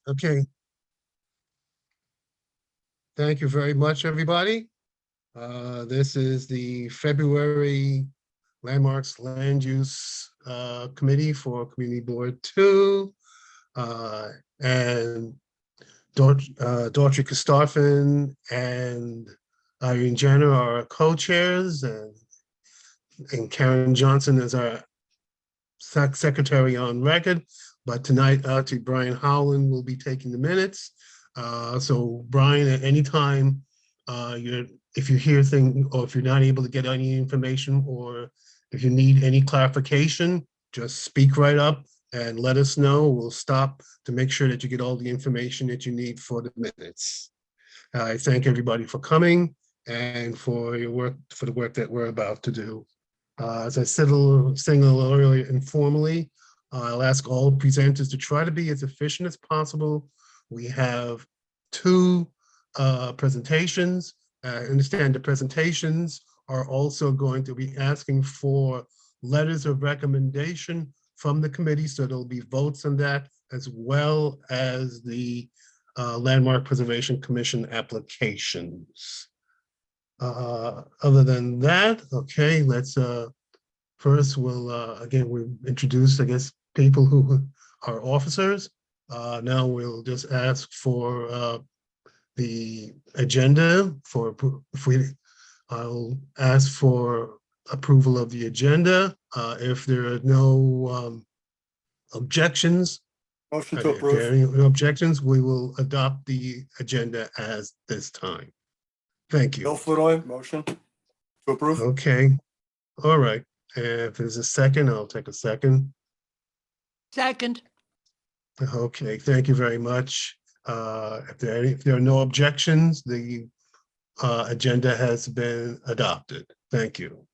Okay. Thank you very much, everybody. This is the February Landmarks Land Use Committee for Community Board 2. And Daughtry Christoffen and Irene Jenner are our co-chairs, and Karen Johnson is our secretary on record. But tonight, actually, Brian Howland will be taking the minutes. So Brian, at any time, if you hear things, or if you're not able to get any information, or if you need any clarification, just speak right up and let us know. We'll stop to make sure that you get all the information that you need for the minutes. I thank everybody for coming and for your work, for the work that we're about to do. As I said saying a little earlier informally, I'll ask all presenters to try to be as efficient as possible. We have 2 presentations. Understand the presentations are also going to be asking for letters of recommendation from the committee, so there'll be votes on that, as well as the Landmark Preservation Commission applications. Other than that, okay, let's first again, we'll introduce, I guess, people who are officers. Now we'll just ask for the agenda for, I'll ask for approval of the agenda. If there are no objections, Motion to approve. if there are no objections, we will adopt the agenda as this time. Thank you. Bill Flournoy, motion to approve. Okay, all right. If there's a second, I'll take a second. Second. Okay, thank you very much. If there are no objections, the agenda has been adopted. Thank you.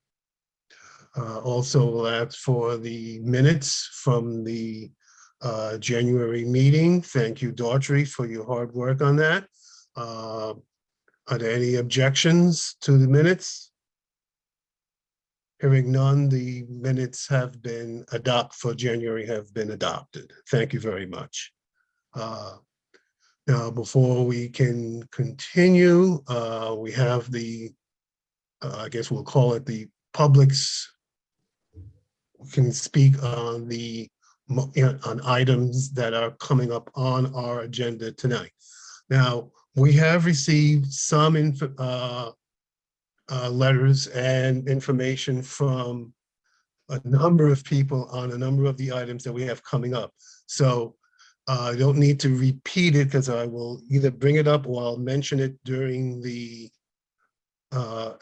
Also, we'll ask for the minutes from the January meeting. Thank you, Daughtry, for your hard work on that. Are there any objections to the minutes? Hearing none, the minutes have been adopted for January have been adopted. Thank you very much. Now, before we can continue, we have the, I guess we'll call it the public's, can speak on the on items that are coming up on our agenda tonight. Now, we have received some letters and information from a number of people on a number of the items that we have coming up. So I don't need to repeat it because I will either bring it up or I'll mention it during the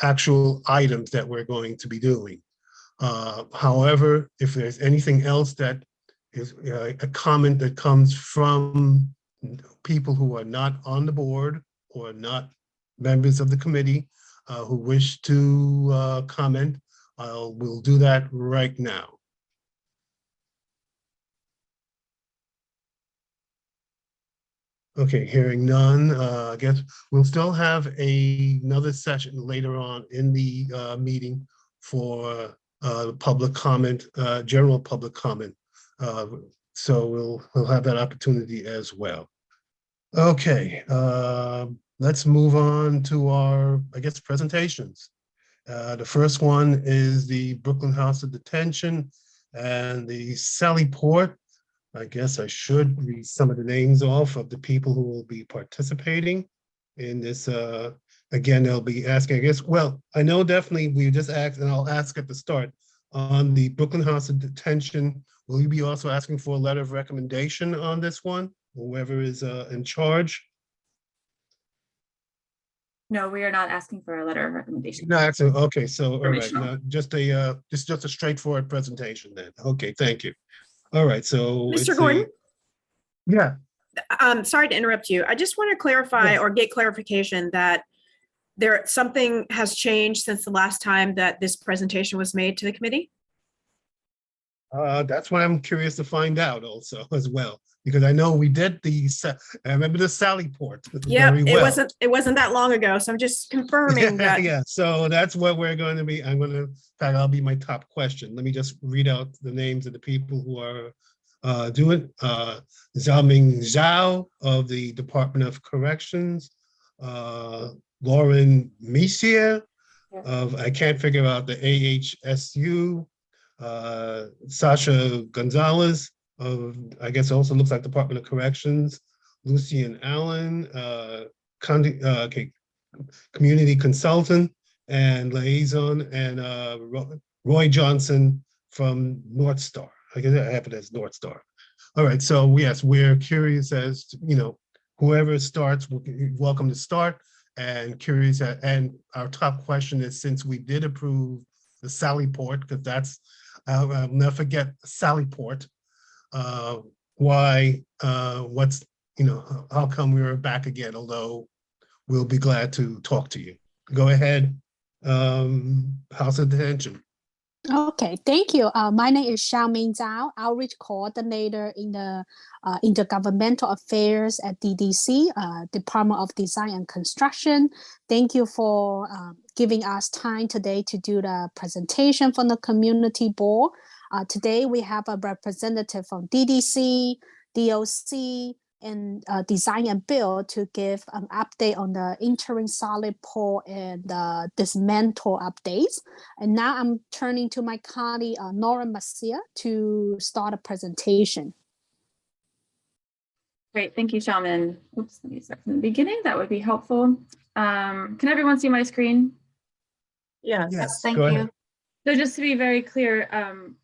actual items that we're going to be doing. However, if there's anything else that is a comment that comes from people who are not on the board or not members of the committee who wish to comment, we'll do that right now. Okay, hearing none, I guess we'll still have another session later on in the meeting for public comment, general public comment. So we'll have that opportunity as well. Okay, let's move on to our, I guess, presentations. The first one is the Brooklyn House of Detention and the Sally Port. I guess I should read some of the names off of the people who will be participating in this. Again, they'll be asking, I guess, well, I know definitely we just asked, and I'll ask at the start, on the Brooklyn House of Detention, will you be also asking for a letter of recommendation on this one, whoever is in charge? No, we are not asking for a letter of recommendation. No, actually, okay, so all right, no, just a straightforward presentation then. Okay, thank you. All right, so Mr. Gordon? Yeah. Sorry to interrupt you. I just want to clarify or get clarification that something has changed since the last time that this presentation was made to the committee. That's what I'm curious to find out also as well, because I know we did I remember the Sally Port. Yeah, very well. it wasn't that long ago. So I'm just confirming that. Yeah, so that's what we're going to be. That'll be my top question. Let me just read out the names of the people who are do it. Xiaoming Zhao of the Department of Corrections, Lauren Messier of, I can't figure out the AHSU, Sasha Gonzalez of, I guess also looks like Department of Corrections, Lucian Allen, community consultant and liaison, and Roy Johnson from North Star. I guess I have it as North Star. All right, so yes, we're curious as to, whoever starts, welcome to start, and curious, and our top question is, since we did approve the Sally Port, because that's, I'll never forget Sally Port, why, what's, how come we were back again, although we'll be glad to talk to you. Go ahead, House of Detention. Okay, thank you. My name is Xiaoming Zhao, Outreach Coordinator in the Intergovernmental Affairs at DDC, Department of Design and Construction. Thank you for giving us time today to do the presentation from the Community Board. Today we have a representative from DDC, DOC, and Design and Build to give an update on the interim solid port and the dismantle updates. And now I'm turning to my colleague, Nora Masia, to start a presentation. Great, thank you, Xiaoming. Oops, let me start from the beginning. That would be helpful. Can everyone see my screen? Yes, Thank go you. ahead. So just to be very clear,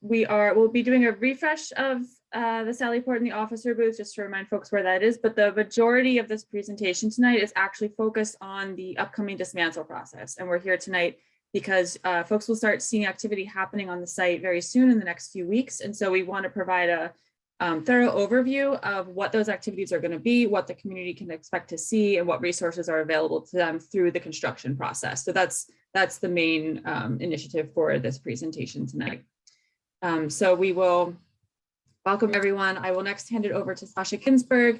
we'll be doing a refresh of the Sally Port in the officer booth, just to remind folks where that is. But the majority of this presentation tonight is actually focused on the upcoming dismantle process. And we're here tonight because folks will start seeing activity happening on the site very soon in the next few weeks. And so we want to provide a thorough overview of what those activities are going to be, what the community can expect to see, and what resources are available to them through the construction process. So that's the main initiative for this presentation tonight. So we will welcome everyone. I will next hand it over to Sasha Ginsburg.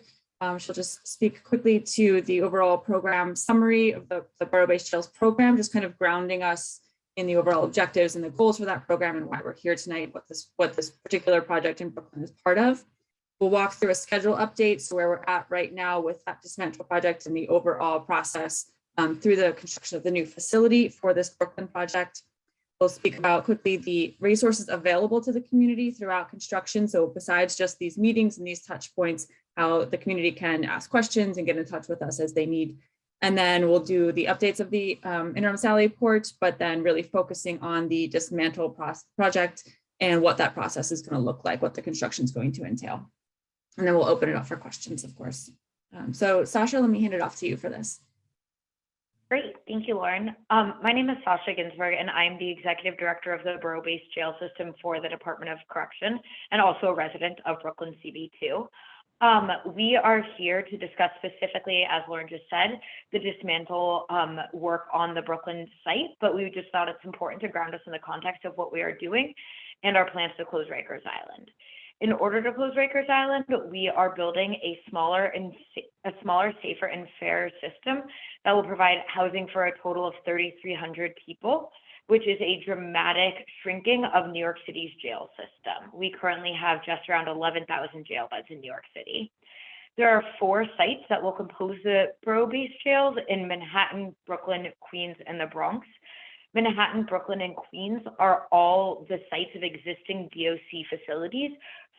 She'll just speak quickly to the overall program summary of the Borough-based jails program, just kind of grounding us in the overall objectives and the goals for that program and why we're here tonight, what this particular project in Brooklyn is part of. We'll walk through a schedule update, so where we're at right now with that dismantle project and the overall process through the construction of the new facility for this Brooklyn project. We'll speak about quickly the resources available to the community throughout construction. So besides just these meetings and these touch points, how the community can ask questions and get in touch with us as they need. And then we'll do the updates of the interim Sally Port, but then really focusing on the dismantle project and what that process is going to look like, what the construction is going to entail. And then we'll open it up for questions, of course. So Sasha, let me hand it off to you for this. Great, thank you, Lauren. My name is Sasha Ginsburg, and I'm the Executive Director of the Borough-based jail system for the Department of Correction, and also a resident of Brooklyn CB2. We are here to discuss specifically, as Lauren just said, the dismantle work on the Brooklyn site, but we just thought it's important to ground us in the context of what we are doing and our plans to close Rikers Island. In order to close Rikers Island, we are building a smaller, safer, and fairer system that will provide housing for a total of 3,300 people, which is a dramatic shrinking of New York City's jail system. We currently have just around 11,000 jail beds in New York City. There are 4 sites that will compose the borough-based jails in Manhattan, Brooklyn, Queens, and the Bronx. Manhattan, Brooklyn, and Queens are all the sites of existing DOC facilities.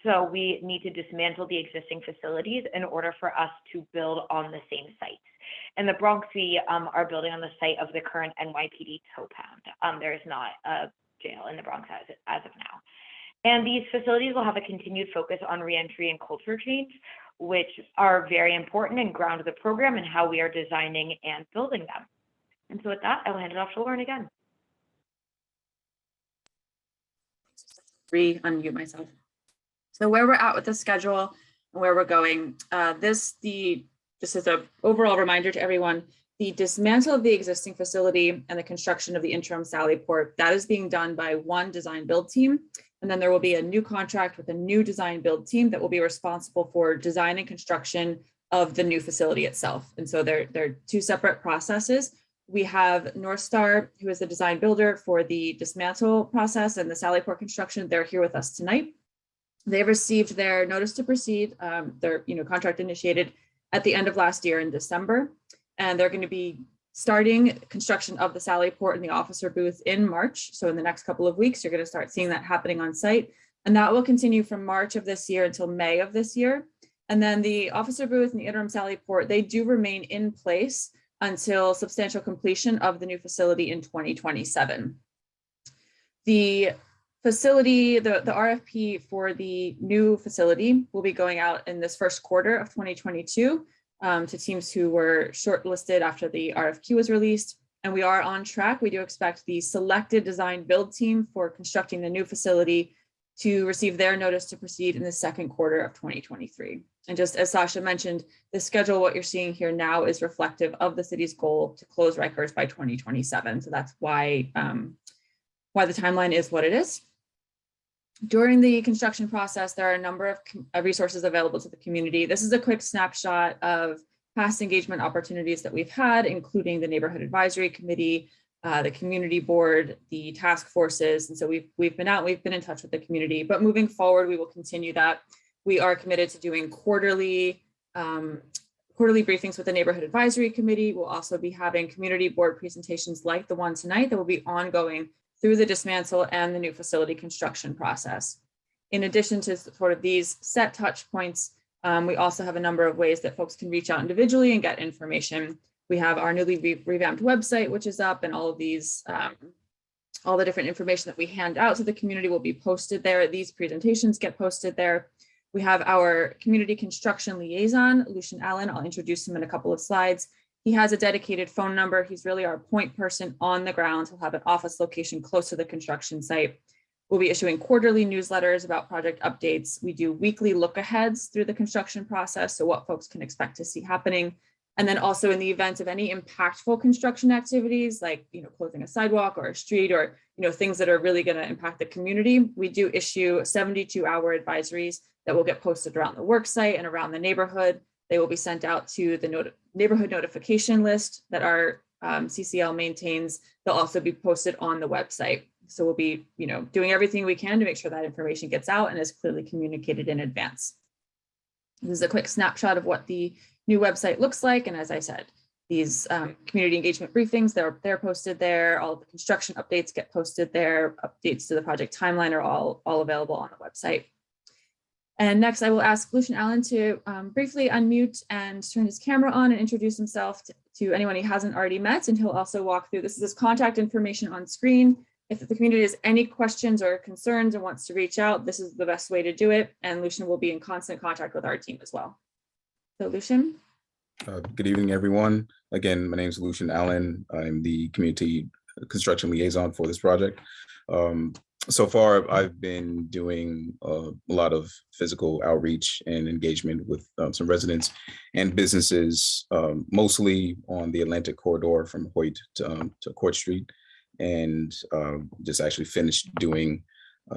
So we need to dismantle the existing facilities in order for us to build on the same sites. In the Bronx, we are building on the site of the current NYPD tow pound. There is not a jail in the Bronx as of now. And these facilities will have a continued focus on reentry and culture change, which are very important and ground the program and how we are designing and building them. And so with that, I will hand it off to Lauren again. Unmute myself. So where we're at with the schedule and where we're going, just as an overall reminder to everyone, the dismantle of the existing facility and the construction of the interim Sally Port, that is being done by one design build team. And then there will be a new contract with a new design build team that will be responsible for design and construction of the new facility itself. And so they're 2 separate processes. We have North Star, who is the design builder for the dismantle process and the Sally Port construction. They're here with us tonight. They received their notice to proceed, their contract initiated at the end of last year in December, and they're going to be starting construction of the Sally Port and the officer booth in March. So in the next couple of weeks, you're going to start seeing that happening on site, and that will continue from March of this year until May of this year. And then the officer booth and the interim Sally Port, they do remain in place until substantial completion of the new facility in 2027. The facility, the RFP for the new facility will be going out in this first quarter of 2022 to teams who were shortlisted after the RFQ was released. And we are on track. We do expect the selected design build team for constructing the new facility to receive their notice to proceed in the second quarter of 2023. And just as Sasha mentioned, the schedule, what you're seeing here now is reflective of the city's goal to close Rikers by 2027. So that's why the timeline is what it is. During the construction process, there are a number of resources available to the community. This is a quick snapshot of past engagement opportunities that we've had, including the Neighborhood Advisory Committee, the Community Board, the task forces. And so we've been in touch with the community, but moving forward, we will continue that. We are committed to doing quarterly briefings with the Neighborhood Advisory Committee. We'll also be having community board presentations like the one tonight that will be ongoing through the dismantle and the new facility construction process. In addition to sort of these set touch points, we also have a number of ways that folks can reach out individually and get information. We have our newly revamped website, which is up, and all of these, all the different information that we hand out to the community will be posted there. These presentations get posted there. We have our community construction liaison, Lucian Allen. I'll introduce him in a couple of slides. He has a dedicated phone number. He's really our point person on the ground. He'll have an office location close to the construction site. We'll be issuing quarterly newsletters about project updates. We do weekly look-aheads through the construction process, so what folks can expect to see happening. And then also in the event of any impactful construction activities, like closing a sidewalk or a street, or things that are really going to impact the community, we do issue 72-hour advisories that will get posted around the work site and around the neighborhood. They will be sent out to the neighborhood notification list that our CCL maintains. They'll also be posted on the website. So we'll be, doing everything we can to make sure that information gets out and is clearly communicated in advance. This is a quick snapshot of what the new website looks like. And as I said, these community engagement briefings, they're posted there. All of the construction updates get posted there. Updates to the project timeline are all available on the website. And next, I will ask Lucian Allen to briefly unmute and turn his camera on and introduce himself to anyone he hasn't already met. And he'll also walk through, this is his contact information on screen. If the community has any questions or concerns and wants to reach out, this is the best way to do it. And Lucian will be in constant contact with our team as well. So Lucian. Good evening, everyone. Again, my name is Lucian Allen. I'm the community construction liaison for this project. So far, I've been doing a lot of physical outreach and engagement with some residents and businesses, mostly on the Atlantic corridor from Hoyt to Court Street, and just actually finished doing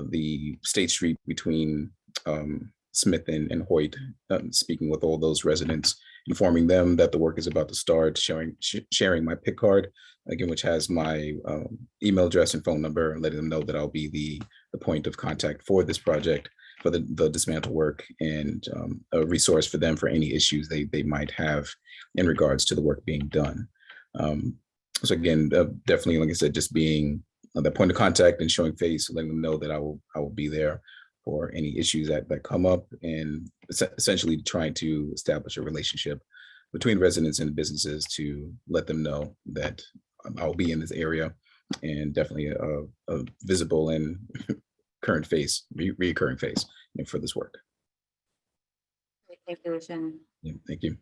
the State Street between Smith and Hoyt, speaking with all those residents, informing them that the work is about to start, sharing my PIC card, again, which has my email address and phone number, and letting them know that I'll be the point of contact for this project, for the dismantle work, and a resource for them for any issues they might have in regards to the work being done. So again, definitely, like I said, just being the point of contact and showing face, letting them know that I will be there for any issues that come up, and essentially trying to establish a relationship between residents and businesses to let them know that I'll be in this area, and definitely a visible and current face, reoccurring face for this work. Thank you, Lucian. Yeah, thank you.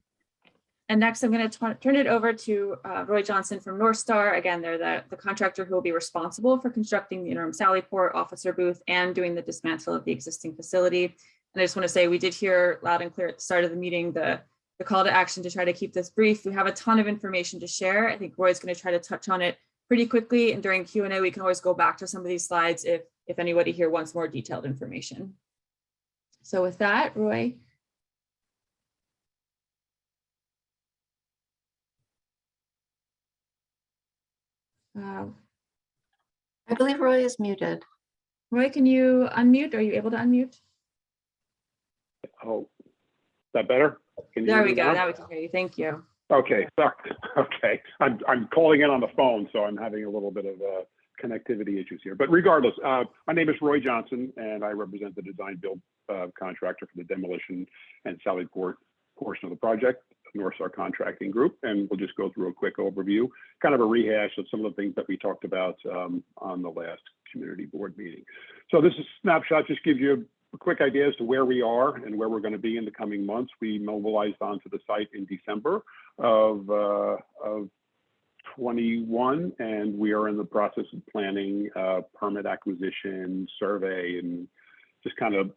And next, I'm going to turn it over to Roy Johnson from North Star. Again, they're the contractor who will be responsible for constructing the interim Sally Port officer booth and doing the dismantle of the existing facility. And I just want to say, we did hear loud and clear at the start of the meeting the call to action to try to keep this brief. We have a ton of information to share. I think Roy's going to try to touch on it pretty quickly. And during Q&A, we can always go back to some of these slides if anybody here wants more detailed information. So with that, Roy. I believe Roy is muted. Roy, can you unmute? Are you able to unmute? Oh, is that better? Can you There hear we me go. now? Now we can hear you. Thank you. Okay, sorry. Okay, I'm calling in on the phone, so I'm having a little bit of connectivity issues here. But regardless, my name is Roy Johnson, and I represent the design build contractor for the demolition and Sallyport portion of the project, North Star Contracting Group. And we'll just go through a quick overview, kind of a rehash of some of the things that we talked about on the last community board meeting. So this is a snapshot, just gives you a quick idea as to where we are and where we're going to be in the coming months. We mobilized onto the site in December of 21, and we are in the process of planning permit acquisition, survey, and just kind of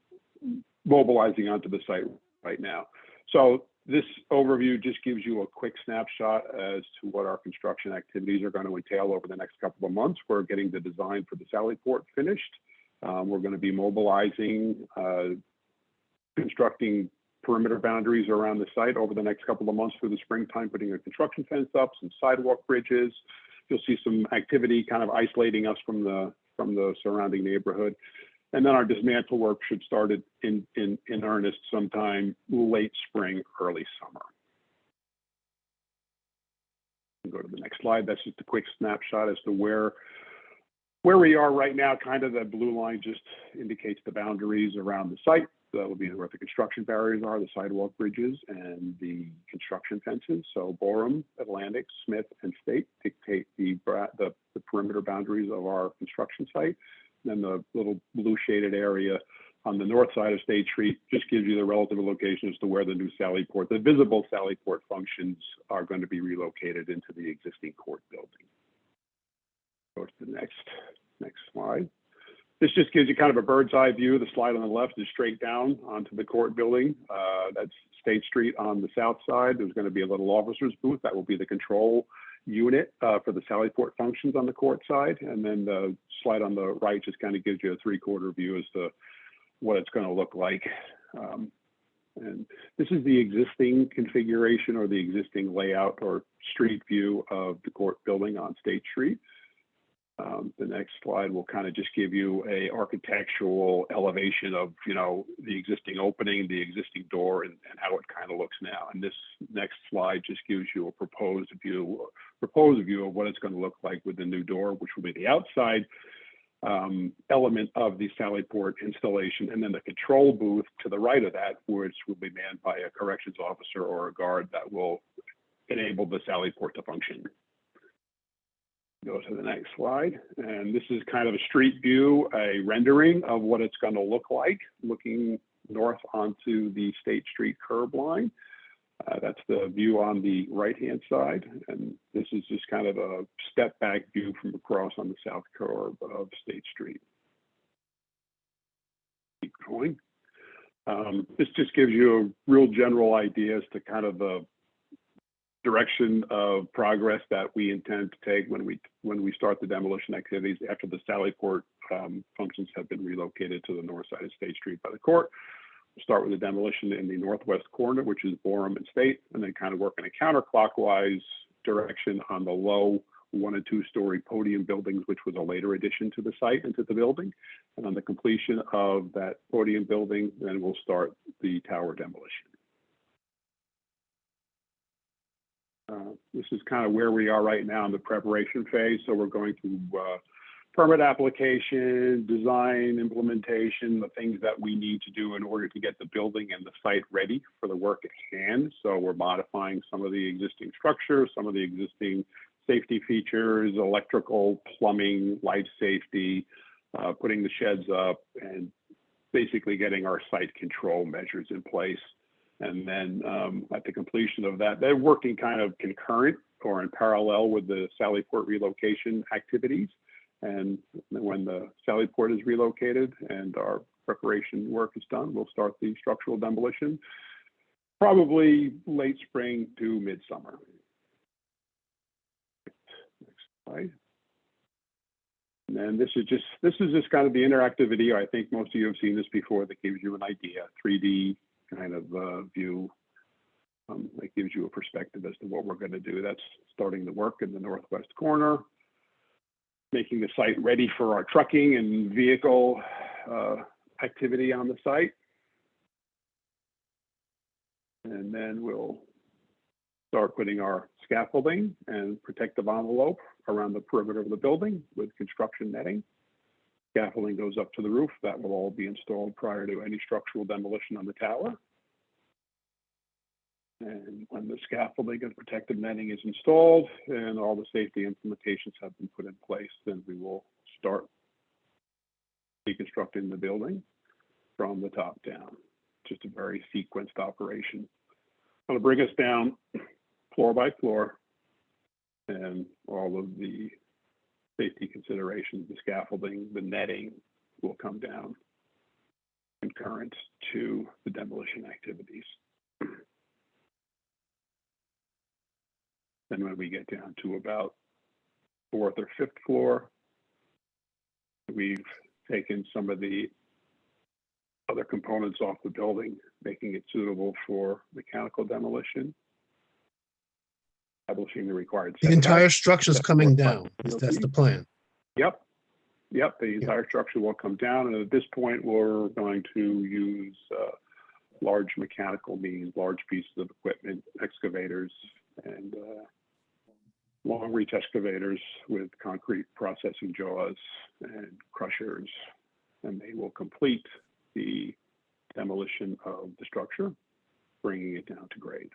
mobilizing onto the site right now. So this overview just gives you a quick snapshot as to what our construction activities are going to entail over the next couple of months. We're getting the design for the Sallyport finished. We're going to be mobilizing, constructing perimeter boundaries around the site over the next couple of months through the springtime, putting a construction fence up, some sidewalk bridges. You'll see some activity kind of isolating us from the surrounding neighborhood. And then our dismantle work should start in earnest sometime late spring, early summer. Go to the next slide. That's just a quick snapshot as to where we are right now. Kind of the blue line just indicates the boundaries around the site. That will be where the construction barriers are, the sidewalk bridges, and the construction fences. So Boerum, Atlantic, Smith, and State dictate the perimeter boundaries of our construction site. Then the little blue shaded area on the north side of State Street just gives you the relative location as to where the new Sallyport, the visible Sallyport functions are going to be relocated into the existing court building. Go to the next slide. This just gives you kind of a bird's eye view. The slide on the left is straight down onto the court building. That's State Street on the south side. There's going to be a little officer's booth. That will be the control unit for the Sallyport functions on the court side. And then the slide on the right just kind of gives you a 3/4 view as to what it's going to look like. And this is the existing configuration or the existing layout or street view of the court building on State Street. The next slide will kind of just give you a architectural elevation of, you know, the existing opening, the existing door, and how it kind of looks now. And this next slide just gives you a proposed view of what it's going to look like with the new door, which will be the outside element of the Sallyport installation, and then the control booth to the right of that, which will be manned by a corrections officer or a guard that will enable the Sallyport to function. Go to the next slide. And this is kind of a street view, a rendering of what it's going to look like, looking north onto the State Street curb line. That's the view on the right-hand side. And this is just kind of a step back view from across on the south curb of State Street. Keep going. This just gives you a real general idea as to kind of the direction of progress that we intend to take when we start the demolition activities after the Sallyport functions have been relocated to the north side of State Street by the court. We'll start with the demolition in the northwest corner, which is Boerum and State, and then kind of work in a counterclockwise direction on the low 1- and 2-story podium buildings, which was a later addition to the site and to the building. And on the completion of that podium building, then we'll start the tower demolition. This is kind of where we are right now in the preparation phase. So we're going through permit application, design, implementation, the things that we need to do in order to get the building and the site ready for the work at hand. So we're modifying some of the existing structures, some of the existing safety features, electrical, plumbing, life safety, putting the sheds up, and basically getting our site control measures in place. And then at the completion of that, they're working kind of concurrent or in parallel with the Sallyport relocation activities. And when the Sallyport is relocated and our preparation work is done, we'll start the structural demolition, probably late spring to midsummer. Next slide. And then this is just kind of the interactive video. I think most of you have seen this before. That gives you an idea, 3D kind of view. That gives you a perspective as to what we're going to do. That's starting the work in the northwest corner, making the site ready for our trucking and vehicle activity on the site. And then we'll start putting our scaffolding and protective envelope around the perimeter of the building with construction netting. Scaffolding goes up to the roof. That will all be installed prior to any structural demolition on the tower. And when the scaffolding and protective netting is installed and all the safety implementations have been put in place, then we will start deconstructing the building from the top down. Just a very sequenced operation. I'm going to bring us down floor by floor, and all of the safety considerations, the scaffolding, the netting will come down concurrent to the demolition activities. And when we get down to about 4th or 5th floor, we've taken some of the other components off the building, making it suitable for mechanical demolition, establishing the required The setbacks. entire structure's That's coming what down. That's the plan. Yep. The entire structure will come down. And at this point, we're going to use large mechanical means, large pieces of equipment, excavators, and long reach excavators with concrete processing jaws and crushers. And they will complete the demolition of the structure, bringing it down to grade.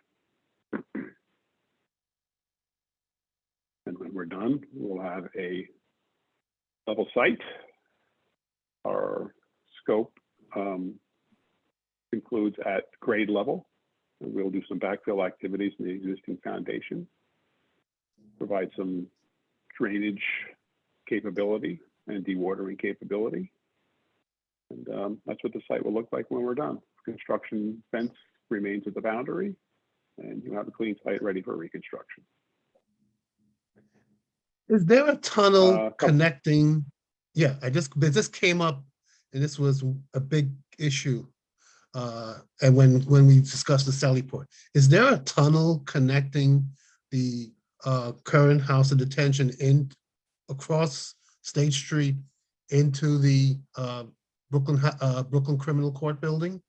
And when we're done, we'll have a level site. Our scope includes at grade level. And we'll do some backfill activities in the existing foundation, provide some drainage capability and dewatering capability. And that's what the site will look like when we're done. Construction fence remains at the boundary, and you have a clean site ready for reconstruction. Is there a tunnel couple- connecting? Yeah, this came up, and this was a big issue. And when we discussed the Sally Port, is there a tunnel connecting the current house of detention across State Street into the Brooklyn Criminal Court building?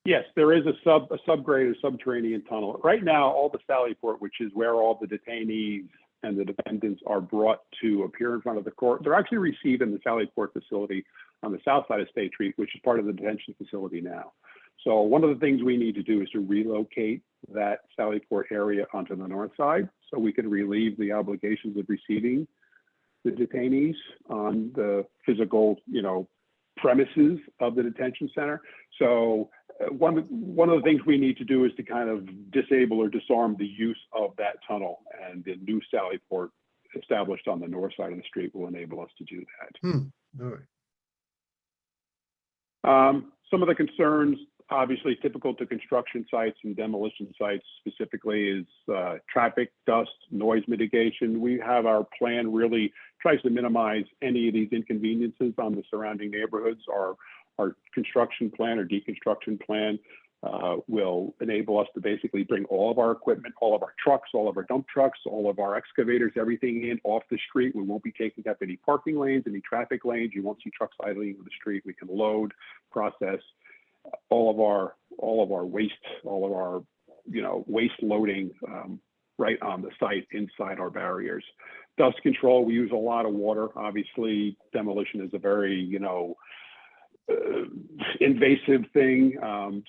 Yes, there is a subgrade or subterranean tunnel. Right now, all the Sally Port, which is where all the detainees and the defendants are brought to appear in front of the court, they're actually received in the Sally Port facility on the south side of State Street, which is part of the detention facility now. So one of the things we need to do is to relocate that Sally Port area onto the north side so we can relieve the obligations of receiving the detainees on the physical, premises of the detention center. So one of the things we need to do is to kind of disable or disarm the use of that tunnel, and the new Sally Port established on the north side of the street will enable us to do that. All right. Some of the concerns, obviously typical to construction sites and demolition sites specifically, is traffic, dust, noise mitigation. We have our plan really tries to minimize any of these inconveniences on the surrounding neighborhoods. Our construction plan or deconstruction plan will enable us to basically bring all of our equipment, all of our trucks, all of our dump trucks, all of our excavators, everything in off the street. We won't be taking up any parking lanes, any traffic lanes. You won't see trucks idling in the street. We can load, process all of our waste, all of our waste loading right on the site inside our barriers. Dust control, we use a lot of water. Obviously, demolition is a very invasive thing.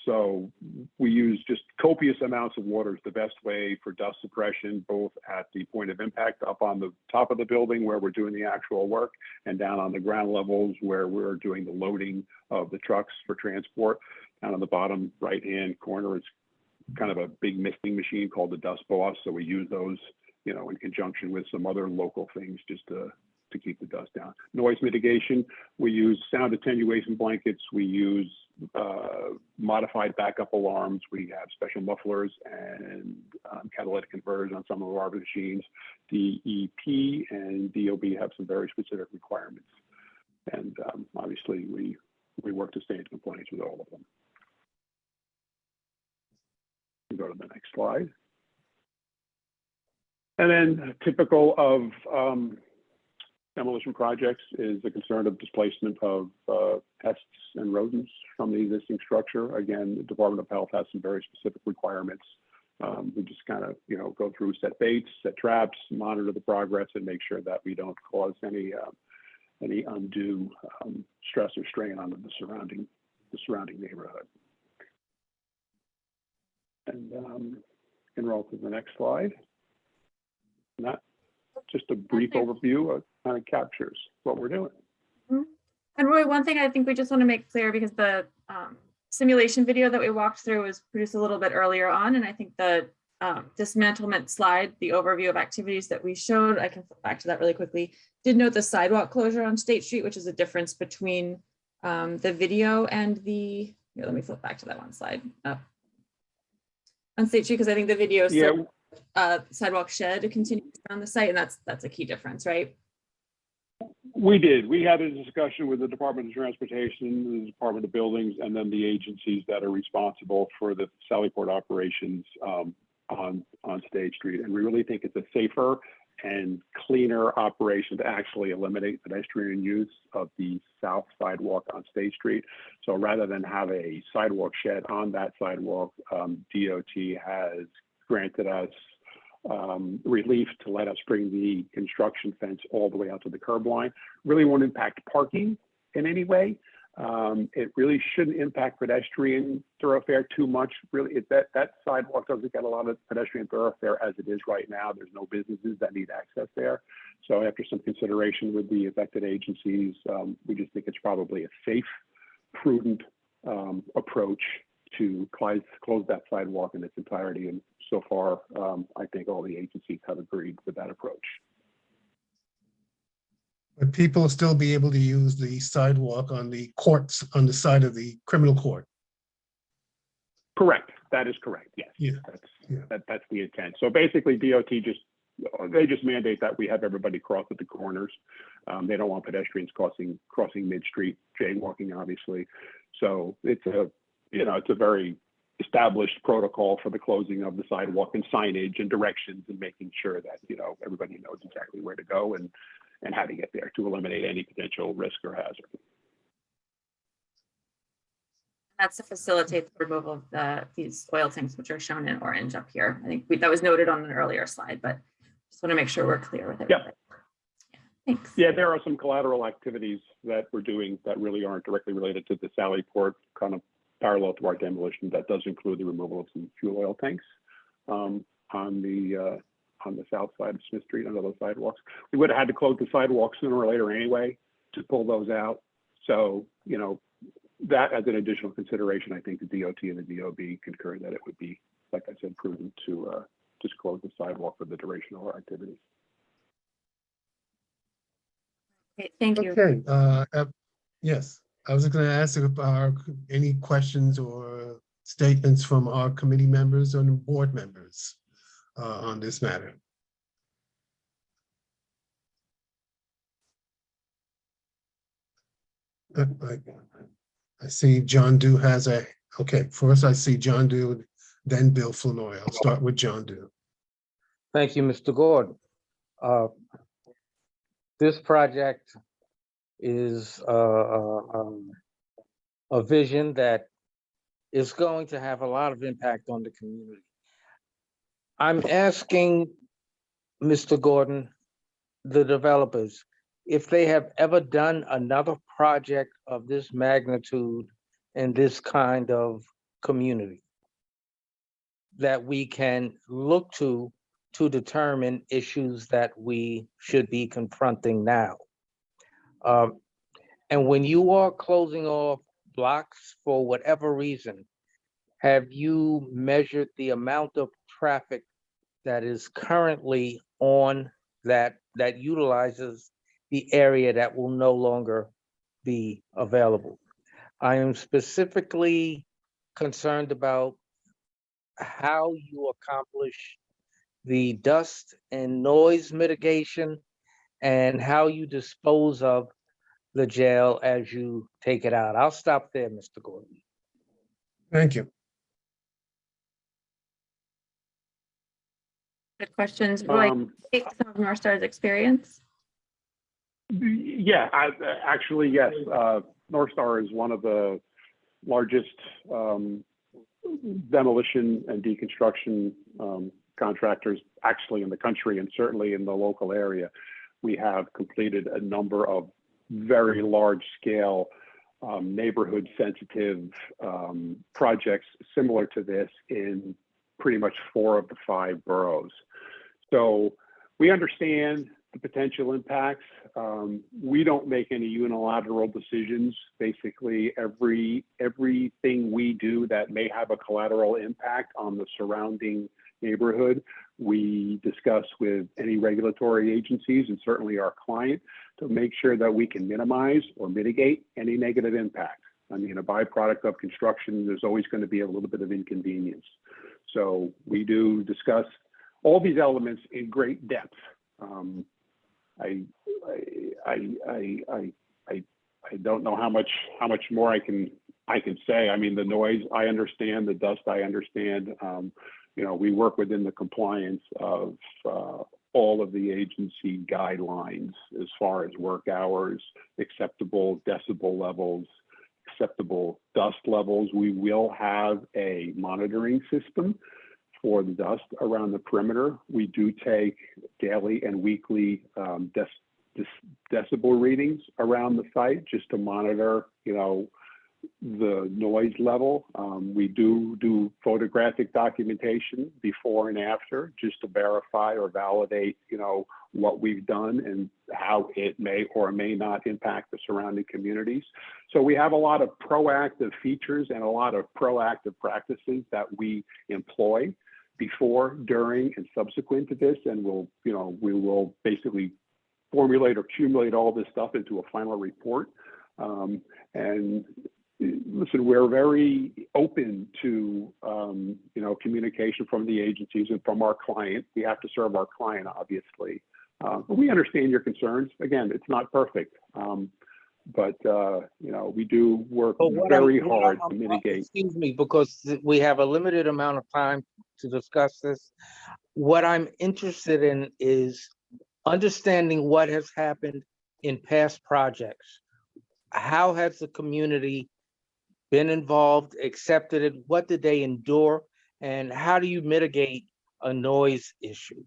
So we use just copious amounts of water is the best way for dust suppression, both at the point of impact up on the top of the building where we're doing the actual work, and down on the ground levels where we're doing the loading of the trucks for transport. Down on the bottom right-hand corner is kind of a big misting machine called the Dust Boss. So we use those, in conjunction with some other local things just to keep the dust down. Noise mitigation, we use sound attenuation blankets. We use modified backup alarms. We have special mufflers and catalytic converters on some of our machines. DEP and DOB have some very specific requirements. And obviously we work to stay in compliance with all of them. We go to the next slide. And then typical of demolition projects is the concern of displacement of pests and rodents from the existing structure. Again, the Department of Health has some very specific requirements. We just kind of, go through, set baits, set traps, monitor the progress, and make sure that we don't cause any undue stress or strain on the surrounding neighborhood. And can roll to the next slide. And that just a brief overview of kind of captures what we're doing. And Roy, one thing I think we just want to make clear, because the simulation video that we walked through was produced a little bit earlier on, and I think the dismantlement slide, the overview of activities that we showed, I can flip back to that really quickly, did note the sidewalk closure on State Street, which is a difference between the video and the, here, let me flip back to that one slide up. On State Street, because I think the video still sidewalk shed to continue around the site, and that's a key difference, right? We did. We had a discussion with the Department of Transportation, the Department of Buildings, and then the agencies that are responsible for the Sallyport operations on State Street. And we really think it's a safer and cleaner operation to actually eliminate pedestrian use of the south sidewalk on State Street. So rather than have a sidewalk shed on that sidewalk, DOT has granted us relief to let us bring the construction fence all the way out to the curb line. Really won't impact parking in any way. It really shouldn't impact pedestrian thoroughfare too much. Really, that sidewalk doesn't get a lot of pedestrian thoroughfare as it is right now. There's no businesses that need access there. So after some consideration with the affected agencies, we just think it's probably a safe, prudent approach to close that sidewalk in its entirety. And so far, I think all the agencies have agreed with that approach. But people will still be able to use the sidewalk on the courts on the side of the criminal court. Correct. That is correct. Yes. Yeah. That's the intent. So basically, DOT just mandate that we have everybody cross at the corners. They don't want pedestrians crossing mid-street, jaywalking, obviously. So it's a very established protocol for the closing of the sidewalk and signage and directions and making sure that everybody knows exactly where to go and how to get there to eliminate any potential risk or hazard. That's to facilitate the removal of these oil tanks, which are shown in orange up here. I think that was noted on an earlier slide, but just want to make sure we're clear with everybody. Yeah, thanks. Yeah, there are some collateral activities that we're doing that really aren't directly related to the Sallyport, kind of parallel to our demolition. That does include the removal of some fuel oil tanks on the south side of Smith Street under those sidewalks. We would have had to close the sidewalks sooner or later anyway to pull those out. So, that as an additional consideration, I think the DOT and the DOB concur that it would be, like I said, prudent to just close the sidewalk for the duration of our activities. Okay, thank you. Okay. Yes, I was going to ask if any questions or statements from our committee members or board members on this matter. I see John Dew has okay, first I see John Dew, then Bill Flanoy. I'll start with John Dew. Thank you, Mr. Gordon. This project is a vision that is going to have a lot of impact on the community. I'm asking Mr. Gordon, the developers, if they have ever done another project of this magnitude in this kind of community that we can look to determine issues that we should be confronting now. And when you are closing off blocks for whatever reason, have you measured the amount of traffic that is currently on that utilizes the area that will no longer be available? I am specifically concerned about how you accomplish the dust and noise mitigation and how you dispose of the jail as you take it out. I'll stop there, Mr. Gordon. Thank you. Good questions. Roy, some of North Star's experience. Yeah, actually, yes. North Star is one of the largest demolition and deconstruction contractors actually in the country, and certainly in the local area. We have completed a number of very large scale neighborhood sensitive projects similar to this in pretty much 4 of the 5 boroughs. So we understand the potential impacts. We don't make any unilateral decisions. Basically, everything we do that may have a collateral impact on the surrounding neighborhood, we discuss with any regulatory agencies and certainly our client to make sure that we can minimize or mitigate any negative impact. I mean, a byproduct of construction, there's always going to be a little bit of inconvenience. So we do discuss all these elements in great depth. I don't know how much more I can say. I mean, the noise I understand, the dust I understand. You know, we work within the compliance of all of the agency guidelines as far as work hours, acceptable decibel levels, acceptable dust levels. We will have a monitoring system for the dust around the perimeter. We do take daily and weekly decibel readings around the site just to monitor, you know, the noise level. We do photographic documentation before and after just to verify or validate, you know, what we've done and how it may or may not impact the surrounding communities. So we have a lot of proactive features and a lot of proactive practices that we employ before, during, and subsequent to this, and we will basically formulate or accumulate all this stuff into a final report. And listen, we're very open to you know, communication from the agencies and from our client. We have to serve our client, obviously, but we understand your concerns. Again, it's not perfect, but you know, we do work very hard to mitigate. Excuse me, because we have a limited amount of time to discuss this. What I'm interested in is understanding what has happened in past projects. How has the community been involved, accepted it? What did they endure? And how do you mitigate a noise issue?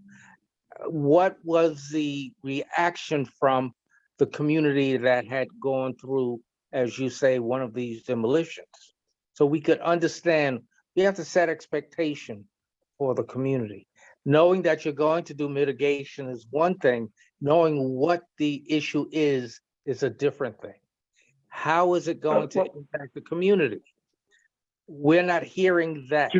What was the reaction from the community that had gone through, as you say, one of these demolitions? So we could understand, we have to set expectation for the community. Knowing that you're going to do mitigation is one thing, knowing what the issue is a different thing. How is it going to impact the community? We're not hearing that.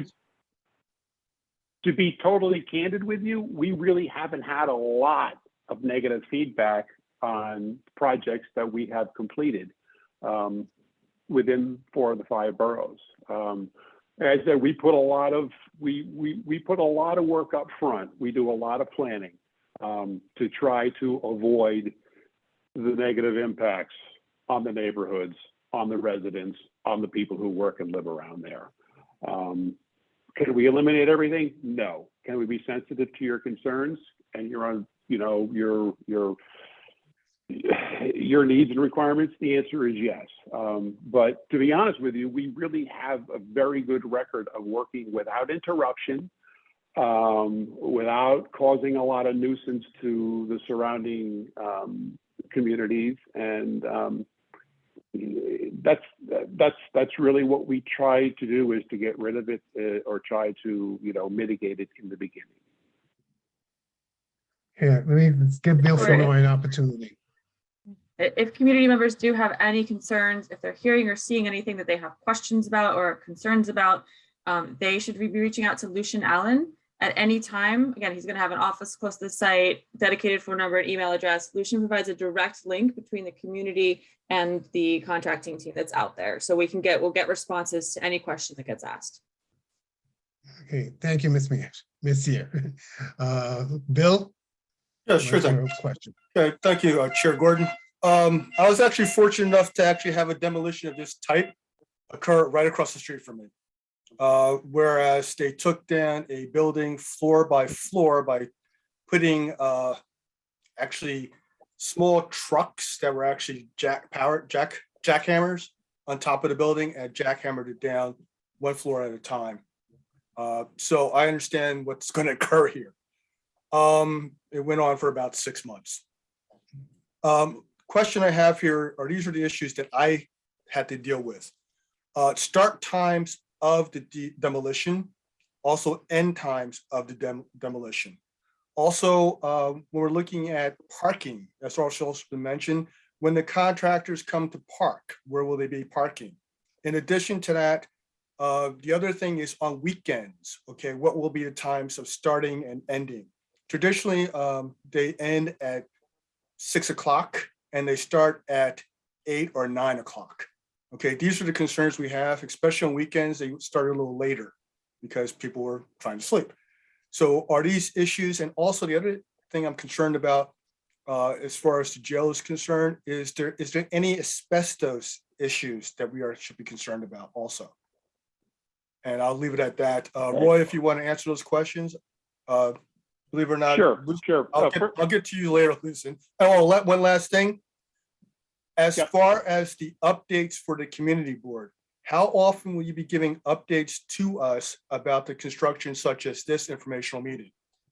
To be totally candid with you, we really haven't had a lot of negative feedback on projects that we have completed within 4 of the 5 boroughs. As I said, we put a lot of work up front. We do a lot of planning to try to avoid the negative impacts on the neighborhoods, on the residents, on the people who work and live around there. Can we eliminate everything? No. Can we be sensitive to your concerns and your needs and requirements? The answer is yes. But to be honest with you, we really have a very good record of working without interruption, without causing a lot of nuisance to the surrounding communities, and that's really what we try to do, is to get rid of it or try to, you know, mitigate it in the beginning. Yeah, let's give Bill Fuller an opportunity. If community members do have any concerns, if they're hearing or seeing anything that they have questions about or concerns about, they should be reaching out to Lucian Allen at any time. Again, he's going to have an office close to the site, dedicated phone number and email address. Lucian provides a direct link between the community and the contracting team that's out there. So we'll get responses to any question that gets asked. Okay, thank you, Ms. Messier. Bill? Yeah, sure thing. Question. Okay, thank you, Chair Gordon. I was actually fortunate enough to actually have a demolition of this type occur right across the street from me. Whereas they took down a building floor by floor by putting actually small trucks that were actually jackhammers on top of the building and jackhammered it down one floor at a time. So I understand what's going to occur here. It went on for about 6 months. Question I have here are these are the issues that I had to deal with. Start times of the demolition, also end times of the demolition. Also, when we're looking at parking, that's also been mentioned. When the contractors come to park, where will they be parking? In addition to that, the other thing is on weekends, okay, what will be the times of starting and ending? Traditionally, they end at 6 o'clock and they start at 8 or 9 o'clock. Okay, these are the concerns we have, especially on weekends. They start a little later because people were trying to sleep. So are these issues, and also the other thing I'm concerned about as far as the jail is concerned, is there any asbestos issues that we should be concerned about also? And I'll leave it at that. Roy, if you want to answer those questions, believe it or not. Sure. I'll get to you later, Lucian. Oh, one last thing. As far as the updates for the community board, how often will you be giving updates to us about the construction, such as this informational meeting?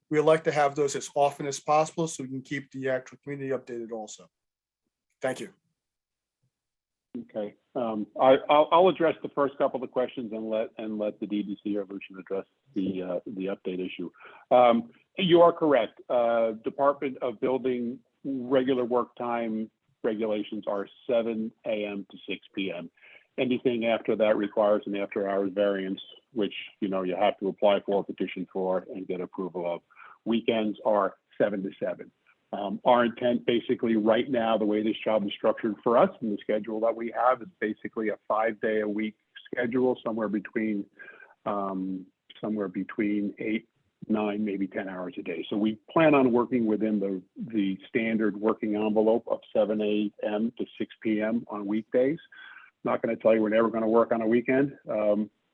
We'd like to have those as often as possible so we can keep the actual community updated also. Thank you. Okay, I'll address the first couple of questions and let the DDC or Lucian address the update issue. You are correct. Department of Building regular work time regulations are 7 a.m. to 6 p.m. Anything after that requires an after-hours variance, which you have to apply for, petition for, and get approval of. Weekends are 7 to 7. Our intent basically right now, the way this job is structured for us and the schedule that we have is basically a 5-day-a-week schedule, somewhere between 8, 9, maybe 10 hours a day. So we plan on working within the standard working envelope of 7 a.m. to 6 p.m. on weekdays. Not going to tell you we're never going to work on a weekend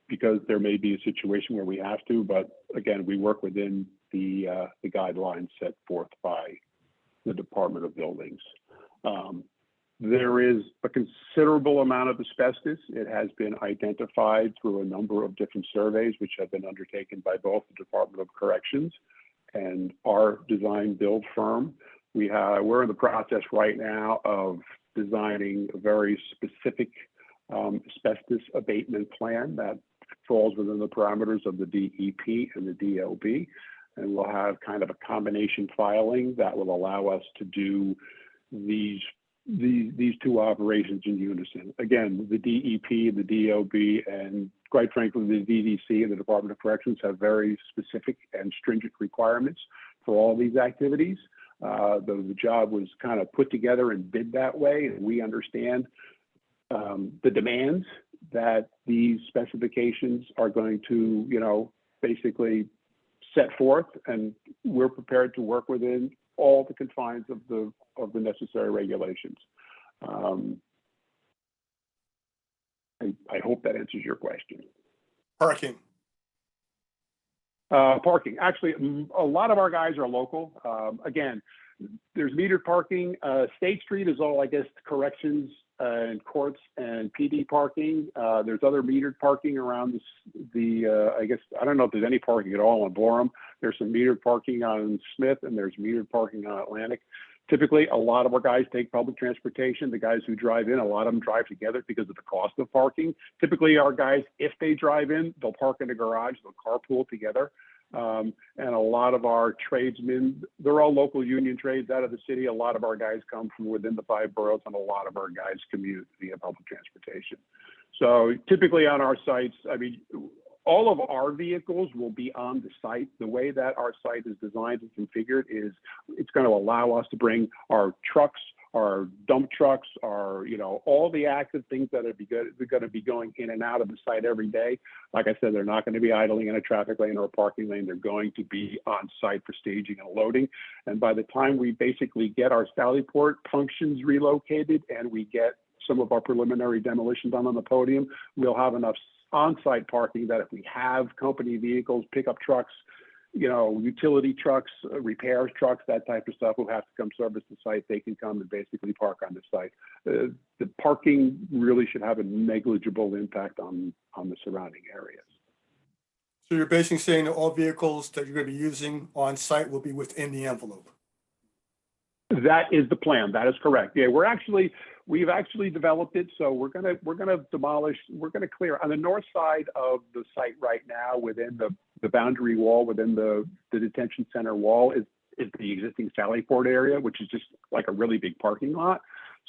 because there may be a situation where we have to, but again, we work within the guidelines set forth by the Department of Buildings. There is a considerable amount of asbestos. It has been identified through a number of different surveys, which have been undertaken by both the Department of Corrections and our design build firm. We're in the process right now of designing a very specific asbestos abatement plan that falls within the parameters of the DEP and the DLB. And we'll have kind of a combination filing that will allow us to do these two operations in unison. Again, the DEP, the DLB, and quite frankly, the DDC and the Department of Corrections have very specific and stringent requirements for all these activities. The job was kind of put together and bid that way, and we understand the demands that these specifications are going to, basically set forth, and we're prepared to work within all the confines of the necessary regulations. I hope that answers your question. Parking. Parking. Actually, a lot of our guys are local. Again, there's metered parking. State Street is all, I guess, corrections and courts and PD parking. There's other metered parking around I guess, I don't know if there's any parking at all on Boerum. There's some metered parking on Smith, and there's metered parking on Atlantic. Typically, a lot of our guys take public transportation. The guys who drive in, a lot of them drive together because of the cost of parking. Typically, our guys, if they drive in, they'll park in the garage, they'll carpool together. And a lot of our tradesmen, they're all local union trades out of the city. A lot of our guys come from within the 5 boroughs, and a lot of our guys commute via public transportation. So typically on our sites, I mean, all of our vehicles will be on the site. The way that our site is designed and configured is it's going to allow us to bring our trucks, our dump trucks, our, all the active things that are going to be going in and out of the site every day. Like I said, they're not going to be idling in a traffic lane or a parking lane. They're going to be on site for staging and loading. And by the time we basically get our Sallyport functions relocated and we get some of our preliminary demolition done on the podium, we'll have enough on-site parking that if we have company vehicles, pickup trucks, utility trucks, repairs trucks, that type of stuff who have to come service the site, they can come and basically park on the site. The parking really should have a negligible impact on the surrounding areas. So you're basically saying that all vehicles that you're going to be using on site will be within the envelope? That is the plan. That is correct. Yeah, we've actually developed it. So we're gonna clear on the north side of the site right now, within the boundary wall, within the detention center wall is the existing Sallyport area, which is just like a really big parking lot.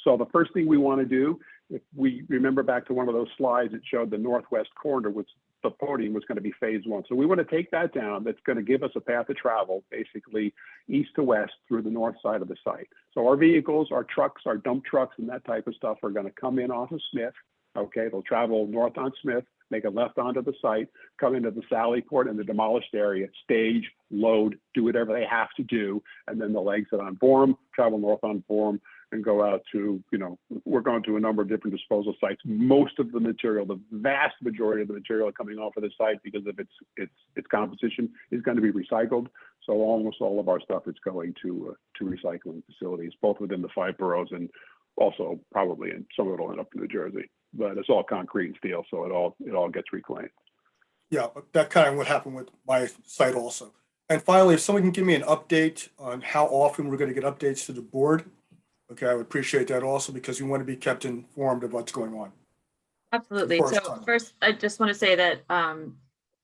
So the first thing we want to do, if we remember back to one of those slides, it showed the northwest corner, which the podium was going to be phase one. So we want to take that down. That's going to give us a path of travel, basically east to west through the north side of the site. So our vehicles, our trucks, our dump trucks, and that type of stuff are going to come in off of Smith. Okay, they'll travel north on Smith, make a left onto the site, come into the Sallyport and the demolished area, stage, load, do whatever they have to do, and then they'll exit on Boerum, travel north on Boerum, and go out to, we're going to a number of different disposal sites. Most of the material, the vast majority of the material coming off of the site, because of its composition, is going to be recycled. So almost all of our stuff is going to recycling facilities, both within the 5 boroughs and also probably in some of it will end up in New Jersey. But it's all concrete and steel, so it all gets reclaimed. Yeah, that kind of what happened with my site also. And finally, if someone can give me an update on how often we're going to get updates to the board, okay, I would appreciate that also, because we want to be kept informed of what's going on. Absolutely. First So time. first, I just want to say that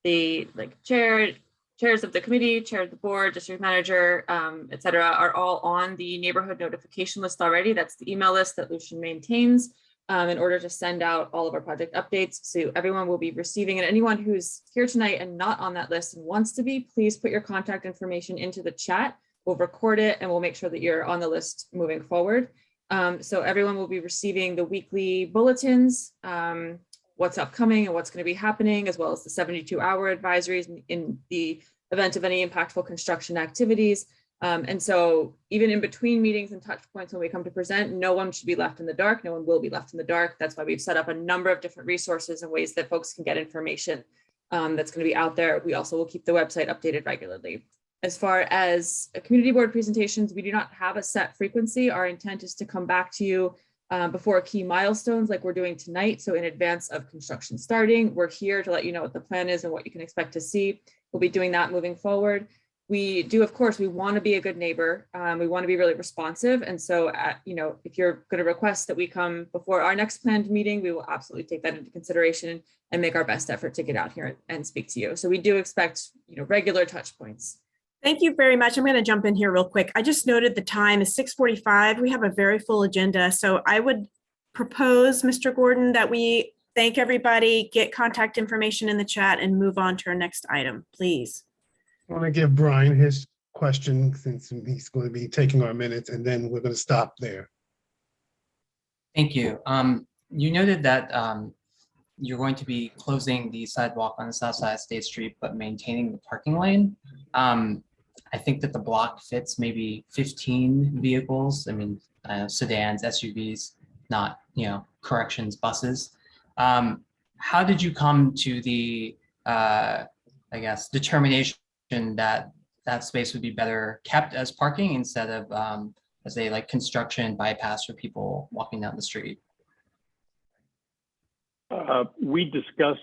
the chairs of the committee, chair of the board, district manager, et cetera, are all on the neighborhood notification list already. That's the email list that Lucian maintains in order to send out all of our project updates. So everyone will be receiving it. Anyone who's here tonight and not on that list and wants to be, please put your contact information into the chat. We'll record it and we'll make sure that you're on the list moving forward. So everyone will be receiving the weekly bulletins, what's upcoming and what's going to be happening, as well as the 72-hour advisories in the event of any impactful construction activities. And so even in between meetings and touch points when we come to present, no one should be left in the dark. No one will be left in the dark. That's why we've set up a number of different resources and ways that folks can get information that's going to be out there. We also will keep the website updated regularly. As far as community board presentations, we do not have a set frequency. Our intent is to come back to you before key milestones like we're doing tonight. So in advance of construction starting, we're here to let you know what the plan is and what you can expect to see. We'll be doing that moving forward. We do, of course, we want to be a good neighbor. We want to be really responsive. And so, if you're going to request that we come before our next planned meeting, we will absolutely take that into consideration and make our best effort to get out here and speak to you. So we do expect, regular touch points. Thank you very much. I'm going to jump in here real quick. I just noted the time is 6:45. We have a very full agenda. So I would propose, Mr. Gordon, that we thank everybody, get contact information in the chat, and move on to our next item, please. I want to give Brian his question since he's going to be taking our minutes, and then we're going to stop there. Thank you. You noted that you're going to be closing the sidewalk on the south side of State Street, but maintaining the parking lane. I think that the block fits maybe 15 vehicles. I mean, sedans, SUVs, not, corrections buses. How did you come to the, determination that that space would be better kept as parking instead of as a construction bypass for people walking down the street? We discussed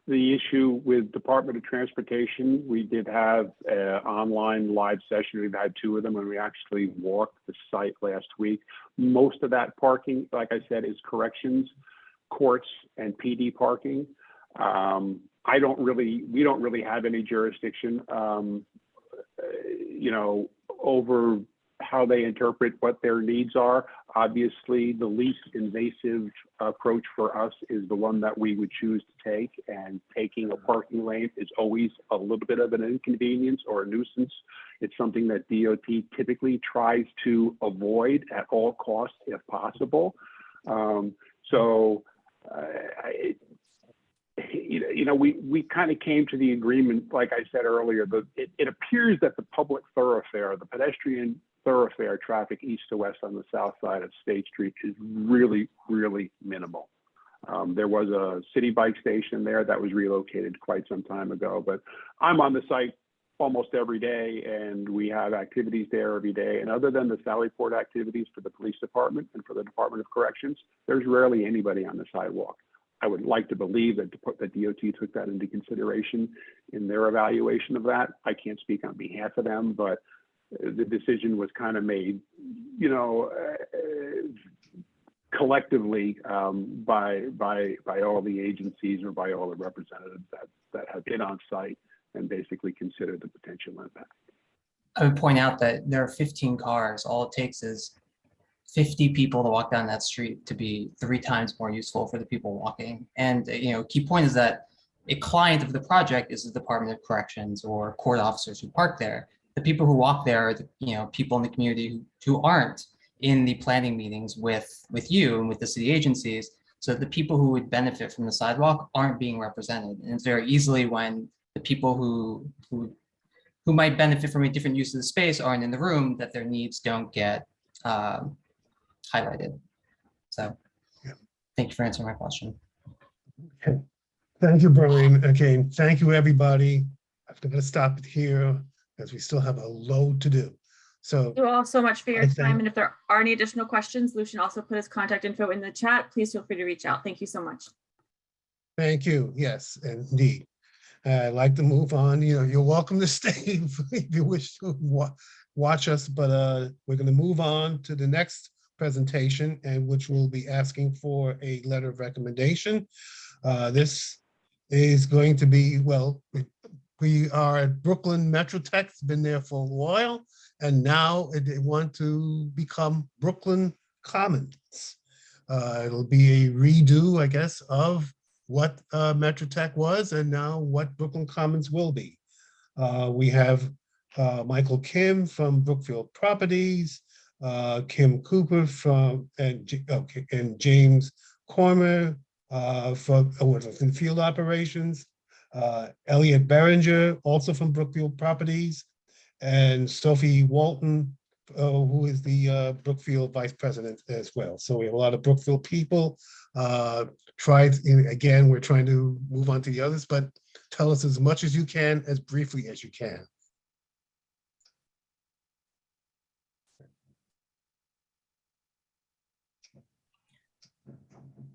the issue with Department of Transportation. We did have an online live session. We've had 2 of them, and we actually walked the site last week. Most of that parking, like I said, is corrections, courts, and PD parking. We don't really have any jurisdiction, over how they interpret what their needs are. Obviously, the least invasive approach for us is the one that we would choose to take, and taking a parking lane is always a little bit of an inconvenience or a nuisance. It's something that DOT typically tries to avoid at all costs if possible. We kind of came to the agreement, like I said earlier, but it appears that the public thoroughfare, the pedestrian thoroughfare traffic east to west on the south side of State Street is really, really minimal. There was a city bike station there that was relocated quite some time ago, but I'm on the site almost every day, and we have activities there every day. And other than the Sallyport activities for the police department and for the Department of Corrections, there's rarely anybody on the sidewalk. I would like to believe that the DOT took that into consideration in their evaluation of that. I can't speak on behalf of them, but the decision was kind of made, you know, collectively by all the agencies or by all the representatives that have been on site and basically considered the potential impact. I would point out that there are 15 cars. All it takes is 50 people to walk down that street to be 3 times more useful for the people walking. And you know, key point is that a client of the project is the Department of Corrections or court officers who park there. The people who walk there are the, you know, people in the community who aren't in the planning meetings with you and with the city agencies. So the people who would benefit from the sidewalk aren't being represented. And it's very easily when the people who might benefit from a different use of the space aren't in the room that their needs don't get highlighted. So thank you for answering my question. Okay. Thank you, Brian. Again, thank you, everybody. I'm going to stop it here as we still have a load to do. So Thank you all so much for your I time. thank- And if there are any additional questions, Lucian also put his contact info in the chat. Please feel free to reach out. Thank you so much. thank you. Yes, indeed. I'd like to move on. You know, you're welcome to stay if you wish to watch us, but we're going to move on to the next presentation, and which we'll be asking for a letter of recommendation. This is going to be, well, we are at Brooklyn MetroTech, it's been there for a while, and now they want to become Brooklyn Commons. It'll be a redo, I guess, of what MetroTech was and now what Brooklyn Commons will be. We have Michael Kim from Brookfield Properties, Kim Cooper from and James Cormer from Field Operations, Elliot Berenger, also from Brookfield Properties, and Sophie Walton, who is the Brookfield Vice President as well. So we have a lot of Brookfield people. Again, we're trying to move on to the others, but tell us as much as you can, as briefly as you can.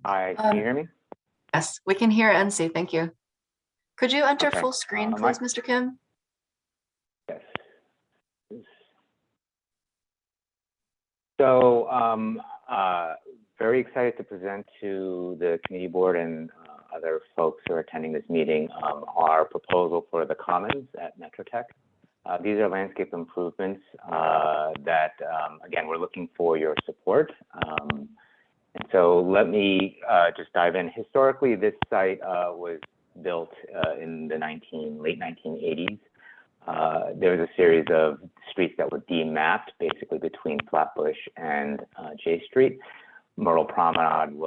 Hi, can you hear me? Yes, we can hear and see. Thank you. Could you enter Okay. full screen, please, Mr. Kim? Yes. So very excited to present to the committee board and other folks who are attending this meeting our proposal for the Commons at MetroTech. These are landscape improvements that, again, we're looking for your support. And so let me just dive in. Historically, this site was built in the late 1980s. There was a series of streets that were demapped, basically between Flatbush and J Street. Myrtle Promenade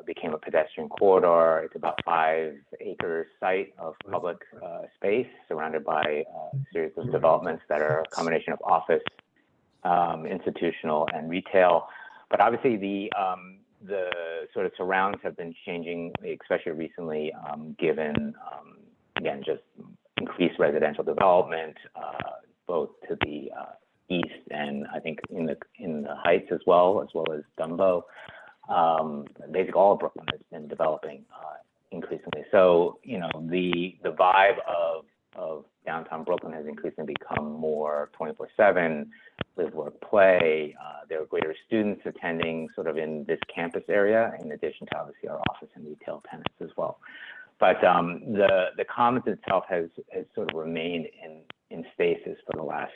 became a pedestrian corridor. It's about 5-acre site of public space surrounded by a series of developments that are a combination of office, institutional, and retail. But obviously the sort of surrounds have been changing, especially recently, given, again, just increased residential development, both to the east and I think in the Heights as well as Dumbo. Basically all of Brooklyn has been developing increasingly. So, you know, the vibe of downtown Brooklyn has increasingly become more 24/7, live, work, play. There are greater students attending sort of in this campus area, in addition to obviously our office and retail tenants as well. But the Commons itself has sort of remained in stasis for the last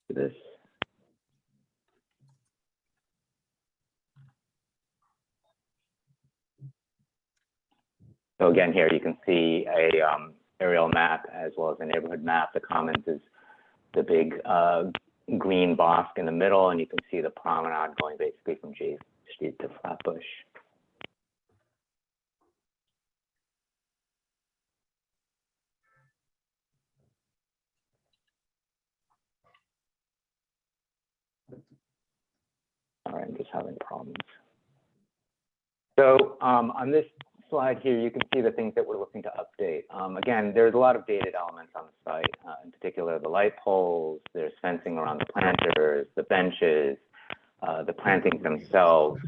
this. So again, here you can see a aerial map as well as a neighborhood map. The Commons is the big green box in the middle, and you can see the promenade going basically from J Street to Flatbush. All right, I'm just having problems. So on this slide here, you can see the things that we're looking to update. Again, there's a lot of dated elements on the site, in particular the light poles, there's fencing around the planters, the benches, the plantings themselves.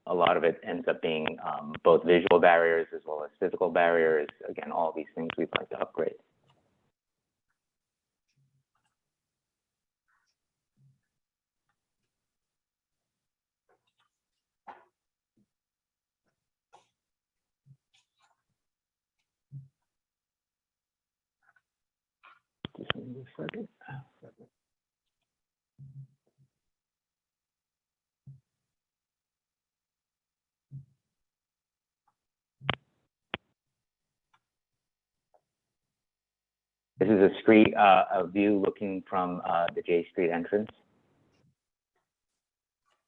A lot of it ends up being both visual barriers as well as physical barriers. Again, all these things we'd like to upgrade. Just give me a second. This is a street, a view looking from the J Street entrance.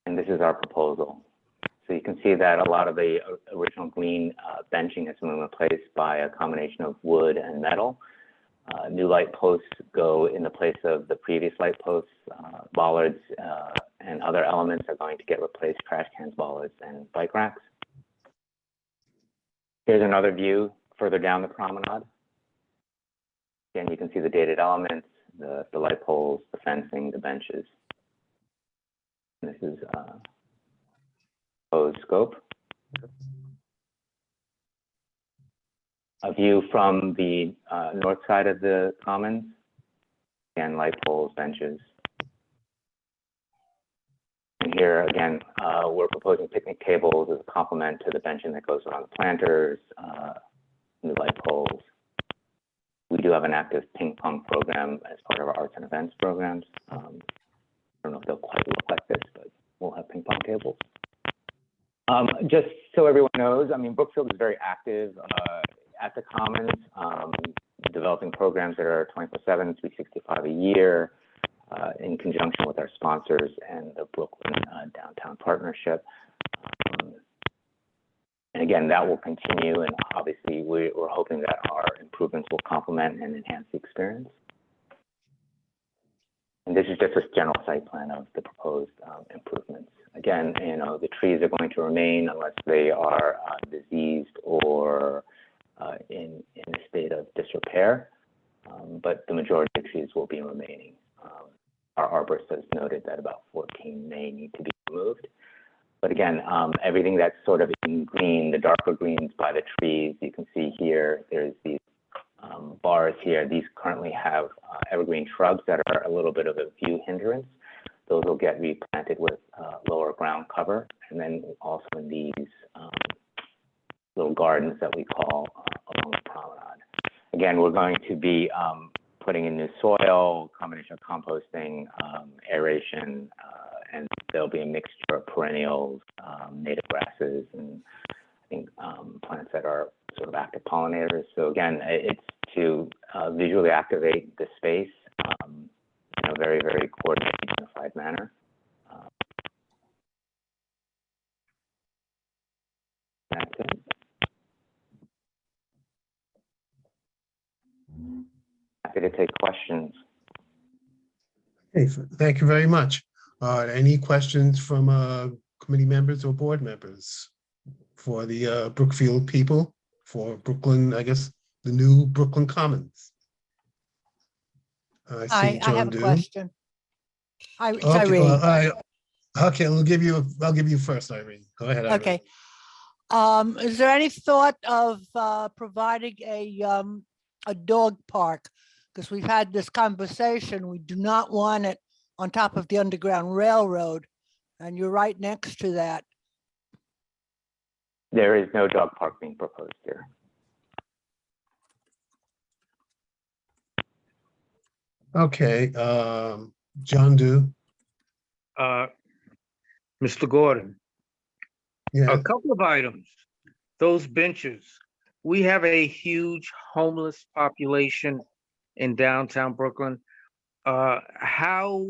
And this is our proposal. So you can see that a lot of the original green benching has been replaced by a combination of wood and metal. New light posts go in the place of the previous light posts. Bollards and other elements are going to get replaced, trash cans, bollards, and bike racks. Here's another view further down the promenade. Again, you can see the dated elements, the light poles, the fencing, the benches. And this is proposed scope. A view from the north side of the commons. Again, light poles, benches. And here again, we're proposing picnic tables as a complement to the benching that goes around the planters, new light poles. We do have an active ping pong program as part of our arts and events programs. I don't know if they'll quite look like this, but we'll have ping pong tables. Just so everyone knows, I mean, Brookfield is very active at the Commons, developing programs that are 24/7, 365 a year, in conjunction with our sponsors and the Brooklyn Downtown Partnership. And again, that will continue, and obviously we're hoping that our improvements will complement and enhance the experience. And this is just a general site plan of the proposed improvements. Again, you know, the trees are going to remain unless they are diseased or in a state of disrepair, but the majority of trees will be remaining. Our arborist has noted that about 14 may need to be removed. But again, everything that's sort of in green, the darker greens by the trees, you can see here, there's these bars here. These currently have evergreen shrubs that are a little bit of a view hindrance. Those will get replanted with lower ground cover. And then also in these little gardens that we call along the promenade. Again, we're going to be putting in new soil, combination of composting, aeration, and there'll be a mixture of perennials, native grasses, and I think plants that are sort of active pollinators. So again, it's to visually activate the space in a very, very coordinated, unified manner. That's it. Happy to take questions. Okay, thank you very much. Any questions from committee members or board members for the Brookfield people, for Brooklyn, I guess, the new Brooklyn Commons? I I see John have a do. question. It's Okay, Irene. well, okay, I'll give you first, Irene. Go ahead, Irene. Okay. Is there any thought of providing a dog park? Because we've had this conversation. We do not want it on top of the Underground Railroad, and you're right next to that. There is no dog park being proposed here. Okay, John do. Mr. Gordon, Yeah. a couple of items. Those benches, we have a huge homeless population in downtown Brooklyn. How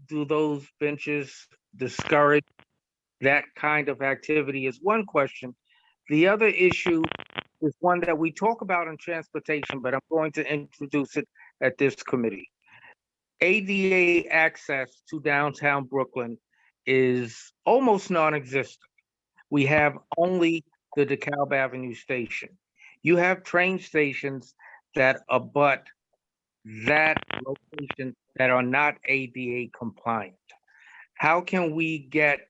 do those benches discourage that kind of activity is one question. The other issue is one that we talk about in transportation, but I'm going to introduce it at this committee. ADA access to downtown Brooklyn is almost non-existent. We have only the DeKalb Avenue station. You have train stations that abut that location that are not ADA compliant. How can we get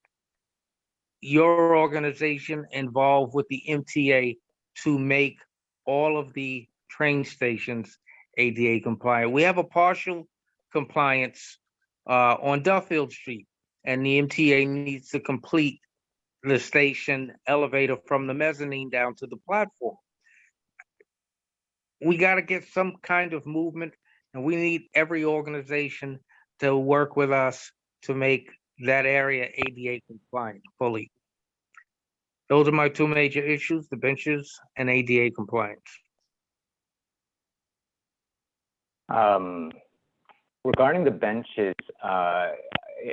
your organization involved with the MTA to make all of the train stations ADA compliant? We have a partial compliance on Duffield Street, and the MTA needs to complete the station elevator from the mezzanine down to the platform. We got to get some kind of movement, and we need every organization to work with us to make that area ADA compliant fully. Those are my two major issues, the benches and ADA compliance. Regarding the benches,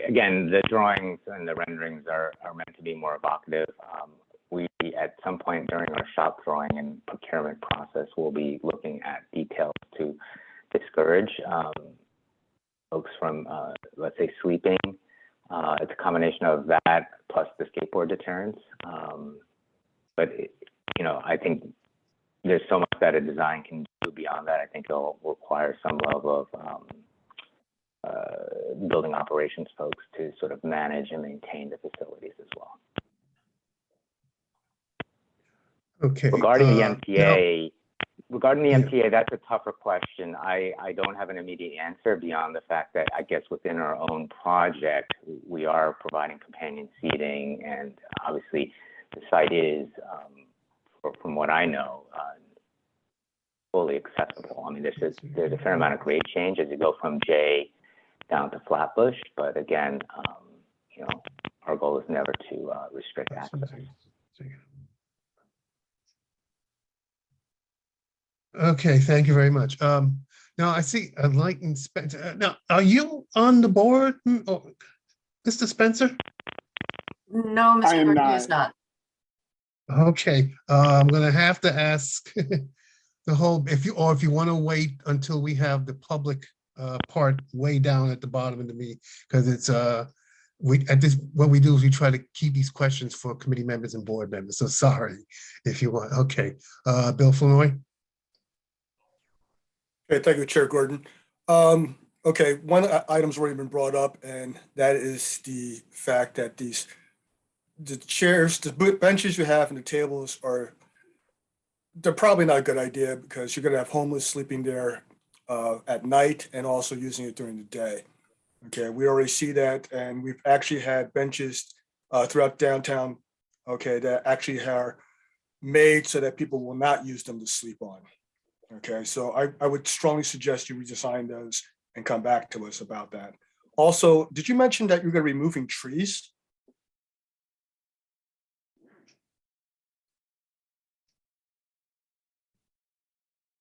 again, the drawings and the renderings are meant to be more evocative. We, at some point during our shop drawing and procurement process, will be looking at details to discourage folks from, let's say, sleeping. It's a combination of that plus the skateboard deterrence. But, you know, I think there's so much that a design can do beyond that. I think it'll require some level of building operations folks to sort of manage and maintain the facilities as well. Okay. Regarding the MTA, MTA, that's a tougher question. I don't have an immediate answer beyond the fact that I guess within our own project, we are providing companion seating, and obviously the site is, from what I know, fully accessible. I mean, there's a fair amount of grade change as you go from J down to Flatbush, but again, you know, our goal is never to restrict access. Okay, thank you very much. Now I see Enlightened Spencer. Now, are you on the board, Mr. Spencer? No, I am Mr. Gordon is not. Okay, I'm gonna have to ask the whole, if you want to wait until we have the public part way down at the bottom of the meeting, because it's what we do is we try to keep these questions for committee members and board members. So sorry if you want. Okay, Bill Flournoy. Okay, thank you, Chair Gordon. Okay, one item's already been brought up, and that is the fact that the chairs, the benches you have and the tables they're probably not a good idea, because you're gonna have homeless sleeping there at night and also using it during the day. Okay, we already see that, and we've actually had benches throughout downtown, okay, that actually are made so that people will not use them to sleep on. Okay, so I would strongly suggest you redesign those and come back to us about that. Also, did you mention that you're going to be removing trees?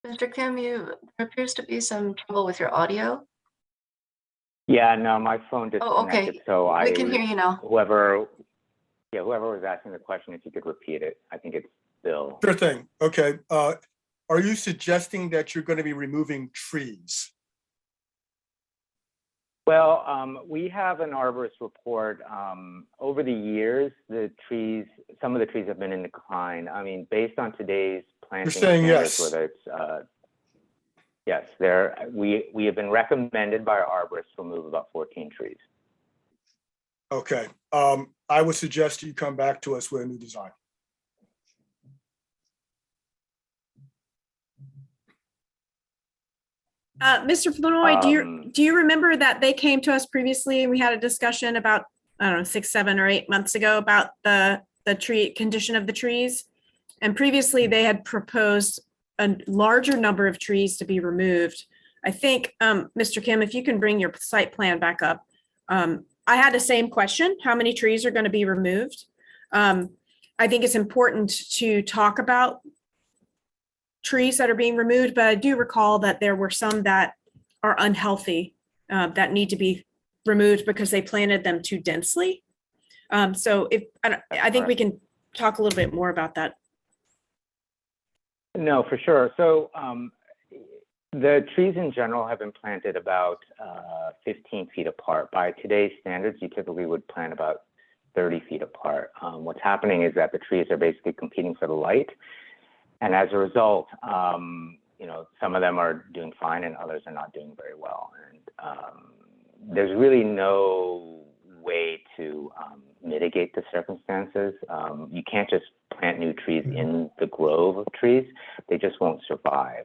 Mr. Kim, there appears to be some trouble with your audio. Yeah, no, my phone disconnected. Oh, okay. So We can hear you now. Whoever was asking the question, if you could repeat it. I think it's Bill. Sure thing. Okay. Are you suggesting that you're going to be removing trees? Well, we have an arborist report. Over the years, some of the trees have been in decline. I mean, based on today's planting saying standards, yes. whether it's yes, we have been recommended by our arborists to remove about 14 trees. Okay. I would suggest you come back to us with a new design. Mr. Flournoy, do you remember that they came to us previously and we had a discussion about, I don't know, 6, 7, or 8 months ago about the tree condition of the trees? And previously they had proposed a larger number of trees to be removed. I think, Mr. Kim, if you can bring your site plan back up. I had the same question, how many trees are going to be removed? I think it's important to talk about trees that are being removed, but I do recall that there were some that are unhealthy that need to be removed because they planted them too densely. So I think we can talk a little bit more about that. No, for sure. So the trees in general have been planted about 15 feet apart. By today's standards, you typically would plant about 30 feet apart. What's happening is that the trees are basically competing for the light. And as a result, you know, some of them are doing fine and others are not doing very well. And there's really no way to mitigate the circumstances. You can't just plant new trees in the grove of trees. They just won't survive.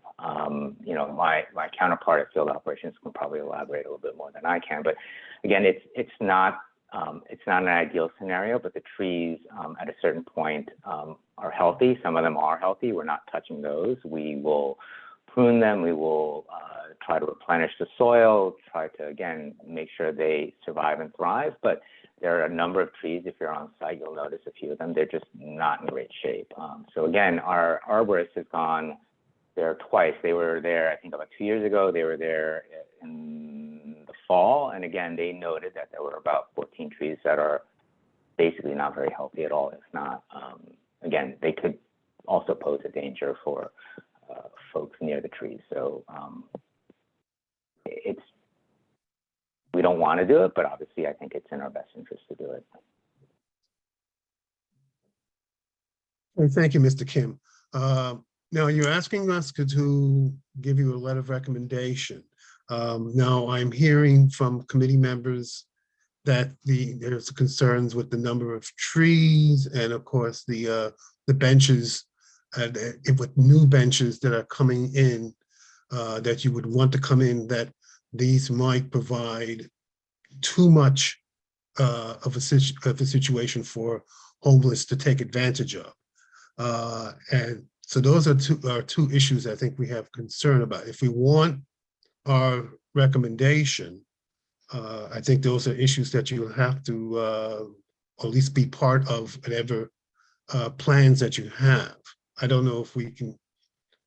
You know, my counterpart at field operations can probably elaborate a little bit more than I can. But again, it's not an ideal scenario, but the trees at a certain point are healthy. Some of them are healthy. We're not touching those. We will prune them. We will try to replenish the soil, try to, again, make sure they survive and thrive. But there are a number of trees, if you're on site, you'll notice a few of them. They're just not in great shape. So again, our arborist has gone there twice. They were there, I think, about 2 years ago. They were there in the fall. And again, they noted that there were about 14 trees that are basically not very healthy at all. If not, again, they could also pose a danger for folks near the trees. So we don't want to do it, but obviously I think it's in our best interest to do it. Well, thank you, Mr. Kim. Now you're asking us to give you a letter of recommendation. Now I'm hearing from committee members that there's concerns with the number of trees and of course the benches, with new benches that are coming in, that you would want to come in, that these might provide too much of a situation for homeless to take advantage of. And so those are two issues I think we have concern about. If we want our recommendation, I think those are issues that you will have to at least be part of whatever plans that you have. I don't know if we can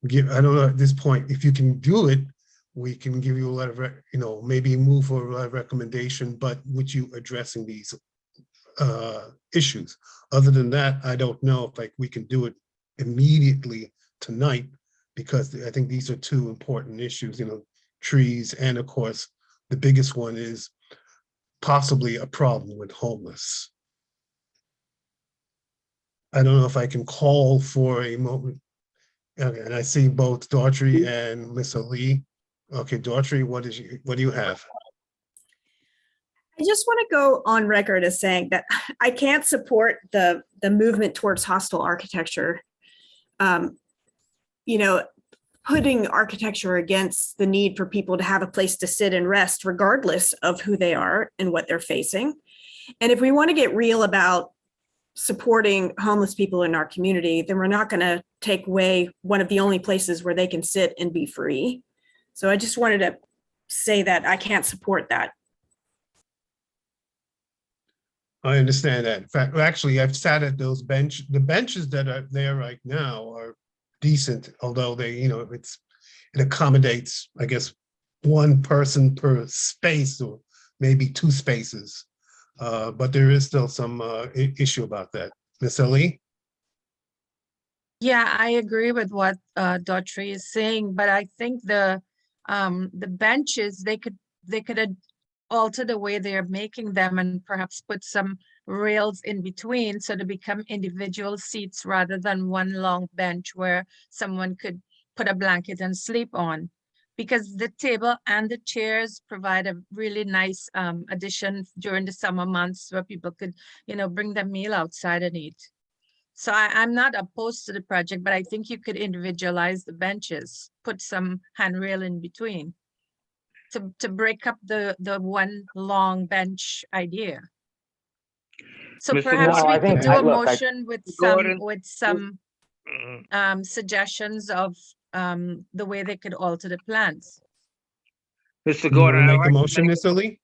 give, I don't know at this point, if you can do it, we can give you a lot of, you know, maybe move for a lot of recommendation, but with you addressing these issues. Other than that, I don't know if like we can do it immediately tonight, because I think these are two important issues, you know, trees, and of course, the biggest one is possibly a problem with homeless. I don't know if I can call for a moment. Okay, and I see both Daughtry and Ms. Ali. Okay, Daughtry, what do you have? I just want to go on record as saying that I can't support the movement towards hostile architecture. You know, putting architecture against the need for people to have a place to sit and rest, regardless of who they are and what they're facing. And if we want to get real about supporting homeless people in our community, then we're not going to take away one of the only places where they can sit and be free. So I just wanted to say that I can't support that. I understand that. In fact, actually, I've sat at those the benches that are there right now are decent, although they, you know, it accommodates, I guess, one person per space or maybe two spaces. But there is still some issue about that. Ms. Ali? Yeah, I agree with what Daughtry is saying, but I think the benches, they could alter the way they're making them and perhaps put some rails in between so to become individual seats rather than one long bench where someone could put a blanket and sleep on. Because the table and the chairs provide a really nice addition during the summer months where people could, you know, bring their meal outside and eat. So I'm not opposed to the project, but I think you could individualize the benches, put some handrail in between to break up the one long bench idea. So Mr. perhaps No, we I could think- do a look, motion with Gordon. some suggestions of the way they could alter the plans. Mr. You want Gordon, to make the motion, Ms. Ali?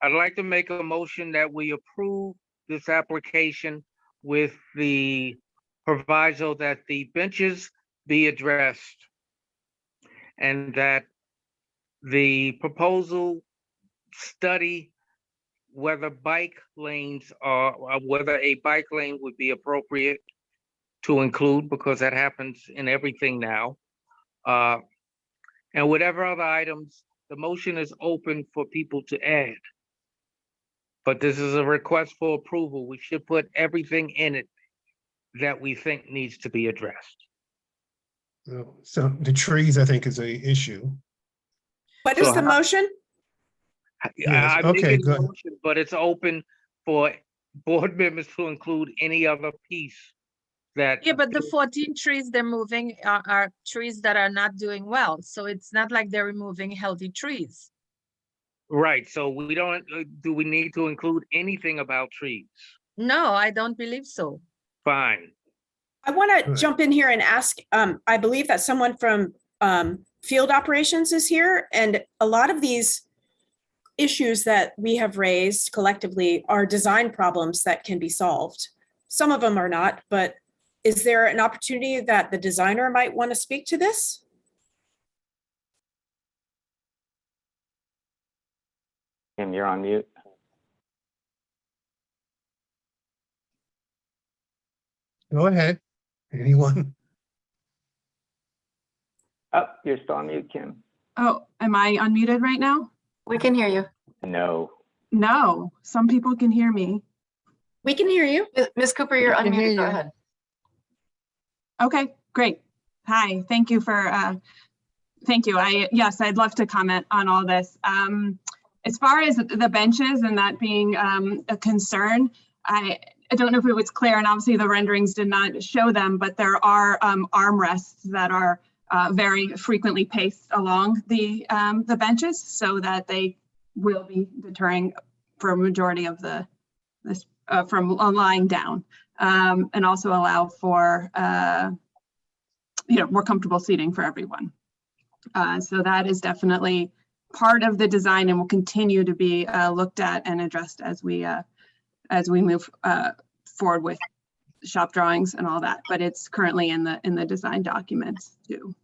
I'd like to make a motion that we approve this application with the proviso that the benches be addressed and that the proposal study whether bike lanes are, whether a bike lane would be appropriate to include, because that happens in everything now. And whatever other items, the motion is open for people to add. But this is a request for approval. We should put everything in it that we think needs to be addressed. So the trees, I think, is a issue. What is So the how- motion? Yes, I'm okay, making a good. motion, but it's open for board members to include any other piece that. Yeah, but the 14 trees they're moving are trees that are not doing well. So it's not like they're removing healthy trees. Right, so we don't, do we need to include anything about trees? No, I don't believe so. Fine. I want to Right. jump in here and ask, I believe that someone from field operations is here, and a lot of these issues that we have raised collectively are design problems that can be solved. Some of them are not, but is there an opportunity that the designer might want to speak to this? Kim, you're on mute. Go ahead. Anyone? Oh, you're still on mute, Kim. Oh, am I unmuted right now? We can hear you. No. No, some people can hear me. We can hear you. Ms. Cooper, you're can hear unmuted. Go you. ahead. Okay, great. Hi, thank you for, thank you. Yes, I'd love to comment on all this. As far as the benches and that being a concern, I don't know if it was clear, and obviously the renderings did not show them, but there are armrests that are very frequently placed along the benches so that they will be deterring for a majority of this from lying down, and also allow for more comfortable seating for everyone. So that is definitely part of the design and will continue to be looked at and addressed as we move forward with shop drawings and all that. But it's currently in the design documents too.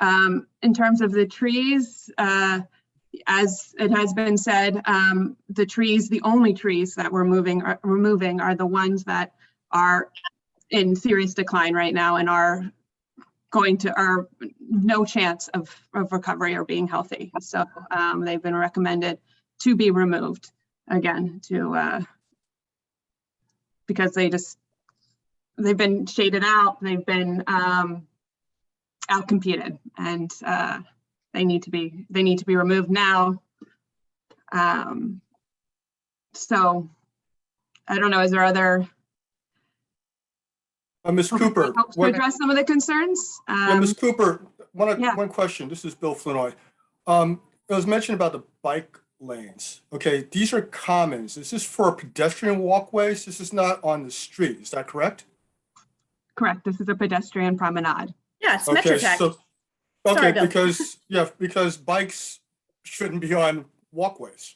In terms of the trees, as it has been said, the only trees that we're removing are the ones that are in serious decline right now and are no chance of recovery or being healthy. So they've been recommended to be removed again because they've been shaded out, they've been outcompeted, and they need to be removed now. So I don't know, is there other Ms. Cooper, helps to address some of the concerns? Ms. Cooper, yeah. one question. This is Bill Flinoy. It was mentioned about the bike lanes. Okay, these are commons. Is this for pedestrian walkways? This is not on the street. Is that correct? Correct. This is a pedestrian promenade. Yeah, it's Okay, MetroTech. so Sorry, Bill. because bikes shouldn't be on walkways.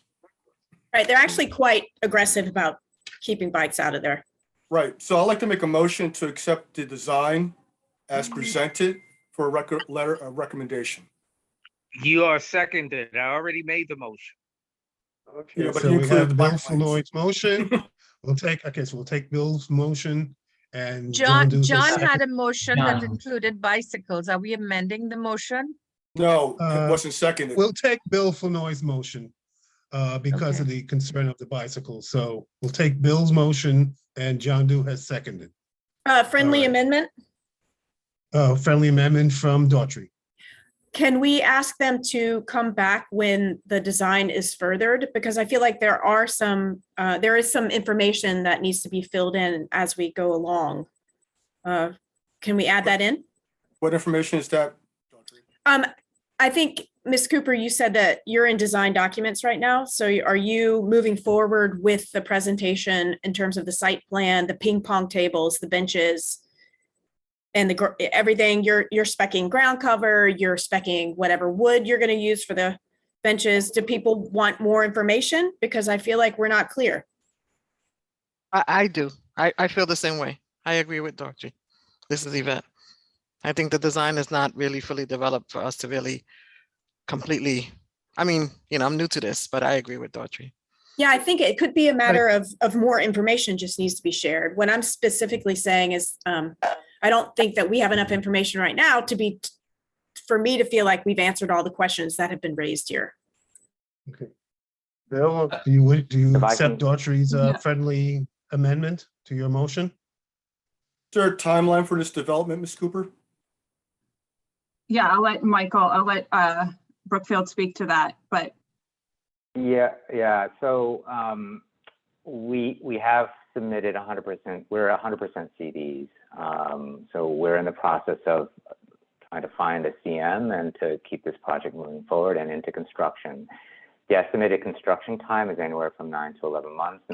Right, they're actually quite aggressive about keeping bikes out of there. Right. So I'd like to make a motion to accept the design as presented for a recommendation. You are seconded. I already made the motion. Yeah, but So you we include have the Bill bike lanes. Floyd's motion. We'll take Bill's motion and John do the had second. a motion that included bicycles. Are we amending the motion? No, it wasn't seconded. We'll take Bill Floyd's motion because of the concern of the bicycles. So we'll take Bill's motion and John Doe has seconded. Friendly All right. amendment. Friendly amendment from Daughtry. Can we ask them to come back when the design is furthered? Because I feel like there is some information that needs to be filled in as we go along. Can we add that in? What information is that? I think, Ms. Cooper, you said that you're in design documents right now. So are you moving forward with the presentation in terms of the site plan, the ping pong tables, the benches, and everything? You're speccing ground cover, you're speccing whatever wood you're going to use for the benches. Do people want more information? Because I feel like we're not clear. I do. I feel the same way. I agree with Daughtry. This is Yvette. I think the design is not really fully developed for us to really completely, I'm new to this, but I agree with Daughtry. Yeah, I think it could be a matter of more information just needs to be shared. What I'm specifically saying is I don't think that we have enough information right now for me to feel like we've answered all the questions that have been raised here. Okay. Bill, do you If I accept can- Daughtry's Yeah. friendly amendment to your motion? Is there a timeline for this development, Ms. Cooper? Yeah, I'll let Brookfield speak to that, but Yeah. So we have submitted 100%. We're 100% CDs. So we're in the process of trying to find a CM and to keep this project moving forward and into construction. The estimated construction time is anywhere from 9 to 11 months,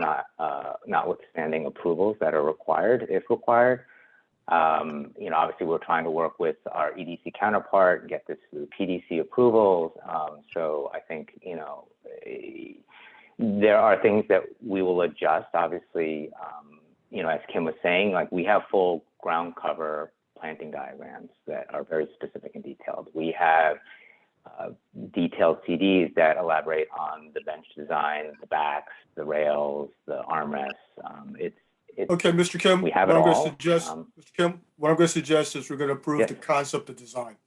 notwithstanding approvals that are required, if required. Obviously we're trying to work with our EDC counterpart, get this through PDC approvals. So I think, there are things that we will adjust. Obviously, as Kim was saying, like we have full ground cover planting diagrams that are very specific and detailed. We have detailed CDs that elaborate on the bench design, the backs, the rails, the armrests. Okay, Mr. Kim, we have what it I'm going all. to suggest, Mr. Kim, what I'm going to suggest is we're going to approve Yes. the concept of design.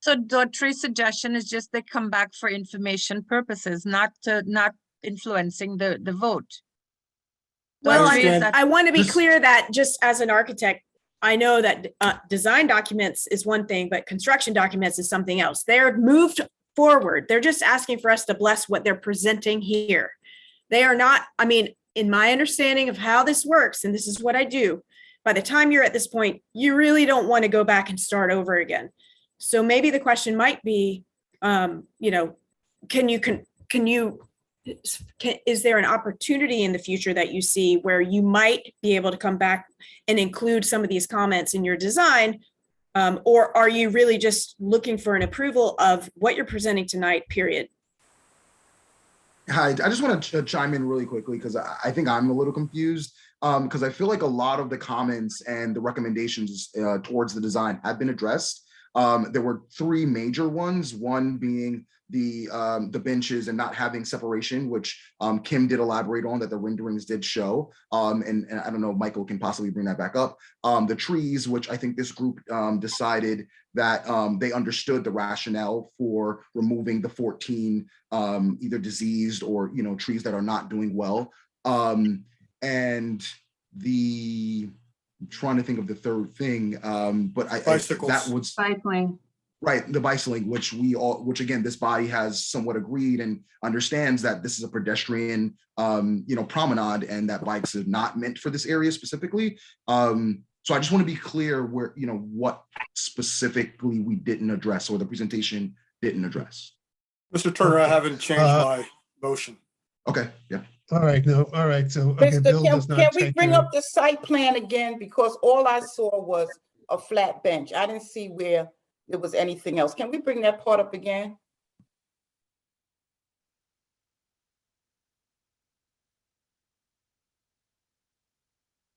So Daughtry's suggestion is just they come back for information purposes, not influencing the vote. Well, Daughtry, is understand. that- I want to be This- clear that just as an architect, I know that design documents is one thing, but construction documents is something else. They're moved forward. They're just asking for us to bless what they're presenting here. They are not, in my understanding of how this works, and this is what I do, by the time you're at this point, you really don't want to go back and start over again. So maybe the question might be, is there an opportunity in the future that you see where you might be able to come back and include some of these comments in your design? Or are you really just looking for an approval of what you're presenting tonight, period? Hi, I just want to chime in really quickly because I think I'm a little confused because I feel like a lot of the comments and the recommendations towards the design have been addressed. There were three major ones, one being the benches and not having separation, which Kim did elaborate on, that the renderings did show. And I don't know, Michael can possibly bring that back up. The trees, which I think this group decided that they understood the rationale for removing the 14 either diseased or trees that are not doing well. And I'm trying to think of the third thing, but that was cycling. Right, the bicycling, which again, this body has somewhat agreed and understands that this is a pedestrian, promenade, and that bikes are not meant for this area specifically. So I just want to be clear where, what specifically we didn't address or the presentation didn't address. Mr. Turner, I haven't changed my motion. Okay, yeah. All right, so, okay, Mr. Bill Kim, does not can we take bring your- up the site plan again? Because all I saw was a flat bench. I didn't see where there was anything else. Can we bring that part up again?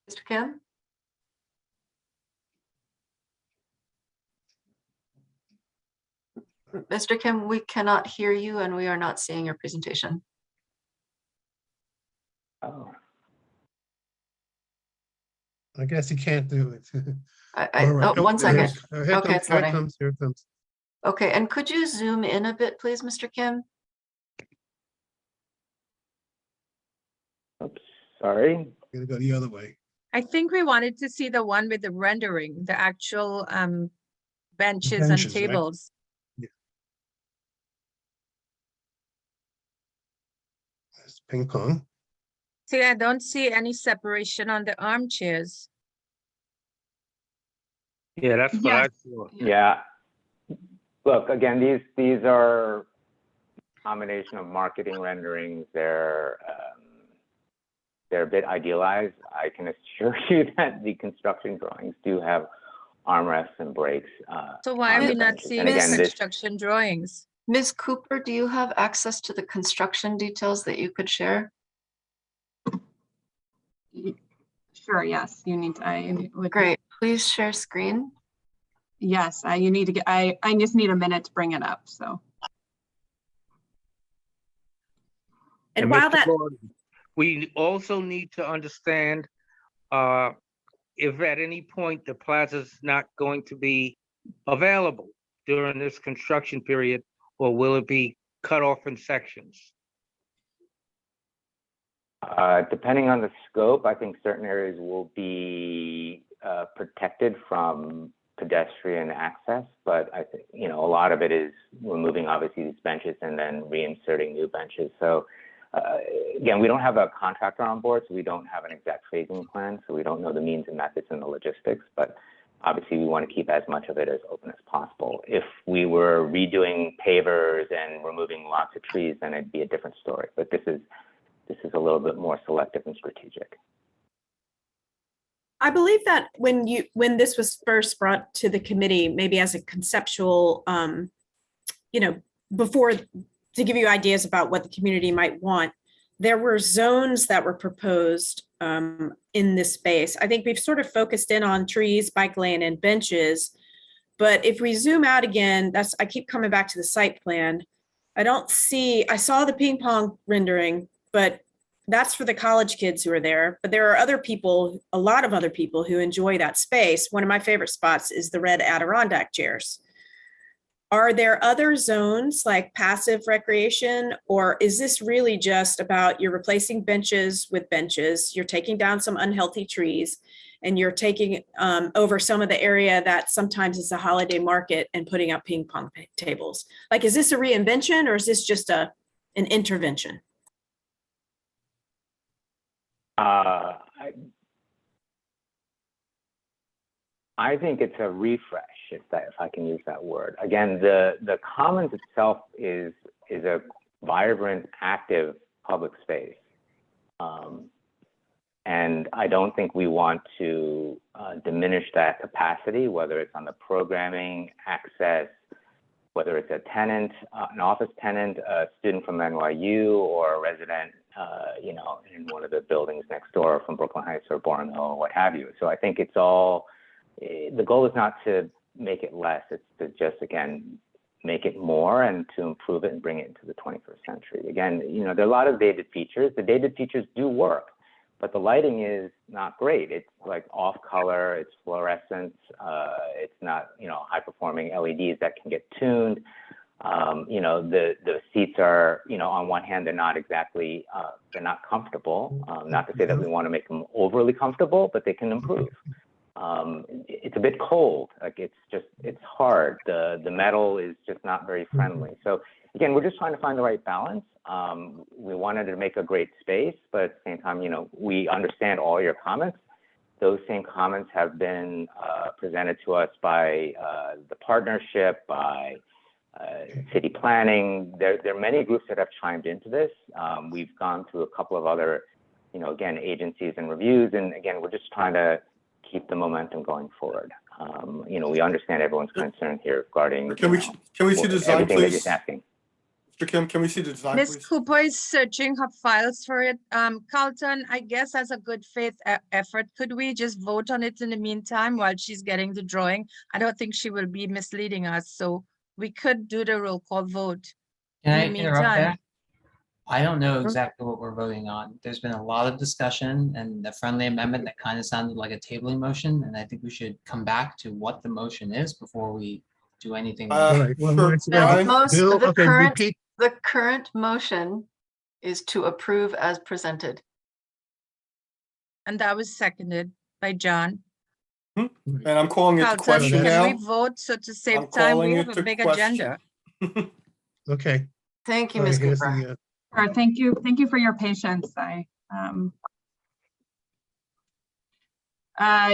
Mr. Kim? Mr. Kim, we cannot hear you and we are not seeing your presentation. Oh. I guess he can't do it. Oh, one second. Okay, it's Here it loading. comes, here it comes. Okay, and could you zoom in a bit, please, Mr. Kim? Oops, sorry. Gonna go the other way. I think we wanted to see the one with the rendering, the actual benches and Benches, right? tables. It's ping pong. See, I don't see any separation on the armchairs. Yeah, that's what I saw. Yeah. Look, again, these are a combination of marketing renderings. They're a bit idealized. I can assure you that the construction drawings do have armrests and brakes. So why are on we the not benches. seeing And the again, this, construction drawings? Ms. Cooper, do you have access to the construction details that you could share? Sure, yes, you need to, I would. Great, please share screen. Yes, you need to get, I just need a minute to bring it up, so. And while Mr. that, Gordon, we also need to understand if at any point the plaza's not going to be available during this construction period, or will it be cut off in sections? Depending on the scope, I think certain areas will be protected from pedestrian access, but I think, you know, a lot of it is removing obviously these benches and then reinserting new benches. So again, we don't have a contractor on board, so we don't have an exact phasing plan, so we don't know the means and methods and the logistics, but obviously we want to keep as much of it as open as possible. If we were redoing pavers and removing lots of trees, then it'd be a different story, but this is a little bit more selective and strategic. I believe that when this was first brought to the committee, maybe as a conceptual, you know, before, to give you ideas about what the community might want, there were zones that were proposed in this space. I think we've sort of focused in on trees, bike lane, and benches. But if we zoom out again, I keep coming back to the site plan. I saw the ping pong rendering, but that's for the college kids who are there. But there are other people, a lot of other people who enjoy that space. One of my favorite spots is the red Adirondack chairs. Are there other zones like passive recreation, or is this really just about you're replacing benches with benches, you're taking down some unhealthy trees, and you're taking over some of the area that sometimes is a holiday market and putting up ping pong tables? Like, is this a reinvention or is this just an intervention? I think it's a refresh, if I can use that word. Again, the Commons itself is a vibrant, active public space. And I don't think we want to diminish that capacity, whether it's on the programming, access, whether it's a tenant, an office tenant, a student from NYU, or a resident, you know, in one of the buildings next door from Brooklyn Heights or Boerum or what have you. So I think it's all, the goal is not to make it less, it's to just, again, make it more and to improve it and bring it into the 21st century. Again, you know, there are a lot of dated features. The dated features do work, but the lighting is not great. It's like off color, it's fluorescent, it's not, you know, high performing LEDs that can get tuned. You know, the seats are, you know, on one hand, they're not exactly, they're not comfortable. Not to say that we want to make them overly comfortable, but they can improve. It's a bit cold, like it's hard. The metal is just not very friendly. So again, we're just trying to find the right balance. We wanted to make a great space, but at the same time, you know, we understand all your comments. Those same comments have been presented to us by the partnership, by city planning. There are many groups that have chimed into this. We've gone through a couple of other, you know, again, agencies and reviews. And again, we're just trying to keep the momentum going forward. You know, we understand everyone's concern here regarding. Can we see the design, please? Mr. Kim, can we see the design, Ms. please? Cooper is searching her files for it. Carlton, I guess as a good faith effort, could we just vote on it in the meantime while she's getting the drawing? I don't think she will be misleading us, so we could do the roll call vote. Can I In the interrupt there? meantime. I don't know exactly what we're voting on. There's been a lot of discussion and the friendly amendment that kind of sounded like a tabling motion. And I think we should come back to what the motion is before we do anything. The current motion is to approve as presented. And that was seconded by John. And I'm calling it to Carlton, question now. can we vote? So to save time, we have a big agenda. Okay. Thank you, Ms. Cooper. Sure, thank you for your patience.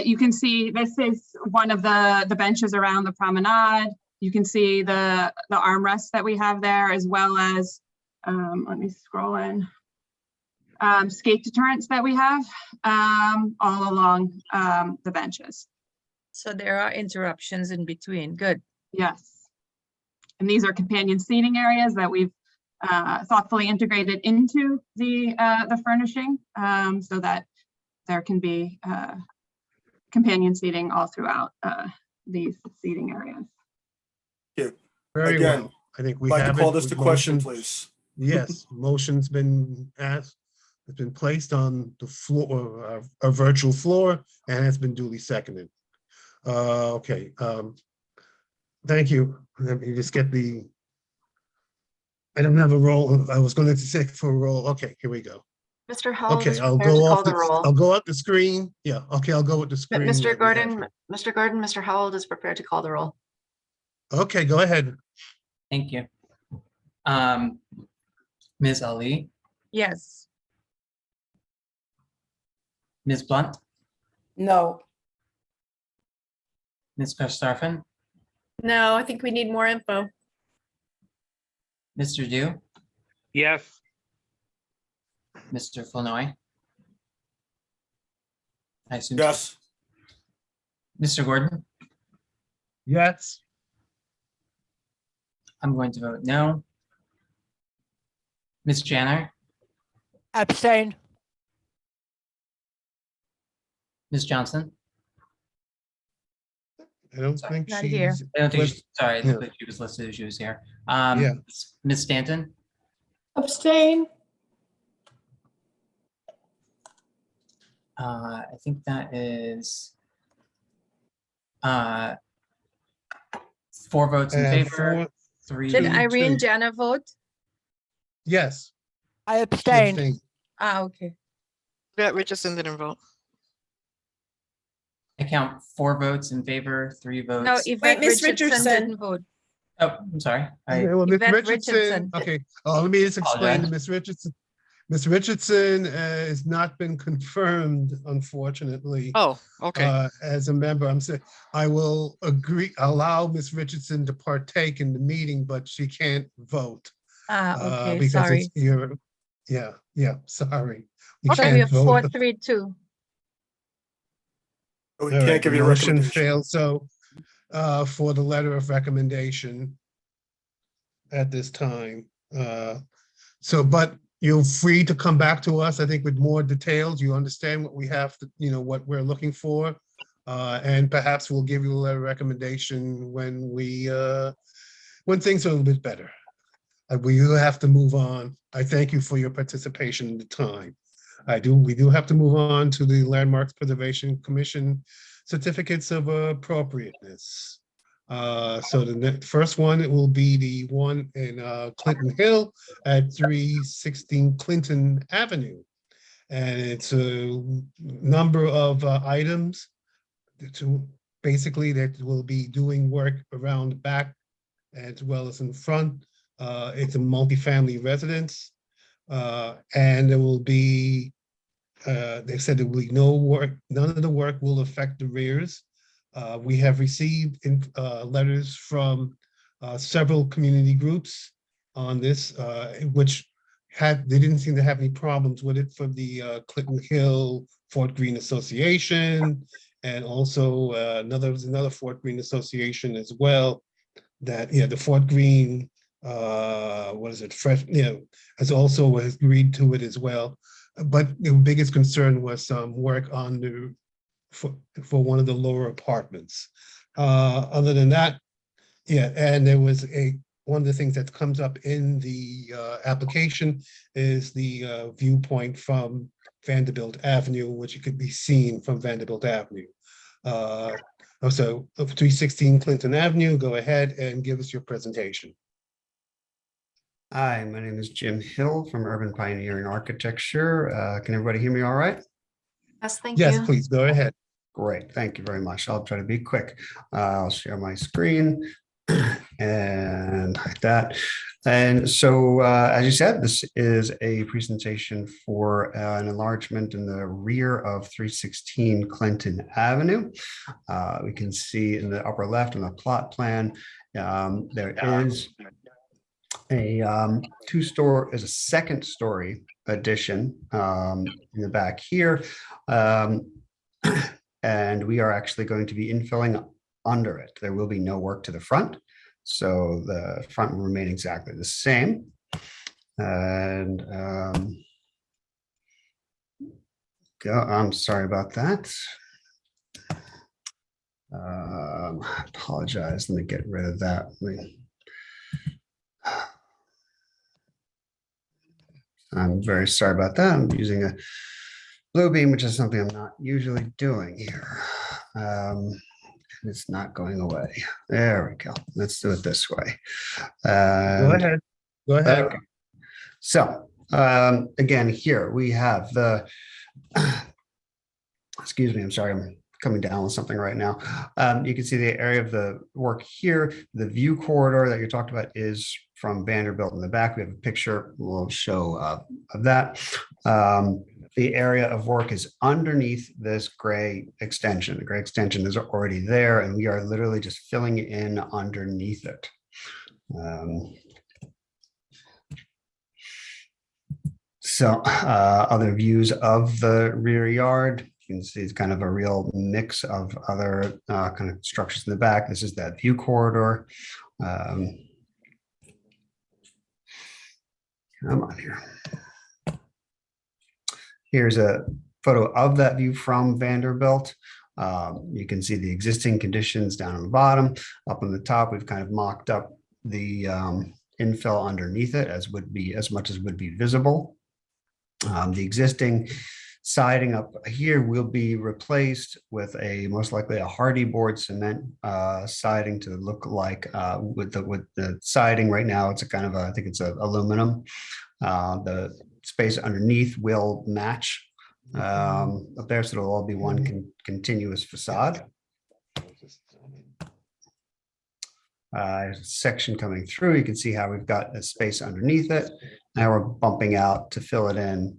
You can see this is one of the benches around the promenade. You can see the armrests that we have there, as well as, let me scroll in, skate deterrents that we have all along the benches. So there are interruptions in between. Good. Yes. And these are companion seating areas that we've thoughtfully integrated into the furnishing so that there can be companion seating all throughout these seating areas. Very Again, well. I think we like have to call it this with to question, motion. please. Yes, motion's been asked. It's been placed on the floor, a virtual floor, and it's been duly seconded. Okay. Thank you. Let me just get the I don't have a roll. I was going to say for a roll. Okay, here we go. Mr. Howell Okay, is I'll prepared to go call off the the, roll. I'll go up the screen. Yeah, okay, I'll go with the screen. Mr. that we have Gordon, here. Mr. Howell is prepared to call the roll. Okay, go ahead. Thank you. Ms. Ali, Yes. Ms. Blunt, No. Ms. Karstafen, No, I think we need more info. Mr. Dew, Yes. Mr. Flournoy. I assume. Yes. Mr. Gordon, Yes. I'm going to vote no. Ms. Janner, Abstain. Ms. Johnson. I don't think Not here. she's. I don't think, list- sorry, I yeah. think that she was listed as she was here. Yeah. Ms. Stanton, Abstain. I think that is 4 votes in And favor, 3. Did Two, Irene two. Jana vote? Yes. I she abstained. abstained. Ah, okay. Yeah, Richardson didn't vote. I count 4 votes in favor, 3 votes. No, Yvette Miss Richardson Richardson. didn't vote. Oh, I'm sorry. Okay, well, Miss Yvette Richardson, Richardson. okay, let me just explain to Apologize. Miss Richardson. Miss Richardson has not been confirmed, unfortunately. Oh, okay. As a member, I'm saying, I will allow Miss Richardson to partake in the meeting, but she can't vote. Ah, okay, Because sorry. yeah, sorry. We So we can't have vote. 4-3-2. We All can't right, give you a motion recommendation. failed, so for the letter of recommendation at this time. But you're free to come back to us, I think, with more details. You understand what we have to, what we're looking for. And perhaps we'll give you a letter of recommendation when things are a little bit better. We will have to move on. I thank you for your participation in the time. We do have to move on to the Landmarks Preservation Commission certificates of appropriateness. So the first one, it will be the one in Clinton Hill at 316 Clinton Avenue. And it's a number of items basically that will be doing work around the back as well as in front. It's a multifamily residence. And there will be, they said there will be no work, none of the work will affect the rears. We have received letters from several community groups on this, which they didn't seem to have any problems with it, from the Clinton Hill Fort Greene Association, and also another Fort Greene Association as well. That the Fort Greene, has also agreed to it as well. But the biggest concern was some work on for one of the lower apartments. Other than that, and there was one of the things that comes up in the application is the viewpoint from Vanderbilt Avenue, which could be seen from Vanderbilt Avenue. So 316 Clinton Avenue, go ahead and give us your presentation. Hi, my name is Jim Hill from Urban Pioneering Architecture. Can everybody hear me all right? Yes, thank you. Yes, please, go ahead. Great, thank you very much. I'll try to be quick. I'll share my screen and like that. And so, as you said, this is a presentation for an enlargement in the rear of 316 Clinton Avenue. We can see in the upper left on the plot plan, there is a second story addition in the back here. And we are actually going to be infilling under it. There will be no work to the front. So the front will remain exactly the same. And I'm sorry about that. I apologize. Let me get rid of that. I'm very sorry about that. I'm using a blue beam, which is something I'm not usually doing here. It's not going away. There we go. Let's do it this way. Go ahead. Go ahead. Okay. So again, here we have the, excuse me, I'm sorry, I'm coming down with something right now. You can see the area of the work here. The view corridor that you talked about is from Vanderbilt in the back. We have a picture we'll show of that. The area of work is underneath this gray extension. The gray extension is already there, and we are literally just filling in underneath it. So other views of the rear yard, you can see it's kind of a real mix of other kind of structures in the back. This is that view corridor. Come on here. Here's a photo of that view from Vanderbilt. You can see the existing conditions down on the bottom. Up on the top, we've kind of mocked up the infill underneath it as much as would be visible. The existing siding up here will be replaced with most likely a hardy board cement siding to look like with the siding right now. It's a kind of I think it's aluminum. The space underneath will match up there, so it'll all be one continuous facade. Section coming through, you can see how we've got a space underneath it. Now we're bumping out to fill it in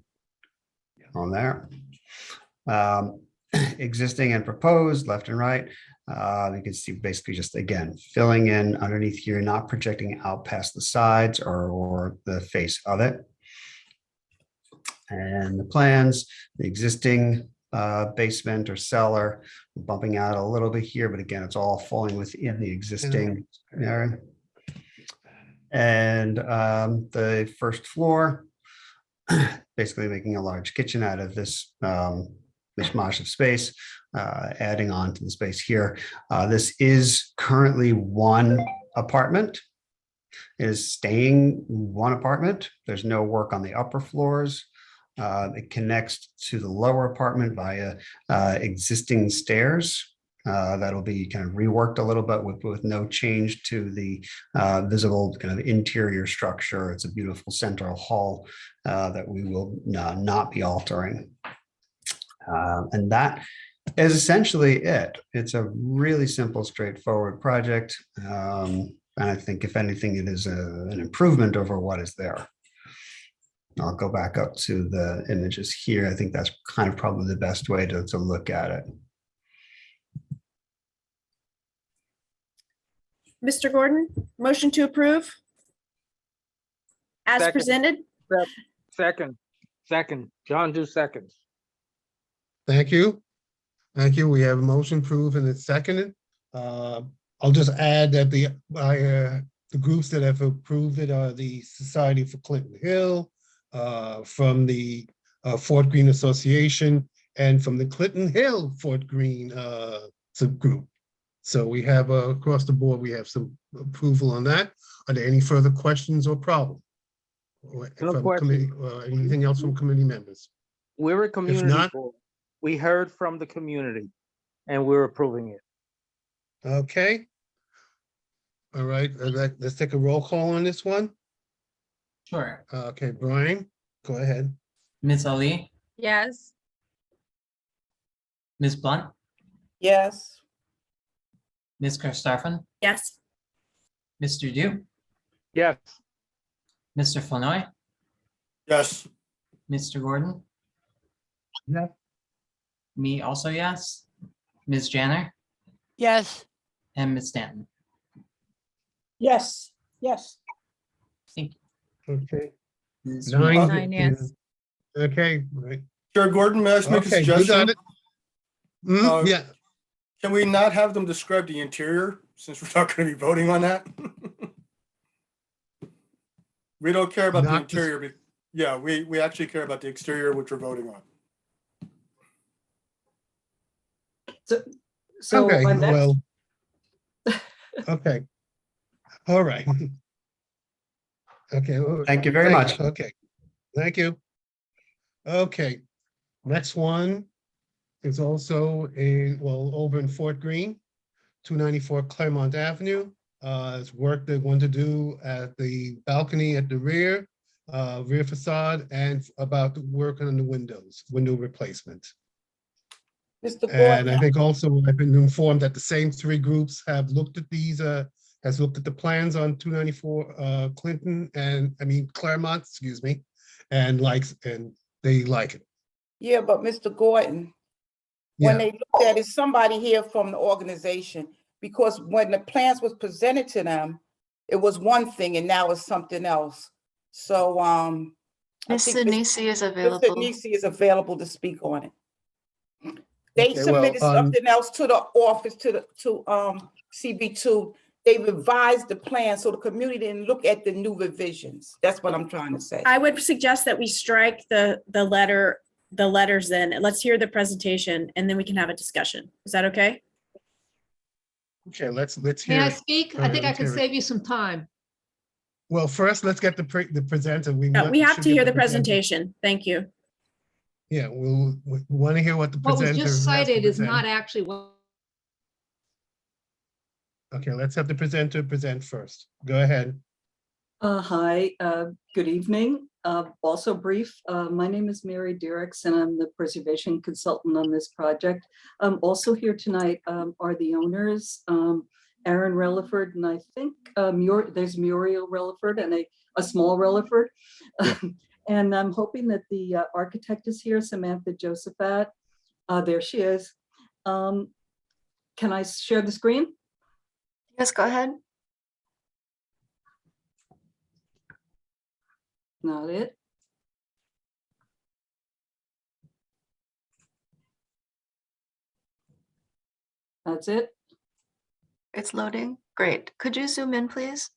on there. Existing and proposed, left and right. You can see basically just, again, filling in underneath here, not projecting out past the sides or the face of it. And the plans, the existing basement or cellar, bumping out a little bit here, but again, it's all falling within the existing area. And the first floor, basically making a large kitchen out of this mishmash of space, adding on to the space here. This is currently one apartment. It is staying one apartment. There's no work on the upper floors. It connects to the lower apartment via existing stairs. That'll be kind of reworked a little bit with no change to the visible kind of interior structure. It's a beautiful central hall that we will not be altering. And that is essentially it. It's a really simple, straightforward project. And I think if anything, it is an improvement over what is there. I'll go back up to the images here. I think that's kind of probably the best way to look at it. Mr. Gordon, motion to approve as Second. presented. Second. John do seconds. Thank you. Thank you. We have a motion approved and it's seconded. I'll just add that the groups that have approved it are the Society for Clinton Hill, from the Fort Greene Association, and from the Clinton Hill Fort Greene subgroup. So we have across the board, we have some approval on that. Are there any further questions or problems? Anything else from committee members? We're a community not- board. We heard from the community and we're approving it. Okay. All right, let's take a roll call on this one. Sure. Okay, Brian, go ahead. Ms. Ali, Yes. Ms. Blunt, Yes. Ms. Karstafen, Yes. Mr. Du, Yes. Mr. Flournoy, Yes. Mr. Gordon, Yeah. me also yes, Ms. Janner, Yes. and Ms. Stanton. Yes. Yes. Thank Okay. you. Ms. Nine Nine yes. is- Okay, right. Chair Gordon, may I just make a Okay, you got suggestion? it. Mm, yeah, Can we not have them describe the interior since we're not going to be voting on that? We don't care about the Not this- interior, but yeah, we actually care about the exterior, which we're voting on. So okay, my next, well. Okay. All right. Okay. Thank you very much. Okay, thank you. Okay, next one is also over in Fort Greene, 294 Clermont Avenue. It's work they want to do at the balcony at the rear facade, and about the work on the window replacement. Mr. And I Gordon, think also I've been informed that the same three groups have looked at these, has looked at the plans on 294 Clermont, excuse me, and they like it. yeah, but Mr. Gordon, when Yeah, they looked at it, somebody here from the organization, because when the plans was presented to them, it was one thing and now it's something else. So, Ms. Sinisi is available. Mr. Nisi is available to speak on it. They Okay, submitted well, something else to the office, to CB2. They revised the plan so the community didn't look at the new revisions. That's what I'm trying to say. I would suggest that we strike the letters then. Let's hear the presentation and then we can have a discussion. Is that okay? Okay, let's May hear I it. speak? Go I ahead, think I let's can hear it. save you some time. Well, first, let's get the presenter. No, we have should to get hear the presenter. presentation. Thank you. Yeah, we want to hear what the What was presenter just has to cited is present. not actually what. Okay, let's have the presenter present first. Go ahead. Hi, good evening. Also brief, my name is Mary Dirks and I'm the preservation consultant on this project. Also here tonight are the owners, Aaron Relaford, and I think there's Muriel Relaford and a small Relaford. And I'm hoping that the architect is here, Samantha Josephat. There she is. Can I share the screen? Yes, go ahead. Not it. That's it. It's loading. Great. Could you zoom in, please?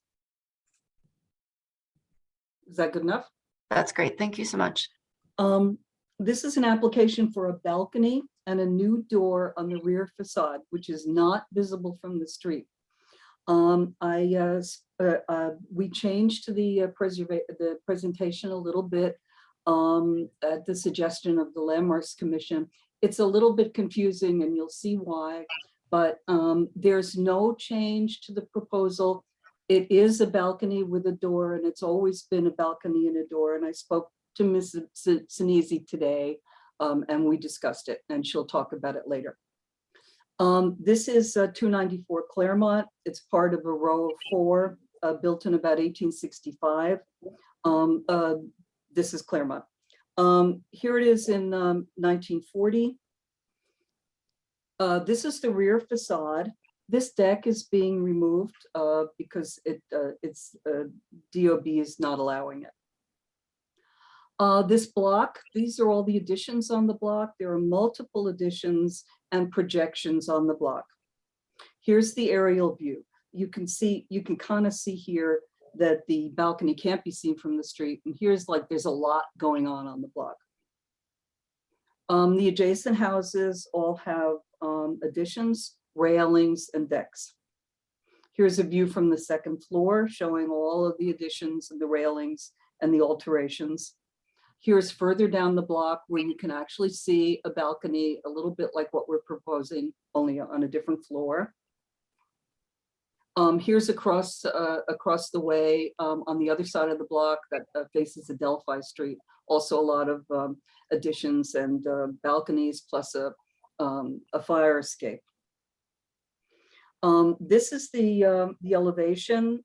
Is that good enough? That's great. Thank you so much. This is an application for a balcony and a new door on the rear facade, which is not visible from the street. We changed the presentation a little bit at the suggestion of the Landmarks Commission. It's a little bit confusing and you'll see why, but there's no change to the proposal. It is a balcony with a door and it's always been a balcony and a door. And I spoke to Ms. Sinisi today and we discussed it and she'll talk about it later. This is 294 Clermont. It's part of a row of 4 built in about 1865. This is Clermont. Here it is in 1940. This is the rear facade. This deck is being removed because DOB is not allowing it. This block, these are all the additions on the block. There are multiple additions and projections on the block. Here's the aerial view. You can kind of see here that the balcony can't be seen from the street. And here's there's a lot going on the block. The adjacent houses all have additions, railings, and decks. Here's a view from the second floor showing all of the additions and the railings and the alterations. Here's further down the block where you can actually see a balcony, a little bit like what we're proposing, only on a different floor. Here's across the way on the other side of the block that faces the Delphi Street. Also a lot of additions and balconies plus a fire escape. This is the elevation.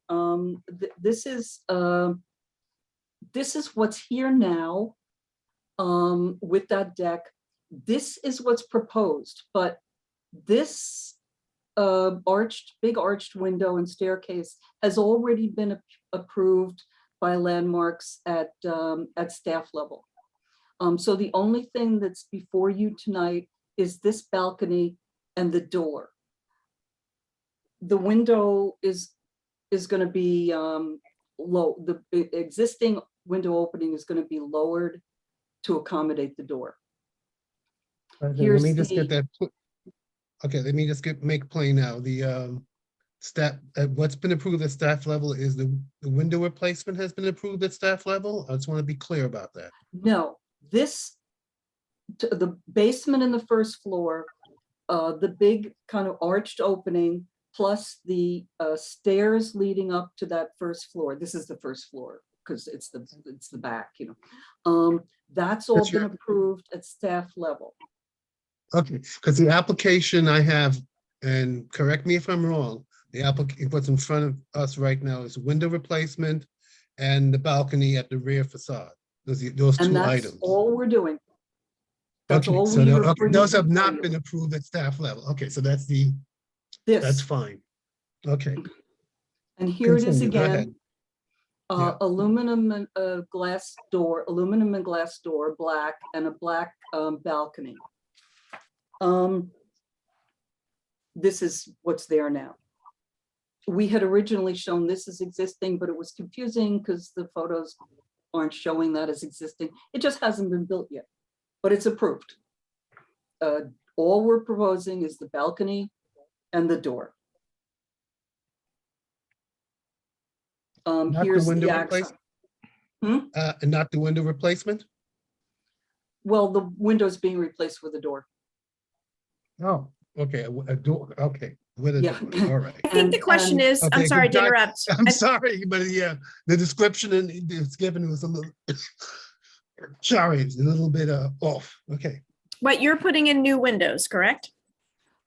This is what's here now with that deck. This is what's proposed, but this big arched window and staircase has already been approved by Landmarks at staff level. So the only thing that's before you tonight is this balcony and the door. The window is going to be low. The existing window opening is going to be lowered to accommodate the door. Let me just get that. Okay, let me just make plain now. The staff, what's been approved at staff level is the window replacement has been approved at staff level. I just want to be clear about that. No, the basement in the first floor, the big kind of arched opening, plus the stairs leading up to that first floor. This is the first floor because it's the back, you know. That's all That's been your- approved at staff level. Okay, because the application I have, and correct me if I'm wrong, what's in front of us right now is window replacement and the balcony at the rear facade. Those And two that's items. all we're doing. That's Okay, all so we are okay, bringing those have before not you. been approved at staff level. Okay, so that's This, fine. Okay, and here it is continue, go ahead. again. Aluminum and glass door, black, and a black balcony. This is what's there now. We had originally shown this as existing, but it was confusing because the photos aren't showing that as existing. It just hasn't been built yet, but it's approved. All we're proposing is the balcony and the door. Not the Here's window the access. replacement? And not the window replacement? Well, the window's being replaced with a door. Oh, okay, a door, okay, with a Yeah. door, all right. I think the question is, I'm Okay, sorry good to God. interrupt. I'm sorry, but yeah, the description it's given was a little, sorry, it's a little bit off, okay. What, you're putting in new windows, correct?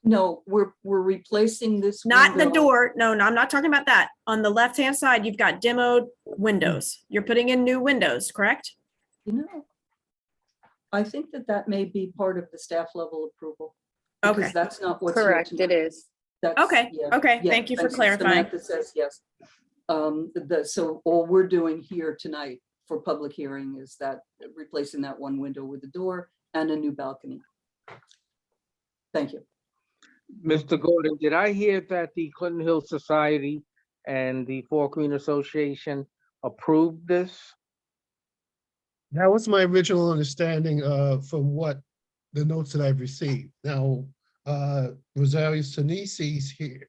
No, we're replacing this. Not the window. door. No, I'm not talking about that. On the left-hand side, you've got demoed windows. You're putting in new windows, correct? You know, I think that may be part of the staff level approval. Okay. Because that's not what's here Correct, it tonight. is. That's- Okay, yeah, okay, yeah, thank you for thanks. clarifying. Samantha says yes. So all we're doing here tonight for public hearing is that replacing that one window with a door and a new balcony. Thank you. Mr. Gordon, did I hear that the Clinton Hill Society and the Fort Greene Association approved this? That was my original understanding from what the notes that I've received. Now, Rosario Sinisi's here.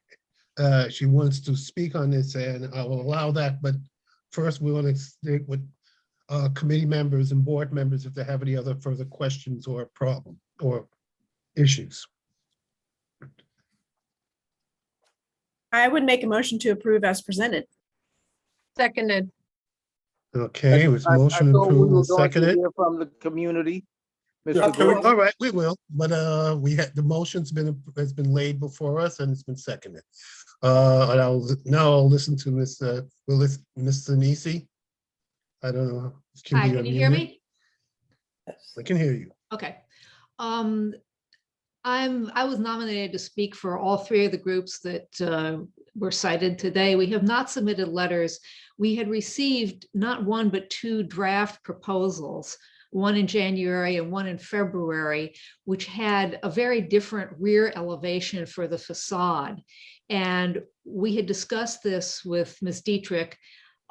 She wants to speak on this and I will allow that, but first we want to stick with committee members and board members if they have any other further questions or problem or issues. I would make a motion to approve as presented. Seconded. Okay, it was I motion thought we approved were and going to seconded. hear from the community. Yeah, Mr. Gordon? all right, we will, but we had, the motion's has been laid before us and it's been seconded. And I'll listen to Ms. Sinisi. I don't know. Hi, can you hear unmuted? me? I can hear you. Okay. I was nominated to speak for all three of the groups that were cited today. We have not submitted letters. We had received not one, but two draft proposals, one in January and one in February, which had a very different rear elevation for the facade. And we had discussed this with Ms. Dietrich.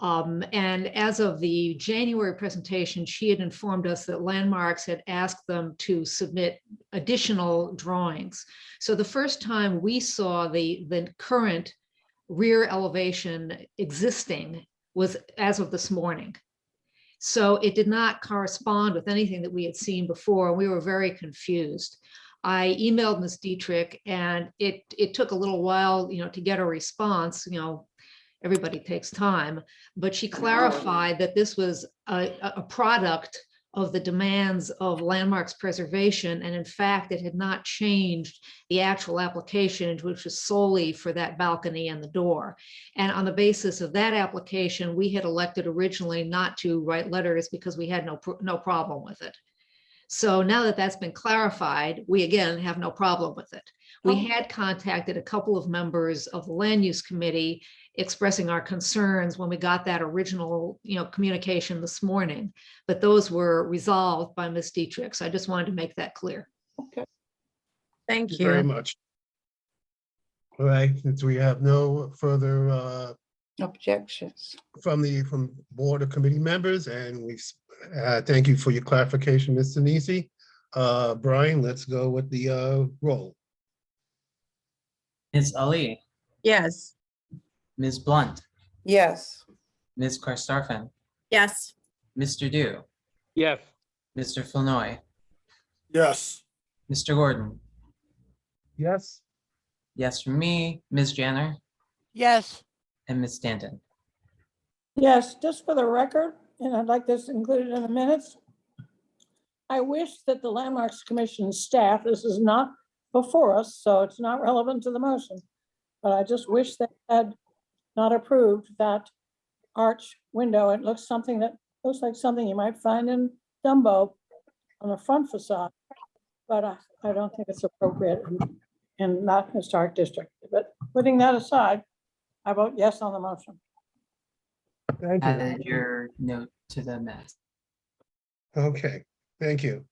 And as of the January presentation, she had informed us that Landmarks had asked them to submit additional drawings. So the first time we saw the current rear elevation existing was as of this morning. So it did not correspond with anything that we had seen before. We were very confused. I emailed Ms. Dietrich and it took a little while, to get a response, everybody takes time, but she clarified that this was a product of the demands of Landmarks preservation. And in fact, it had not changed the actual application, which was solely for that balcony and the door. And on the basis of that application, we had elected originally not to write letters because we had no problem with it. So now that that's been clarified, we again have no problem with it. We had contacted a couple of members of the land use committee expressing our concerns when we got that original, communication this morning, but those were resolved by Ms. Dietrich. So I just wanted to make that clear. Okay. Thank you. Very much. All right, since we have no further objections from board or committee members, and we thank you for your clarification, Ms. Sinisi. Brian, let's go with the roll. Ms. Ali, Yes. Ms. Blunt, yes, Ms. Karstafen, Yes. Mr. Du, Yes. Mr. Flournoy, yes, Mr. Gordon, Yes. Yes, from me, Ms. Janner, Yes. and Ms. Stanton. Yes, just for the record, and I'd like this included in the minutes. I wish that the Landmarks Commission staff, this is not before us, so it's not relevant to the motion, but I just wish they had not approved that arch window. It looks like something you might find in Dumbo on the front facade, but I don't think it's appropriate in that historic district. But putting that aside, I vote yes on the motion. Thank you. Added your note to the minutes. Okay, thank you.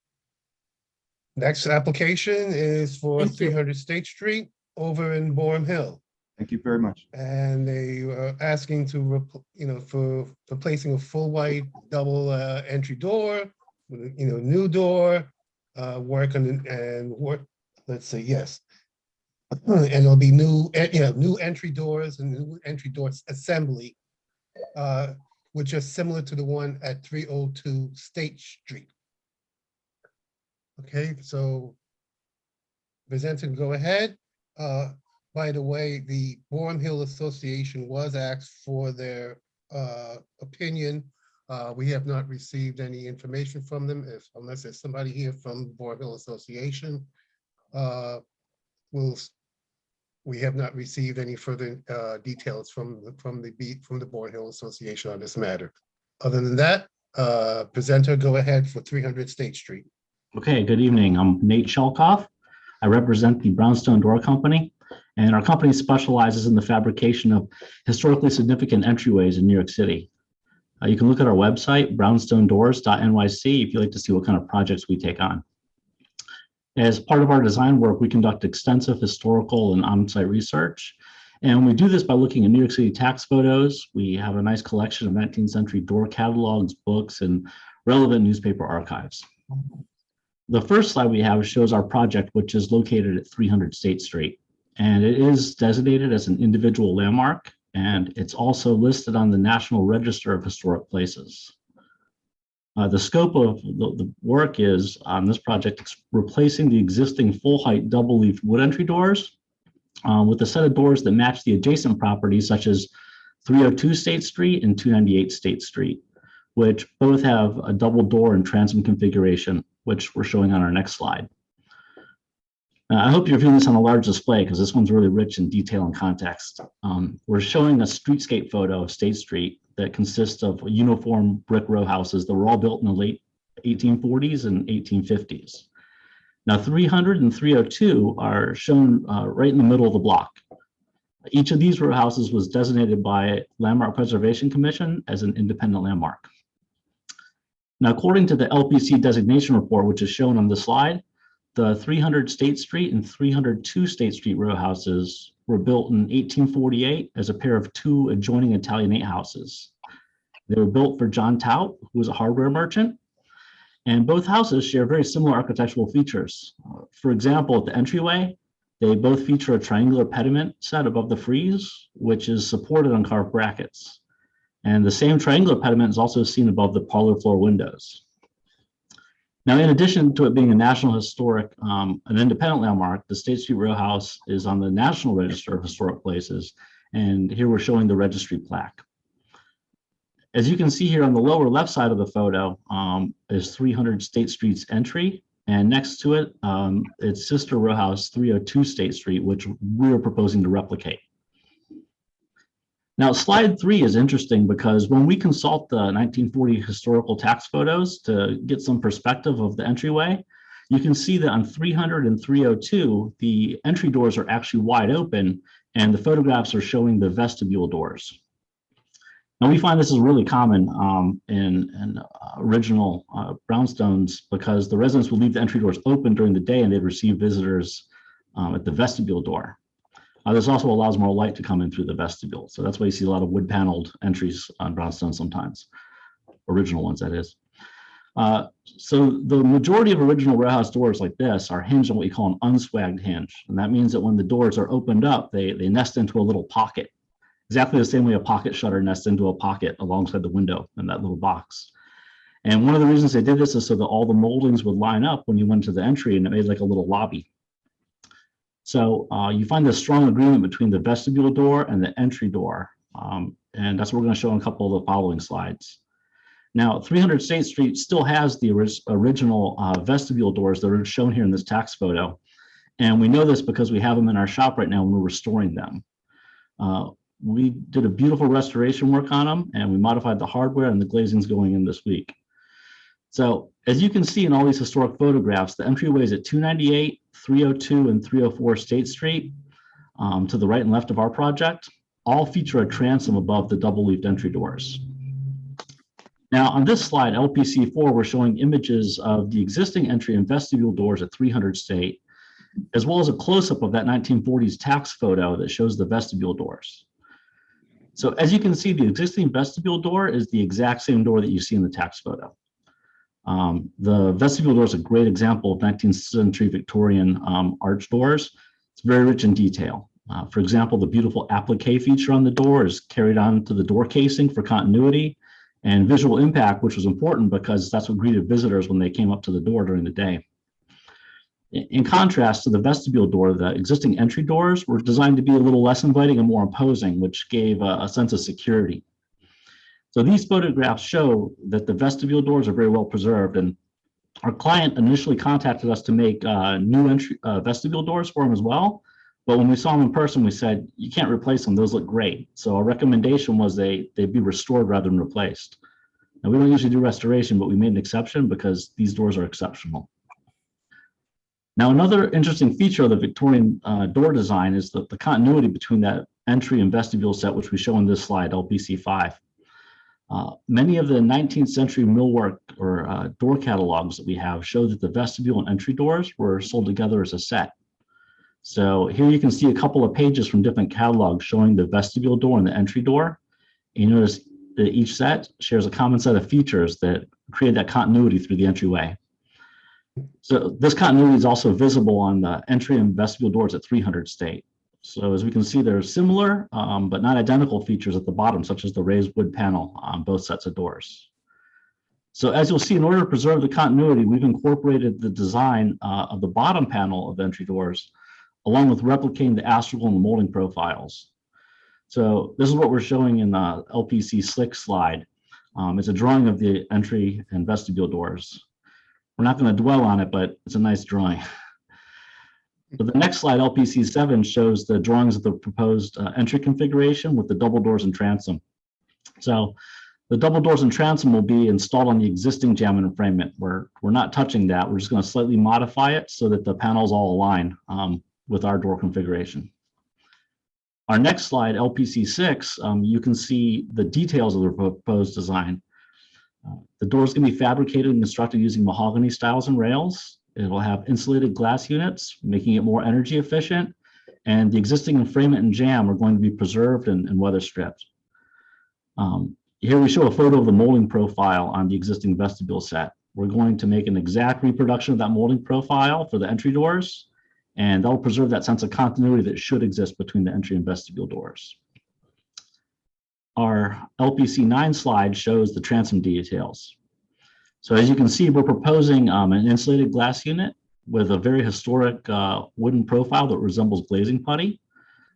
Next application is for Thank you. 300 State Street over in Boerum Hill. Thank you very much. And they are asking to, for replacing a full white double entry door, with new door, work on, and work, let's say, yes. And there'll be new entry doors and new entry doors assembly, which are similar to the one at 302 State Street. Okay, so presenter, go ahead. By the way, the Boerum Hill Association was asked for their opinion. We have not received any information from them, unless there's somebody here from Boerum Hill Association. We have not received any further details from the Boerum Hill Association on this matter. Other than that, presenter, go ahead for 300 State Street. Okay, good evening. I'm Nate Shelkoff. I represent the Brownstone Door Company, and our company specializes in the fabrication of historically significant entryways in New York City. You can look at our website, brownstonedoors.nyc, if you'd like to see what kind of projects we take on. As part of our design work, we conduct extensive historical and on-site research. And we do this by looking at New York City tax photos. We have a nice collection of 19th century door catalogs, books, and relevant newspaper archives. The first slide we have shows our project, which is located at 300 State Street. And it is designated as an individual landmark, and it's also listed on the National Register of Historic Places. The scope of the work is on this project, it's replacing the existing full-height double-leafed wood entry doors with a set of doors that match the adjacent properties, such as 302 State Street and 298 State Street, which both have a double door and transom configuration, which we're showing on our next slide. I hope you're viewing this on a large display because this one's really rich in detail and context. We're showing a streetscape photo of State Street that consists of uniform brick row houses that were all built in the late 1840s and 1850s. Now 300 and 302 are shown right in the middle of the block. Each of these row houses was designated by Landmark Preservation Commission as an independent landmark. Now, according to the LPC designation report, which is shown on the slide, the 300 State Street and 302 State Street row houses were built in 1848 as a pair of two adjoining Italianate houses. They were built for John Tout, who was a hardware merchant, and both houses share very similar architectural features. For example, at the entryway, they both feature a triangular pediment set above the frieze, which is supported on carved brackets. And the same triangular pediment is also seen above the parlor floor windows. Now, in addition to it being a National Historic, an independent landmark, the State Street Row House is on the National Register of Historic Places. And here we're showing the registry plaque. As you can see here on the lower left side of the photo is 300 State Street's entry. And next to it, it's sister row house 302 State Street, which we're proposing to replicate. Now, slide 3 is interesting because when we consult the 1940 historical tax photos to get some perspective of the entryway, you can see that on 300 and 302, the entry doors are actually wide open and the photographs are showing the vestibule doors. Now, we find this is really common in original brownstones because the residents would leave the entry doors open during the day and they'd receive visitors at the vestibule door. This also allows more light to come in through the vestibule. So that's why you see a lot of wood paneled entries on brownstone sometimes, original ones that is. So the majority of original row house doors like this are hinged on what we call an unswagged hinge. And that means that when the doors are opened up, they nest into a little pocket, exactly the same way a pocket shutter nests into a pocket alongside the window in that little box. And one of the reasons they did this is so that all the moldings would line up when you went to the entry and it made like a little lobby. So you find this strong agreement between the vestibule door and the entry door. And that's what we're going to show in a couple of the following slides. Now, 300 State Street still has the original vestibule doors that are shown here in this tax photo. And we know this because we have them in our shop right now and we're restoring them. We did a beautiful restoration work on them and we modified the hardware and the glazing's going in this week. So as you can see in all these historic photographs, the entryways at 298, 302, and 304 State Street to the right and left of our project all feature a transom above the double-leafed entry doors. Now on this slide, LPC4, we're showing images of the existing entry and vestibule doors at 300 State, as well as a close-up of that 1940s tax photo that shows the vestibule doors. So as you can see, the existing vestibule door is the exact same door that you see in the tax photo. The vestibule door is a great example of 19th century Victorian arch doors. It's very rich in detail. For example, the beautiful applique feature on the door is carried on to the door casing for continuity and visual impact, which was important because that's what greeted visitors when they came up to the door during the day. In contrast to the vestibule door, the existing entry doors were designed to be a little less inviting and more imposing, which gave a sense of security. So these photographs show that the vestibule doors are very well preserved, and our client initially contacted us to make new entry vestibule doors for him as well. But when we saw them in person, we said, you can't replace them, those look great. So our recommendation was they be restored rather than replaced. Now we don't usually do restoration, but we made an exception because these doors are exceptional. Now, another interesting feature of the Victorian door design is the continuity between that entry and vestibule set, which we show in this slide, LPC5. Many of the 19th century millwork or door catalogs that we have show that the vestibule and entry doors were sold together as a set. So here you can see a couple of pages from different catalogs showing the vestibule door and the entry door. And you notice that each set shares a common set of features that create that continuity through the entryway. So this continuity is also visible on the entry and vestibule doors at 300 State. So as we can see, there are similar but not identical features at the bottom, such as the raised wood panel on both sets of doors. So as you'll see, in order to preserve the continuity, we've incorporated the design of the bottom panel of entry doors, along with replicating the astragal and the molding profiles. So this is what we're showing in the LPC slick slide. It's a drawing of the entry and vestibule doors. We're not going to dwell on it, but it's a nice drawing. So the next slide, LPC7, shows the drawings of the proposed entry configuration with the double doors and transom. So the double doors and transom will be installed on the existing jamb and enfrainment. We're not touching that. We're just going to slightly modify it so that the panels all align with our door configuration. Our next slide, LPC6, you can see the details of the proposed design. The doors can be fabricated and constructed using mahogany stiles and rails. It will have insulated glass units, making it more energy efficient. And the existing enfrainment and jamb are going to be preserved and weather stripped. Here we show a photo of the molding profile on the existing vestibule set. We're going to make an exact reproduction of that molding profile for the entry doors, and that'll preserve that sense of continuity that should exist between the entry and vestibule doors. Our LPC9 slide shows the transom details. So as you can see, we're proposing an insulated glass unit with a very historic wooden profile that resembles glazing putty.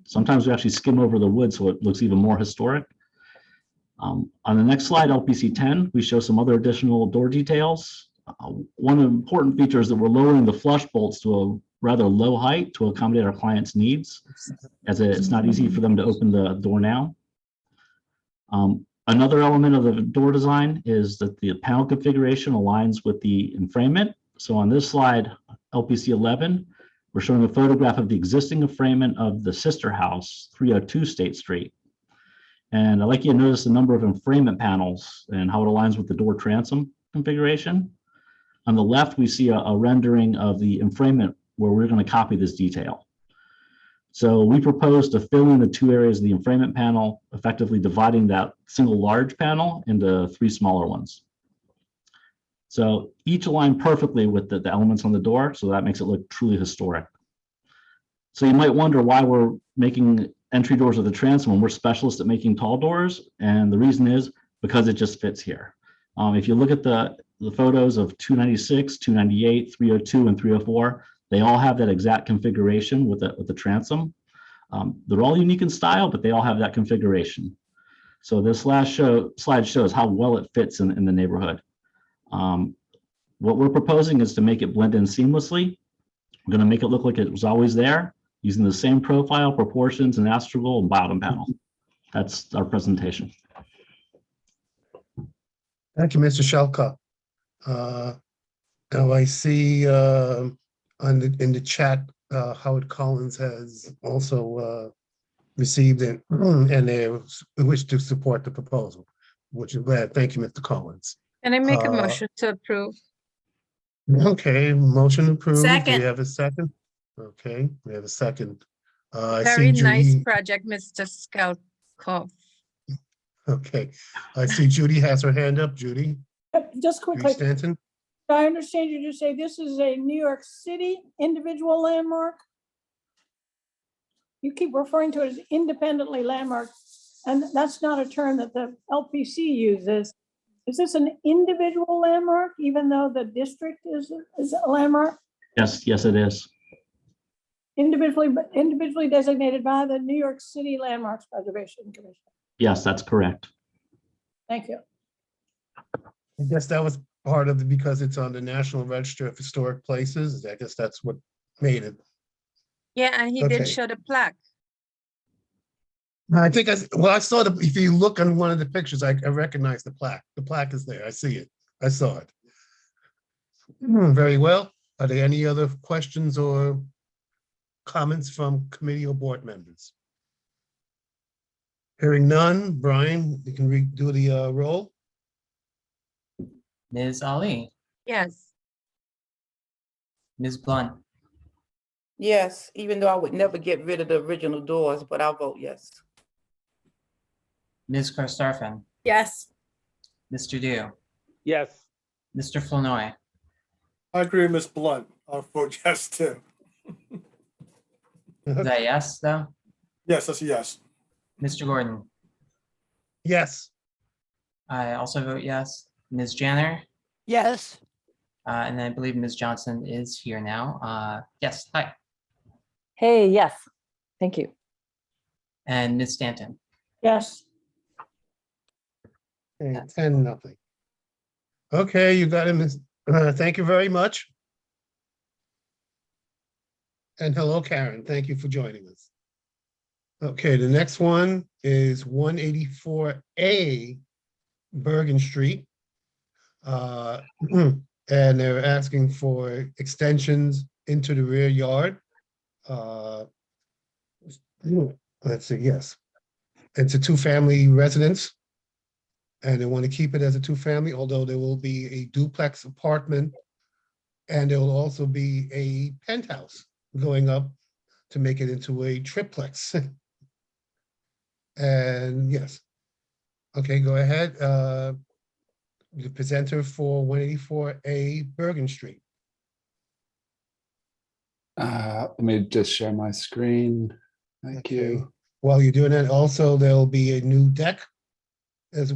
Sometimes we actually skim over the wood so it looks even more historic. On the next slide, LPC10, we show some other additional door details. One important feature is that we're lowering the flush bolts to a rather low height to accommodate our clients' needs, as it's not easy for them to open the door now. Another element of the door design is that the panel configuration aligns with the enfrainment. So on this slide, LPC11, we're showing a photograph of the existing enfrainment of the sister house, 302 State Street. And I'd like you to notice the number of enfrainment panels and how it aligns with the door transom configuration. On the left, we see a rendering of the enfrainment where we're going to copy this detail. So we propose to fill in the two areas of the enfrainment panel, effectively dividing that single large panel into three smaller ones. So each align perfectly with the elements on the door, so that makes it look truly historic. So you might wonder why we're making entry doors with the transom when we're specialists at making tall doors, and the reason is because it just fits here. If you look at the photos of 296, 298, 302, and 304, They all have that exact configuration with the transom. They're all unique in style, but they all have that configuration. So this last slide shows how well it fits in the neighborhood. What we're proposing is to make it blend in seamlessly. We're going to make it look like it was always there, using the same profile, proportions, and astragal and bottom panel. That's our presentation. Thank you, Mr. Shelkoff. Now I see in the chat, Howard Collins has also received it, and they wish to support the proposal, which is glad. Thank you, Mr. Collins. Can I make a motion to approve? Okay, motion approved. Do Second. we have a second? Okay, we have a second. I see Very nice Judy. project, Mr. Skelkoff. Okay, I see Judy has her hand up. Judy Just quickly, Stanton. I understand you to say this is a New York City individual landmark? You keep referring to it as independently landmark, and that's not a term that the LPC uses. Is this an individual landmark, even though the district is a landmark? Yes, it is. Individually designated by the New York City Landmarks Preservation Commission. Yes, that's correct. Thank you. I guess that was part of it because it's on the National Register of Historic Places. I guess that's what made it. Yeah, and he Okay. did show the plaque. I think I saw the, if you look on one of the pictures, I recognize the plaque. The plaque is there. I see it. I saw it. Very well. Are there any other questions or comments from committee or board members? Hearing none, Brian, you can redo the roll. Ms. Ali, Yes. Ms. Blunt, Yes, even though I would never get rid of the original doors, but I'll vote yes. Ms. Karstafen, Yes. Mr. Dew, Yes. Mr. Flournoy, I agree with Ms. Blunt. I'll vote yes too. is that yes, though? Yes, that's a yes. Mr. Gordon, Yes. I also vote yes. Ms. Janner, Yes. and I believe Ms. Johnson is here now. Yes, hi. Hey, yes, thank you. And Ms. Stanton. Yes. Okay, 10-0. Okay, you got it, Ms. Thank you very much. And hello, Karen. Thank you for joining us. Okay, the next one is 184A Bergen Street. And they're asking for extensions into the rear yard. Let's see, yes. It's a two-family residence. And they want to keep it as a two-family, although there will be a duplex apartment. And there will also be a penthouse going up to make it into a triplex. And yes. Okay, go ahead. The presenter for 184A Bergen Street. Let me just share my screen. Thank you. While you're doing that, also there'll be a new deck as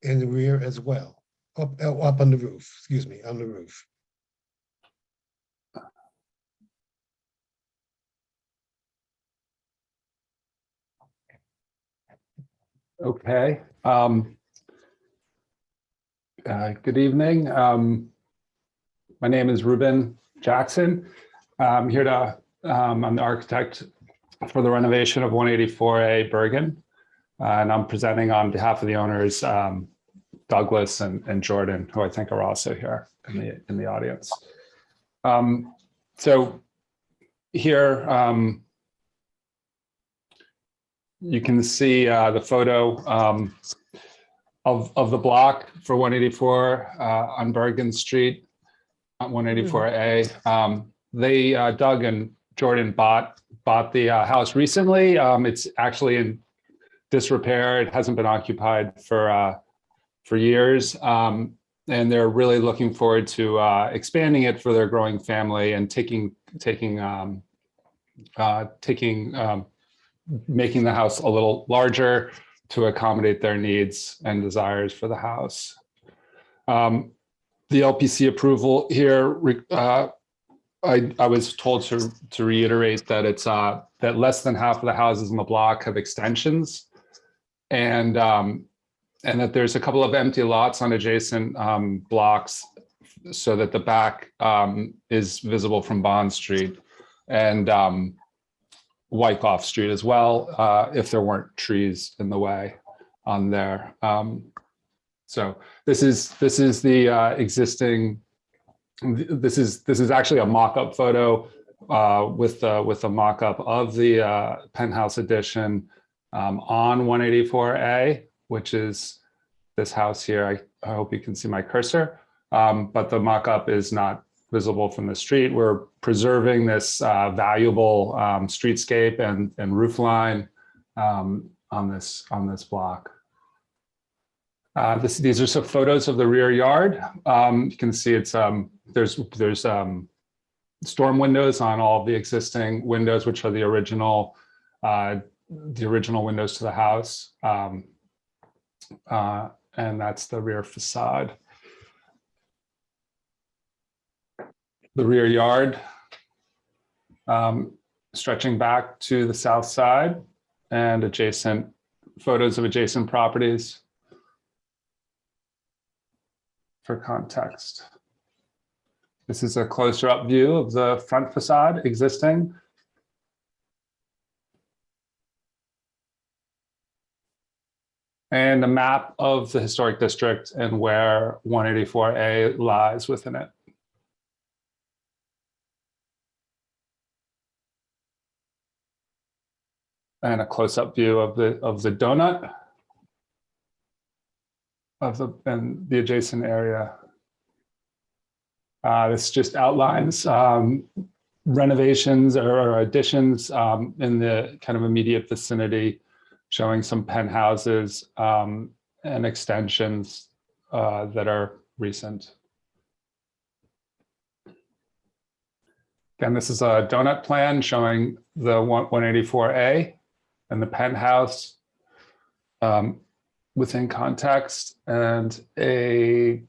in the rear as well, up on the roof. Excuse me, on the roof. Okay. Good evening. My name is Ruben Jackson. I'm here to, I'm the architect for the renovation of 184A Bergen. And I'm presenting on behalf of the owners, Douglas and Jordan, who I think are also here in the audience. So here, you can see the photo of the block for 184 on Bergen Street, 184A. They, Doug and Jordan bought the house recently. It's actually in disrepair. It hasn't been occupied for years. And they're really looking forward to expanding it for their growing family and making the house a little larger to accommodate their needs and desires for the house. The LPC approval here I was told to reiterate that it's that less than half of the houses in the block have extensions, and that there's a couple of empty lots on adjacent blocks, so that the back is visible from Bond Street and Wyckoff Street as well, if there weren't trees in the way on there. So this is the existing. This is actually a mock-up photo with a mock-up of the penthouse addition on 184A, which is this house here. I hope you can see my cursor, but the mock-up is not visible from the street. We're preserving this valuable streetscape and roof line on this block. These are some photos of the rear yard. You can see it's there's storm windows on all of the existing windows, which are the original windows to the house, and that's the rear facade. The rear yard stretching back to the south side, and adjacent photos of adjacent properties for context. This is a closer up view of the front facade existing. And a map of the historic district and where 184A lies within it. And a close-up view of the donut and the adjacent area. This just outlines renovations or additions in the kind of immediate vicinity, showing some penthouses and extensions that are recent. Again, this is a donut plan showing the 184A and the penthouse within context, and a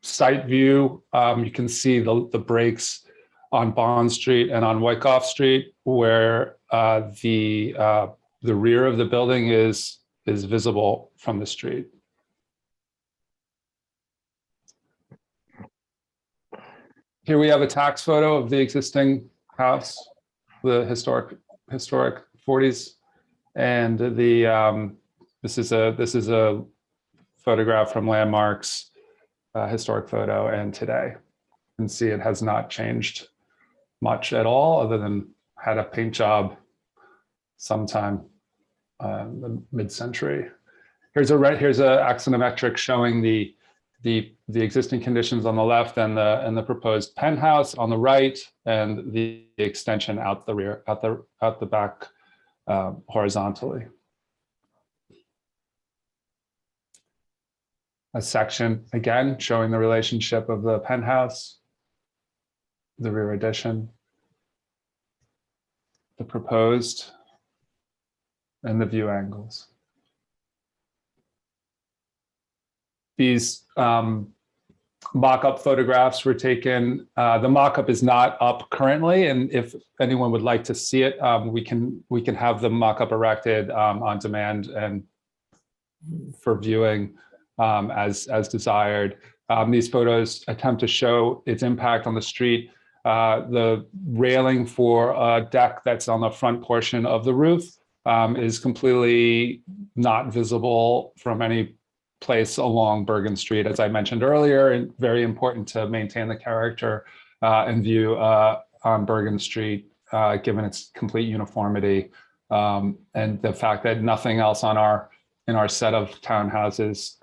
site view. You can see the breaks on Bond Street and on Wyckoff Street, where the rear of the building is visible from the street. Here we have a tax photo of the existing house, the historic 40s, and this is a photograph from Landmarks, historic photo, and today. You can see it has not changed much at all, other than had a paint job sometime in the mid-century. Here's a axonometric showing the existing conditions on the left and the proposed penthouse on the right, and the extension out the rear, out the back horizontally. A section again showing the relationship of the penthouse, the rear addition, the proposed, and the view angles. These mock-up photographs were taken. The mock-up is not up currently, and if anyone would like to see it, we can have the mock-up erected on demand and for viewing as desired. These photos attempt to show its impact on the street. The railing for a deck that's on the front portion of the roof is completely not visible from any place along Bergen Street, as I mentioned earlier, and very important to maintain the character and view on Bergen Street, given its complete uniformity, and the fact that nothing else in our set of townhouses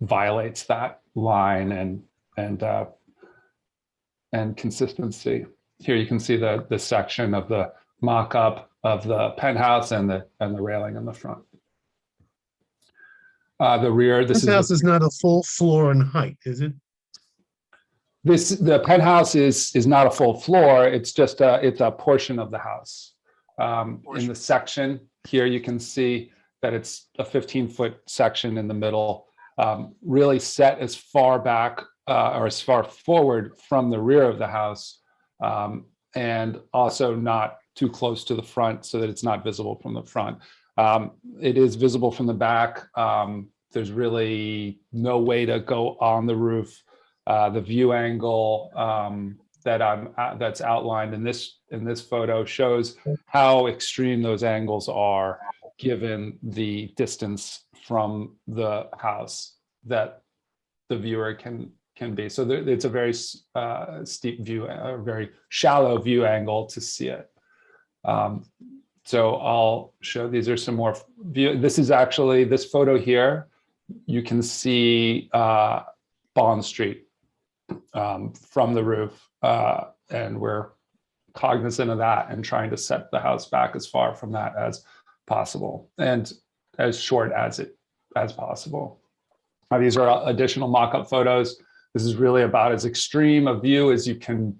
violates that line and consistency. Here you can see the section of the mock-up of the penthouse and the railing in the front. The rear. This house is not a full floor in height, is it? The penthouse is not a full floor. It's just it's a portion of the house. In the section here, you can see that it's a 15-foot section in the middle, really set as far back or as far forward from the rear of the house and also not too close to the front so that it's not visible from the front. It is visible from the back. There's really no way to go on the roof. The view angle that's outlined in this photo shows how extreme those angles are given the distance from the house that the viewer can be. So it's a very steep view, a very shallow view angle to see it. So I'll show, these are some more view. This is actually, this photo here, you can see Bond Street from the roof. And we're cognizant of that and trying to set the house back as far from that as possible and as short as possible. These are additional mock-up photos. This is really about as extreme a view as you can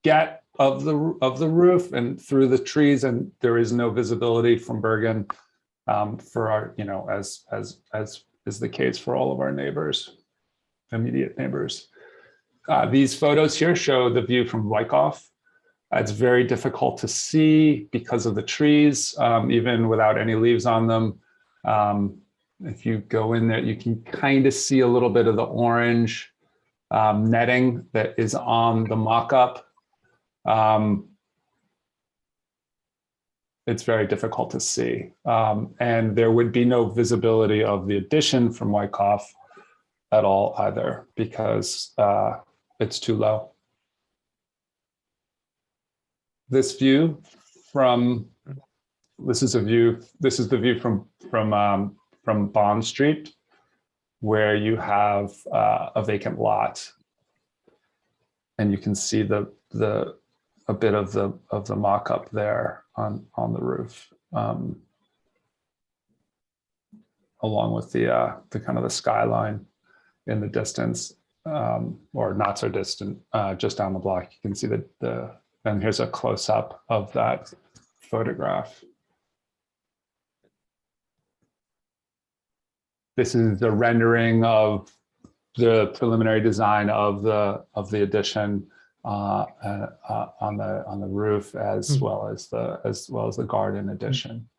get of the roof and through the trees, and there is no visibility from Bergen for our, as is the case for all of our neighbors, immediate neighbors. These photos here show the view from Wyckoff. It's very difficult to see because of the trees, even without any leaves on them. If you go in there, you can kind of see a little bit of the orange netting that is on the mock-up. It's very difficult to see. And there would be no visibility of the addition from Wyckoff at all either, because it's too low. This view this is the view from Bond Street, where you have a vacant lot, and you can see a bit of the mock-up there on the roof, along with the kind of the skyline in the distance, or not so distant, just down the block. You can see and here's a close-up of that photograph. This is the rendering of the preliminary design of the addition on the roof, as well as the garden addition.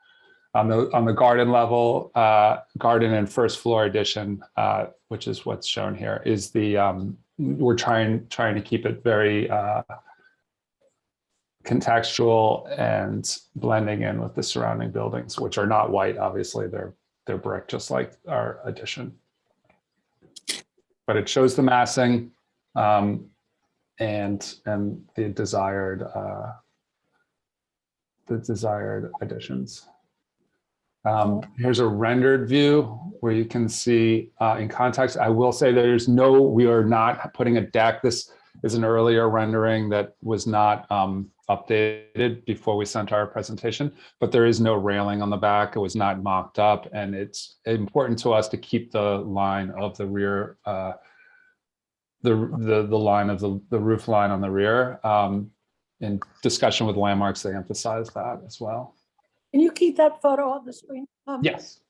On the garden level, garden and first floor addition, which is what's shown here, is we're trying to keep it very contextual and blending in with the surrounding buildings, which are not white. Obviously, they're brick, just like our addition. But it shows the massing and the desired additions. Here's a rendered view where you can see in context. I will say we are not putting a deck. This is an earlier rendering that was not updated before we sent our presentation, but there is no railing on the back. It was not mocked up, and it's important to us to keep the line of the rear, the line of the roof line on the rear. In discussion with Landmarks, they emphasize that as well. Can you keep that photo on the screen? Yes.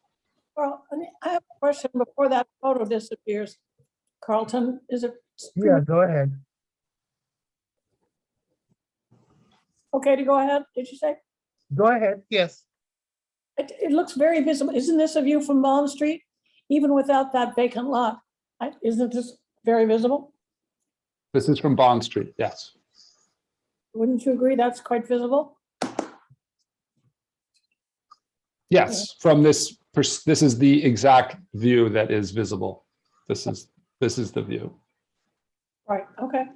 Well, I have a question before that photo disappears. Carlton, is it? Yeah, go ahead. Okay to go ahead, did you say? Go ahead, yes. It looks very visible. Isn't this a view from Bond Street? Even without that vacant lot, isn't this very visible? This is from Bond Street, yes. Wouldn't you agree that's quite visible? Yes, from this is the exact view that is visible. This is the view. Right, okay.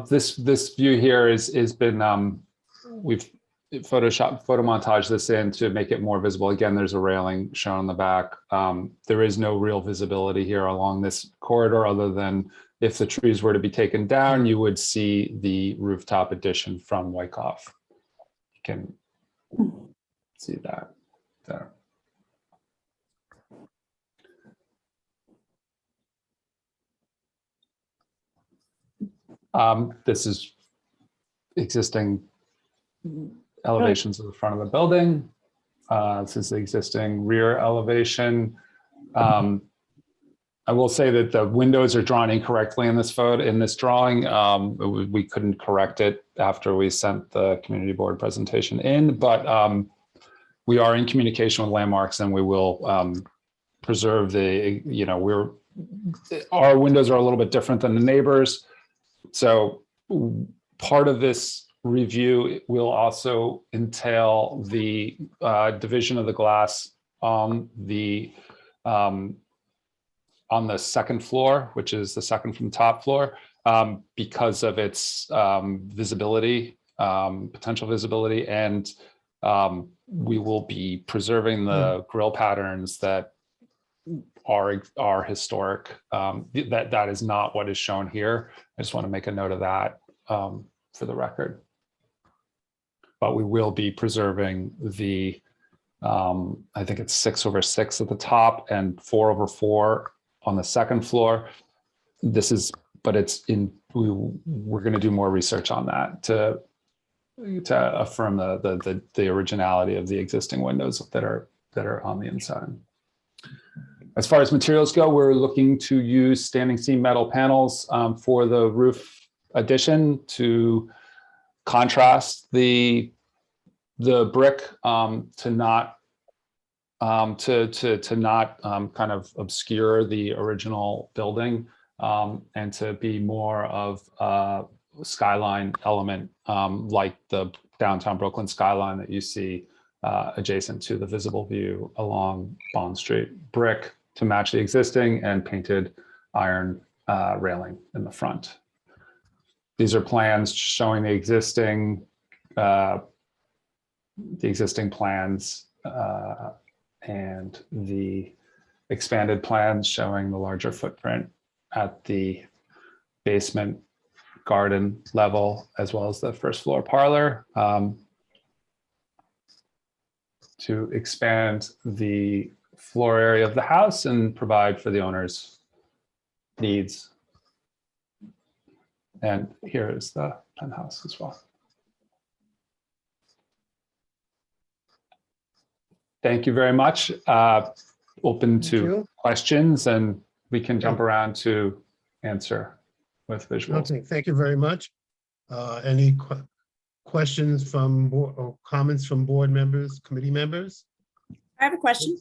This view here is been we've photo montage this in to make it more visible. Again, there's a railing shown on the back. There is no real visibility here along this corridor, other than if the trees were to be taken down, you would see the rooftop addition from Wyckoff. You can see that there. This is existing elevations of the front of the building. This is the existing rear elevation. I will say that the windows are drawn incorrectly in this photo, in this drawing. We couldn't correct it after we sent the community board presentation in, but we are in communication with Landmarks, and we will preserve the, our windows are a little bit different than the neighbors. So part of this review will also entail the division of the glass on the second floor, which is the second from the top floor, because of its visibility, potential visibility, and we will be preserving the grill patterns that are historic. That is not what is shown here. I just want to make a note of that for the record. But we will be preserving the, I think it's 6/6 at the top and 4/4 on the second floor. This is, but it's in, we're going to do more research on that to affirm the originality of the existing windows that are on the inside. As far as materials go, we're looking to use standing seam metal panels for the roof addition to contrast the brick to not kind of obscure the original building, and to be more of a skyline element, like the downtown Brooklyn skyline that you see adjacent to the visible view along Bond Street. Brick to match the existing, and painted iron railing in the front. These are plans showing the existing plans and the expanded plans showing the larger footprint at the basement garden level, as well as the first floor parlor, to expand the floor area of the house and provide for the owner's needs. And here is the penthouse as well. Thank you very much. Open to questions, and we can jump around to answer with visuals. Okay, thank you very much. Any questions from or comments from board members, committee members? I have a question.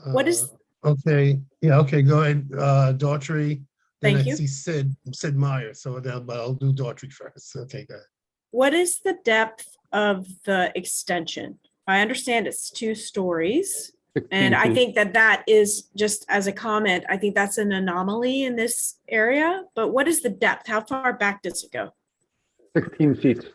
What is? Okay, yeah, okay, go ahead, Daughtry. Then Thank I you. see Sid Meyer, so but I'll do Daughtry first. Okay, go ahead. What is the depth of the extension? I understand it's 2 stories. And I think that is, just as a comment, I think that's an anomaly in this area, but what is the depth? How far back does it go? 16 feet.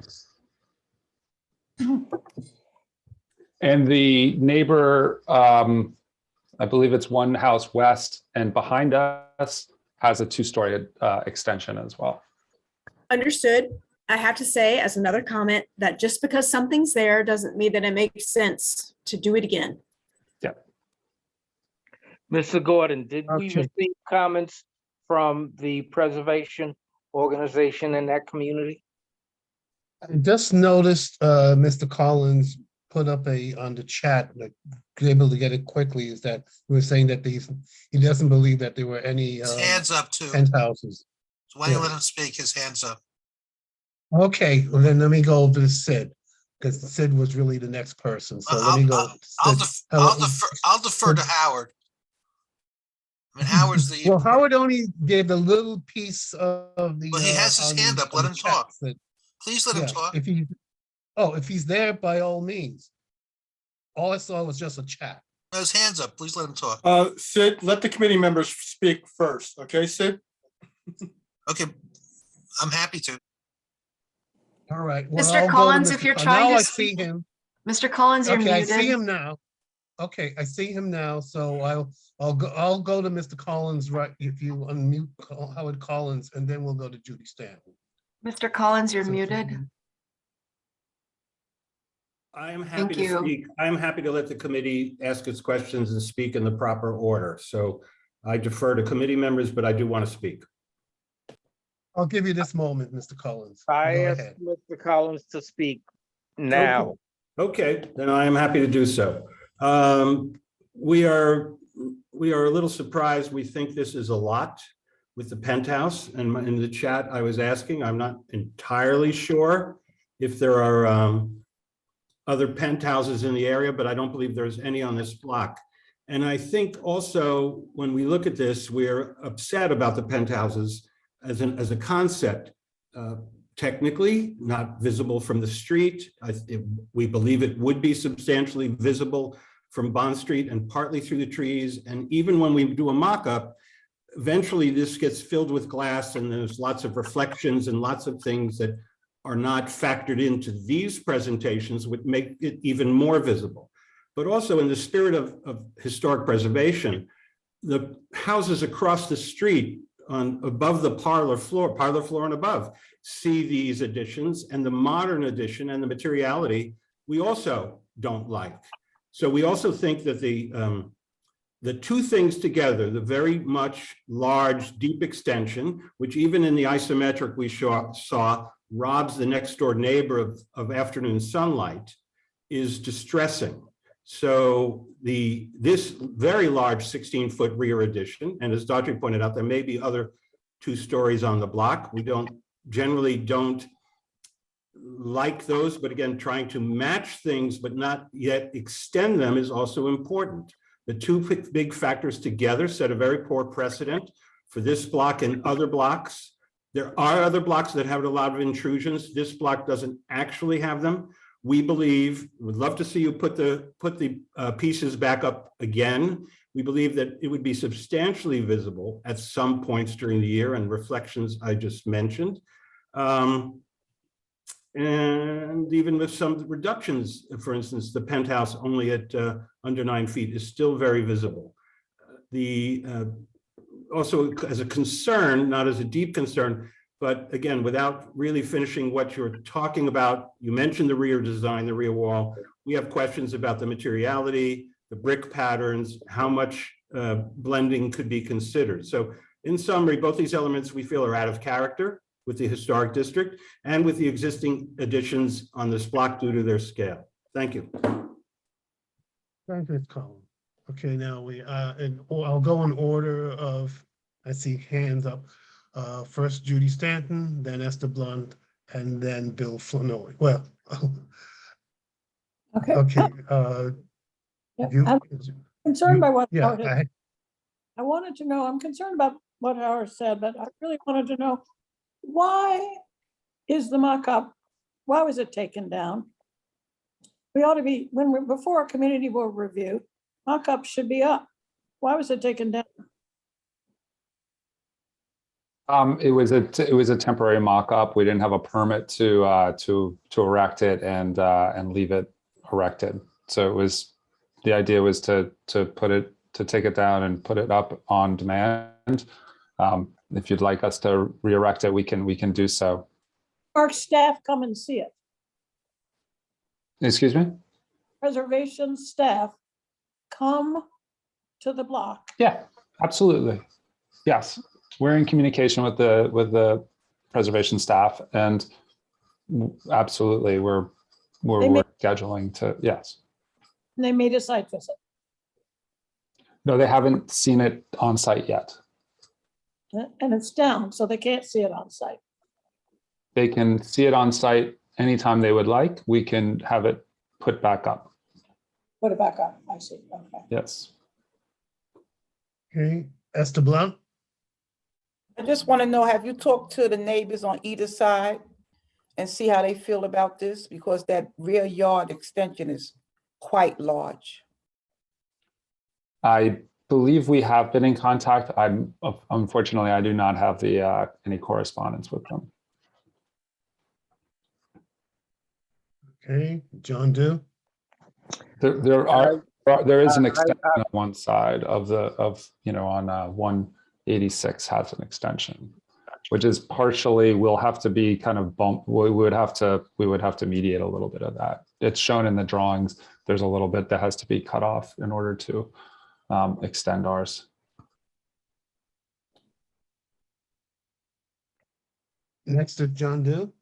And the neighbor, I believe it's one house west and behind us, has a 2-story extension as well. Understood. I have to say, as another comment, that just because something's there doesn't mean that it makes sense to do it again. Yeah. Mr. Gordon, did we receive comments from the preservation organization in that community? I just noticed Mr. Collins put up on the chat, like, able to get it quickly, is that we were saying that he doesn't believe that there were any His hands up too. penthouses. So when you let him speak, his hands up. Okay, well then let me go over to Sid, because Sid was really the next person. So let me go. I'll defer to Howard. I mean, Howard's the. Well, Howard only gave a little piece of the. Well, he has his hand up. Let him talk. Please let him talk. If he's there, by all means. All I saw was just a chat. His hands up. Please let him talk. Sid, let the committee members speak first. Okay, Sid? Okay, I'm happy to. All right. Well, Mr. Collins, if you're trying to see him. Mr. Collins, you're Okay, muted. I see him now. Okay, I see him now. So I'll go to Mr. Collins, right? If you unmute Howard Collins, and then we'll go to Judy Stanton. Mr. Collins, you're muted. I am happy Thank to you. speak. I'm happy to let the committee ask its questions and speak in the proper order. So I defer to committee members, but I do want to speak. I'll give you this moment, Mr. Collins. I Go asked ahead. Mr. Collins to speak now. Okay, then I am happy to do so. We are we are a little surprised. We think this is a lot with the penthouse. And in the chat, I was asking, I'm not entirely sure if there are other penthouses in the area, but I don't believe there's any on this block. And I think also when we look at this, we're upset about the penthouses as a concept. Technically not visible from the street. We believe it would be substantially visible from Bond Street and partly through the trees. And even when we do a mock-up, eventually this gets filled with glass and there's lots of reflections and lots of things that are not factored into these presentations, would make it even more visible. But also in the spirit of historic preservation, the houses across the street above the parlor floor and above, see these additions, and the modern addition and the materiality we also don't like. So we also think that the two things together, the very much large, deep extension, which even in the isometric we saw robs the next door neighbor of afternoon sunlight, is distressing. So this very large 16-foot rear addition, and as Daughtry pointed out, there may be other 2 stories on the block. We generally don't like those, but again, trying to match things but not yet extend them is also important. The 2 big factors together set a very poor precedent for this block and other blocks. There are other blocks that have a lot of intrusions. This block doesn't actually have them. We believe, would love to see you put the pieces back up again. We believe that it would be substantially visible at some points during the year, and reflections I just mentioned. And even with some reductions, for instance, the penthouse only at under 9 feet is still very visible. Also as a concern, not as a deep concern, but again, without really finishing what you're talking about, you mentioned the rear design, the rear wall. We have questions about the materiality, the brick patterns, how much blending could be considered. So in summary, both these elements we feel are out of character with the historic district and with the existing additions on this block due to their scale. Thank you. Very good, Colin. Okay, now I'll go in order of, I see hands up. First Judy Stanton, then Esther Blunt, and then Bill Flanoy. Well, Okay. okay. I'm concerned by what Howard I had. I wanted to know, I'm concerned about what Howard said, but I really wanted to know, why is the mock-up, why was it taken down? We ought to be, before a community board review, mock-up should be up. Why was it taken down? It was a temporary mock-up. We didn't have a permit to erect it and leave it erected. So the idea was to take it down and put it up on demand. If you'd like us to re-erect it, we can do so. Our staff come and see it. Excuse me? Preservation staff come to the block. Yeah, absolutely. Yes, we're in communication with the preservation staff, and absolutely we're scheduling to, yes. And they made a site visit. No, they haven't seen it on site yet. And it's down, so they can't see it on site. They can see it on site anytime they would like. We can have it put back up. Put it back up, I see, okay. Yes. Okay, Esther Blunt. I just want to know, have you talked to the neighbors on either side and see how they feel about this? Because that rear yard extension is quite large. I believe we have been in contact. Unfortunately, I do not have any correspondence with them. Okay, John Doe. There is an extension on one side of on 186 has an extension, which is partially will have to be kind of bumped. We would have to mediate a little bit of that. It's shown in the drawings. There's a little bit that has to be cut off in order to extend ours. Next to John Doe.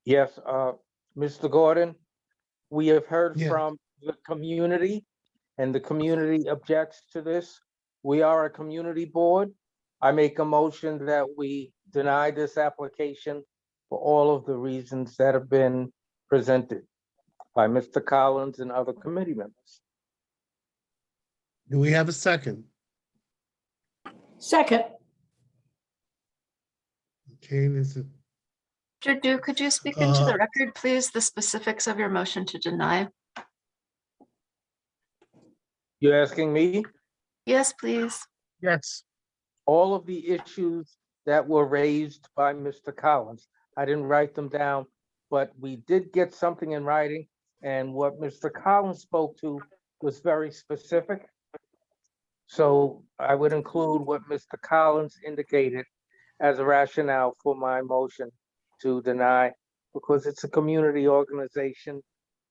Yes, Mr. Gordon, we have heard from the community, and the community objects to this. We are a community board. I make a motion that we deny this application for all of the reasons that have been presented by Mr. Collins and other committee members. Do we have a second? Second, Okay, this is, Mr. Du, could you speak into the record, please, the specifics of your motion to deny? You're asking me? Yes, please. yes. All of the issues that were raised by Mr. Collins. I didn't write them down, but we did get something in writing, and what Mr. Collins spoke to was very specific. So I would include what Mr. Collins indicated as a rationale for my motion to deny, because it's a community organization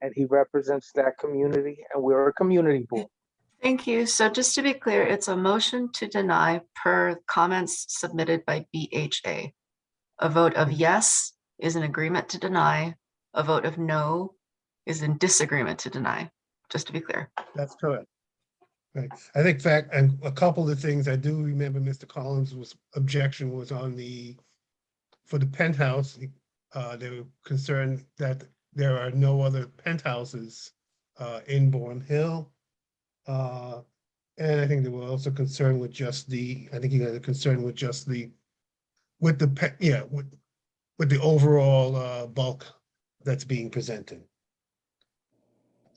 and he represents that community, and we're a community board. Thank you. So just to be clear, it's a motion to deny per comments submitted by BHA. A vote of yes is an agreement to deny. A vote of no is in disagreement to deny, just to be clear. That's correct. Right. I think fact, and a couple of things I do remember Mr. Collins' objection was on for the penthouse. They were concerned that there are no other penthouses in Boerum Hill. And I think they were also concerned with just I think he had a concern with just with the overall bulk that's being presented.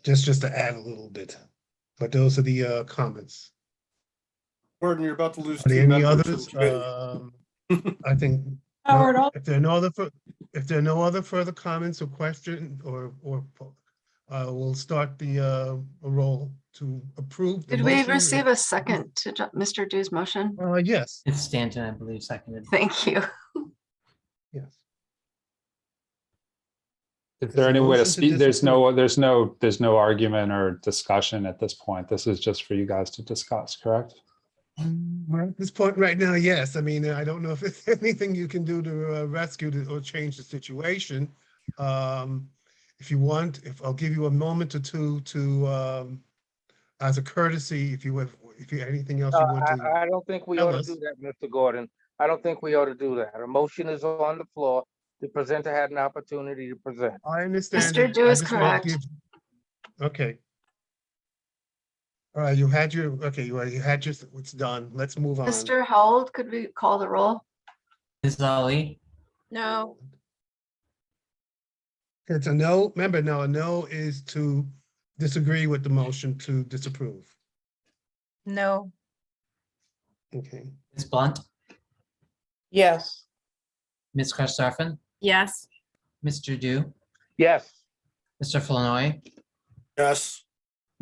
Just to add a little bit. But those are the comments. Gordon, you're about to lose Are there two any members of others? the committee. I think Howard, if there are no other further comments or questions, or we'll start the roll to approve. Did we receive a second to Mr. Du's motion? Yes. It's Stanton, I believe, seconded. Thank you. Yes. Is there any way to speak? There's no argument or discussion at this point. This is just for you guys to discuss, correct? Well, at this point right now, yes. I mean, I don't know if there's anything you can do to rescue or change the situation. If you want, I'll give you a moment or two to, as a courtesy, if you anything else you want to. I don't think we ought to do that, Mr. Gordon. I don't think we ought to do that. A motion is on the floor. The presenter had an opportunity to present. I understand. Mr. Du is correct. Okay. All right, you had your, it's done. Let's move on. Mr. Howell, could we call the roll? Ms. Ali, No, It's a no. Remember, now a no is to disagree with the motion to disapprove. no, Okay. Ms. Blunt, Yes. Ms. Karstoffen, Yes. Mr. Du, Yes. Mr. Flournoy, Yes.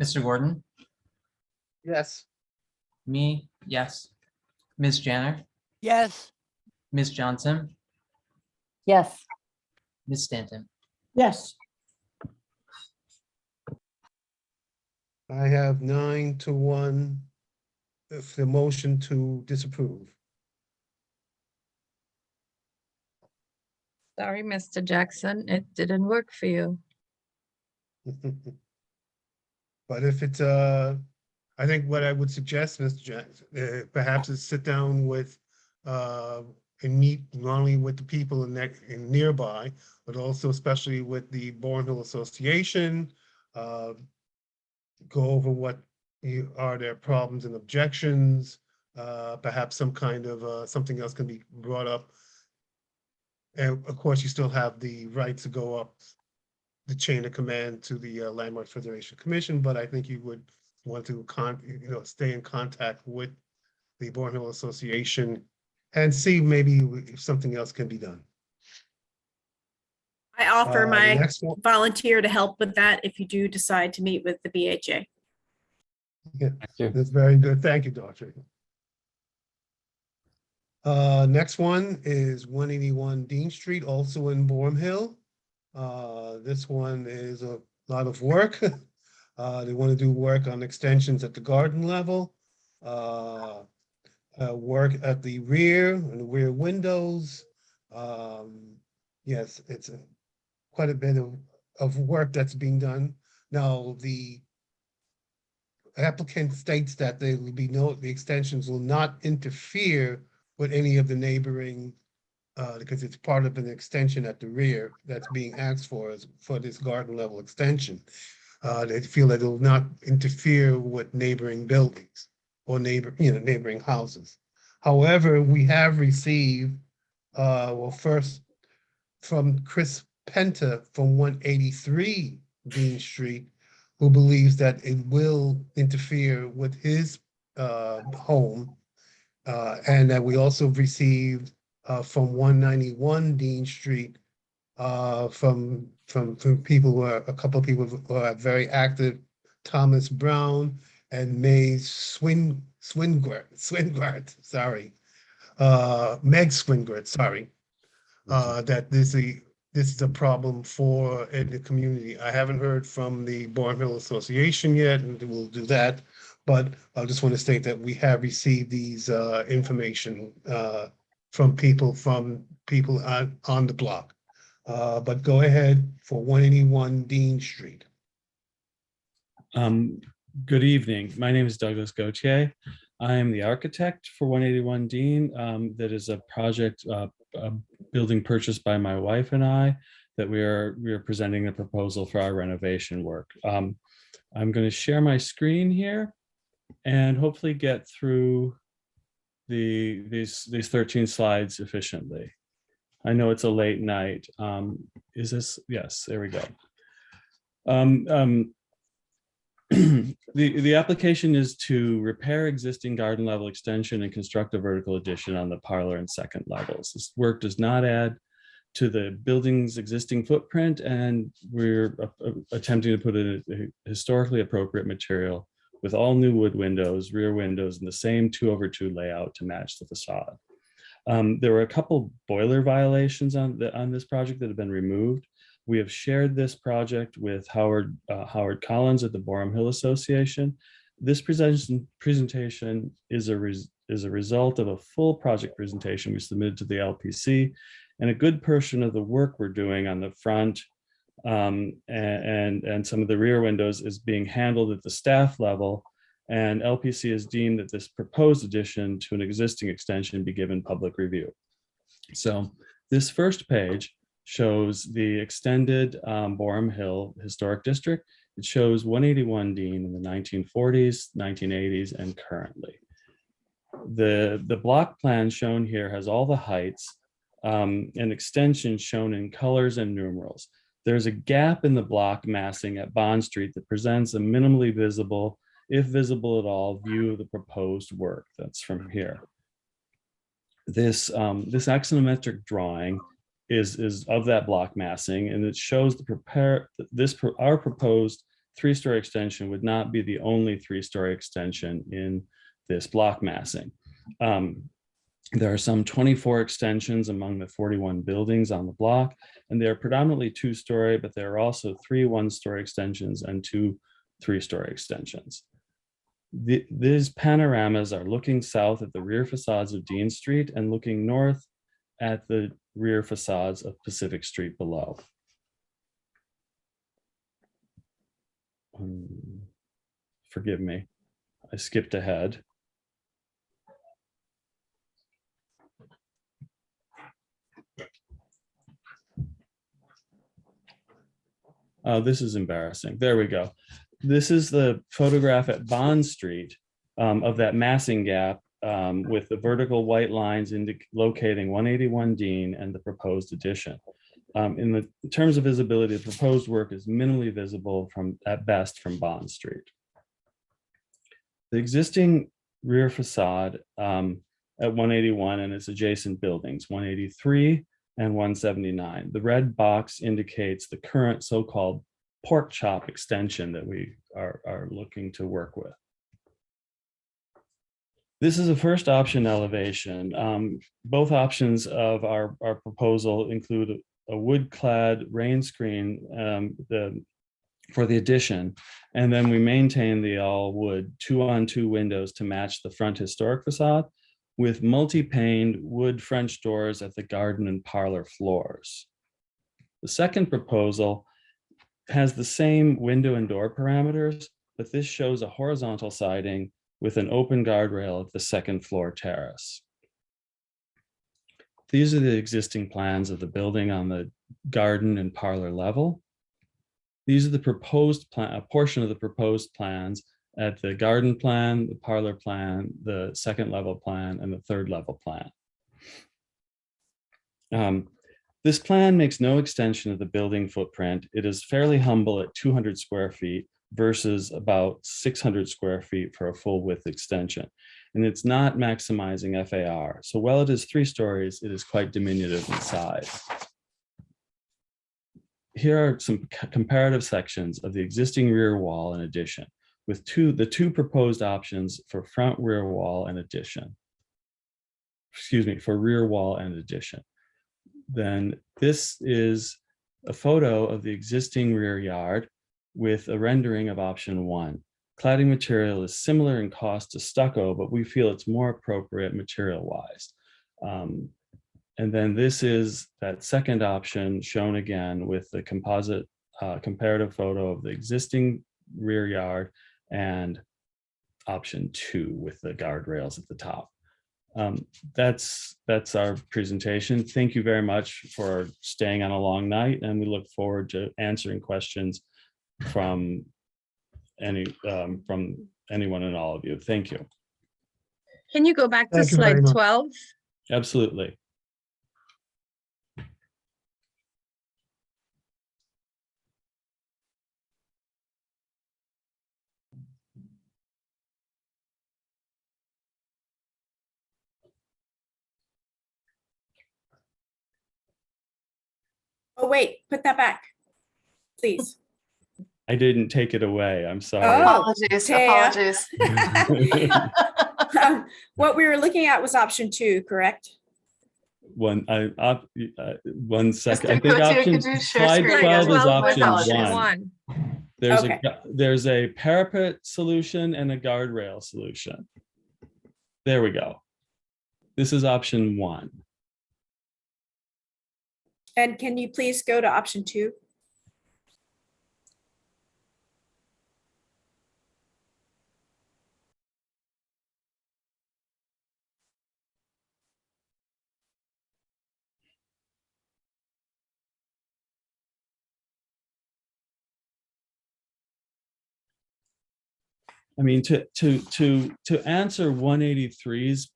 Mr. Gordon, Yes. me, yes. Ms. Janner, Yes. Ms. Johnson, Yes. Ms. Stanton. yes. I have 9-1 if the motion to disapprove. sorry, Mr. Jackson, it didn't work for you. But if it's, I think what I would suggest, Mr. Jackson, perhaps is sit down with, and meet not only with the people in nearby, but also especially with the Boerum Hill Association, go over what are their problems and objections, perhaps some kind of, something else can be brought up. And of course, you still have the right to go up the chain of command to the Landmarks Federation Commission, but I think you would want to stay in contact with the Boerum Hill Association and see maybe if something else can be done. I offer my next one. volunteer to help with that if you do decide to meet with the BHA. Yeah, that's very good. Thank you, Dr. Next one is 181 Dean Street, also in Boerum Hill. This one is a lot of work. They want to do work on extensions at the garden level, work at the rear and the rear windows. Yes, it's quite a bit of work that's being done. Now, applicant states that there will be the extensions will not interfere with any of the neighboring, because it's part of an extension at the rear that's being asked for this garden level extension. They feel that it will not interfere with neighboring buildings or neighboring houses. However, we have received, first from Chris Penta from 183 Dean Street, who believes that it will interfere with his home, and that we also received from 191 Dean Street from people who are, a couple of people who are very active, Thomas Brown and May Swingart, sorry, Meg Swingart, sorry, that this is a problem for in the community. I haven't heard from the Boerum Hill Association yet, and we'll do that. But I just want to state that we have received these information from people on the block. But go ahead for 181 Dean Street. Good evening. My name is Douglas Gauthier. I am the architect for 181 Dean. That is a project, a building purchased by my wife and I, that we are presenting a proposal for our renovation work. I'm going to share my screen here and hopefully get through these 13 slides efficiently. I know it's a late night. Is this? Yes, there we go. The application is to repair existing garden level extension and construct a vertical addition on the parlor and second levels. This work does not add to the building's existing footprint, and we're attempting to put in a historically appropriate material with all new wood windows, rear windows, and the same 2/2 layout to match the facade. There were a couple boiler violations on this project that have been removed. We have shared this project with Howard Collins at the Boerum Hill Association. This presentation is a result of a full project presentation we submitted to the LPC, and a good portion of the work we're doing on the front and some of the rear windows is being handled at the staff level, and LPC has deemed that this proposed addition to an existing extension be given public review. So this first page shows the extended Boerum Hill Historic District. It shows 181 Dean in the 1940s, 1980s, and currently. The block plan shown here has all the heights and extensions shown in colors and numerals. There's a gap in the block massing at Bond Street that presents a minimally visible, if visible at all, view of the proposed work. That's from here. This axonometric drawing is of that block massing, and it shows our proposed 3-story extension would not be the only 3-story extension in this block massing. There are some 24 extensions among the 41 buildings on the block, and they are predominantly 2-story, but there are also 3 1-story extensions and 2 3-story extensions. These panoramas are looking south at the rear facades of Dean Street and looking north at the rear facades of Pacific Street below. Forgive me, I skipped ahead. Oh, this is embarrassing. There we go. This is the photograph at Bond Street of that massing gap with the vertical white lines locating 181 Dean and the proposed addition. In terms of visibility, the proposed work is minimally visible at best from Bond Street. The existing rear facade at 181 and its adjacent buildings, 183 and 179. The red box indicates the current so-called pork chop extension that we are looking to work with. This is a first option elevation. Both options of our proposal include a wood-clad rain screen for the addition, and then we maintain the all-wood 2-on-2 windows to match the front historic facade with multi-paned wood French doors at the garden and parlor floors. The second proposal has the same window and door parameters, but this shows a horizontal siding with an open guardrail at the second floor terrace. These are the existing plans of the building on the garden and parlor level. These are the proposed plan, a portion of the proposed plans at the garden plan, the parlor plan, the second level plan, and the third level plan. This plan makes no extension of the building footprint. It is fairly humble at 200 square feet versus about 600 square feet for a full width extension. And it's not maximizing FAR. So while it is 3 stories, it is quite diminutive in size. Here are some comparative sections of the existing rear wall and addition with the two proposed options for front rear wall and addition. Excuse me, for rear wall and addition. Then this is a photo of the existing rear yard with a rendering of option 1. Cladding material is similar in cost to stucco, but we feel it's more appropriate material-wise. And then this is that second option shown again with the composite comparative photo of the existing rear yard and option 2 with the guardrails at the top. That's our presentation. Thank you very much for staying on a long night, and we look forward to answering questions from anyone and all of you. Thank you. Can you go back to slide 12? Absolutely. Oh, wait, put that back, please. I didn't take it away. I'm sorry. Apologies, Taya. apologies. What we were looking at was option 2, correct? One second. I Mr. think Cotier, option could you share slide screen 12 is again? option 1. There's Okay. there's a parapet solution and a guardrail solution. There we go. This is option 1. And can you please go to option 2? I mean, to answer 183's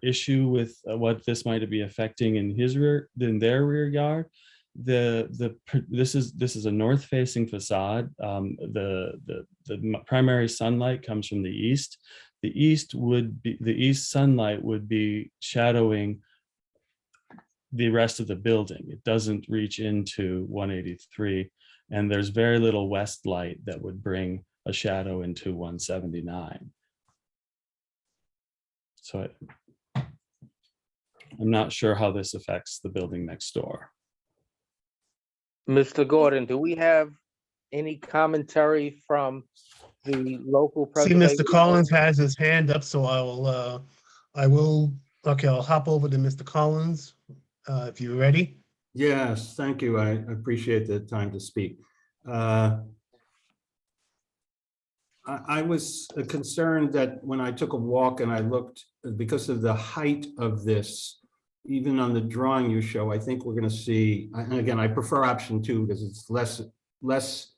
issue with what this might be affecting in their rear yard, this is a north-facing facade. The primary sunlight comes from the east. The east sunlight would be shadowing the rest of the building. It doesn't reach into 183, and there's very little west light that would bring a shadow into 179. So I'm not sure how this affects the building next door. Mr. Gordon, do we have any commentary from the local See, preservation? Mr. Collins has his hand up, so I'll hop over to Mr. Collins, if you're ready. Yes, thank you. I appreciate the time to speak. I was concerned that when I took a walk and I looked, because of the height of this, even on the drawing you show, I think we're going to see, and again, I prefer option 2 because it's less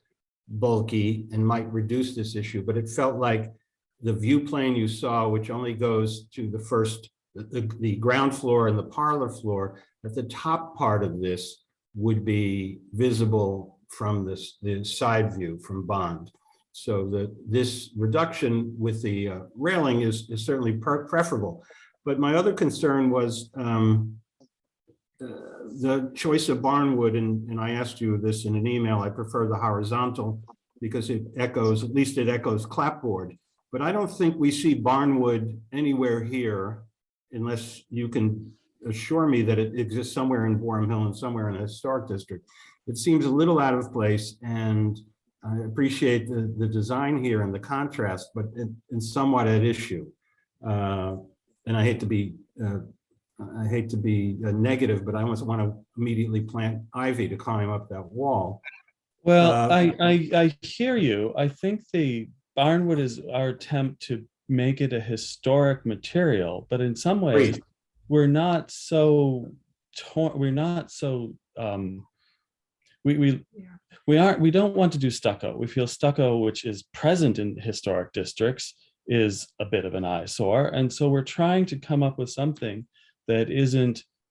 bulky and might reduce this issue, but it felt like the view plane you saw, which only goes to the ground floor and the parlor floor, at the top part of this would be visible from the side view from Bond. So this reduction with the railing is certainly preferable. But my other concern was the choice of barnwood, and I asked you this in an email. I prefer the horizontal because it echoes, at least it echoes clapboard. But I don't think we see barnwood anywhere here unless you can assure me that it exists somewhere in Boerum Hill and somewhere in a historic district. It seems a little out of place, and I appreciate the design here and the contrast, but it's somewhat at issue. And I hate to be negative, but I almost want to immediately plant ivy to climb up that wall. Well, I hear you. I think the barnwood is our attempt to make it a historic material, but in some ways, we're not so we're not so we don't want to do stucco. We feel stucco, which is present in historic districts, is a bit of an eyesore, and so we're trying to come up with something that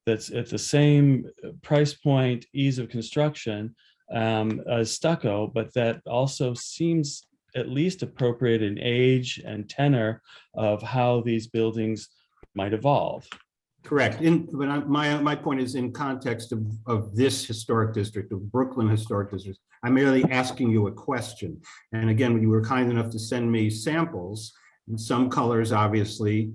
that's at the same price point, ease of construction as stucco, but that also seems at least appropriate in age and tenor of how these buildings might evolve. Correct. But my point is in context of this historic district, of Brooklyn Historic District. I'm merely asking you a question. And again, when you were kind enough to send me samples, in some colors, obviously,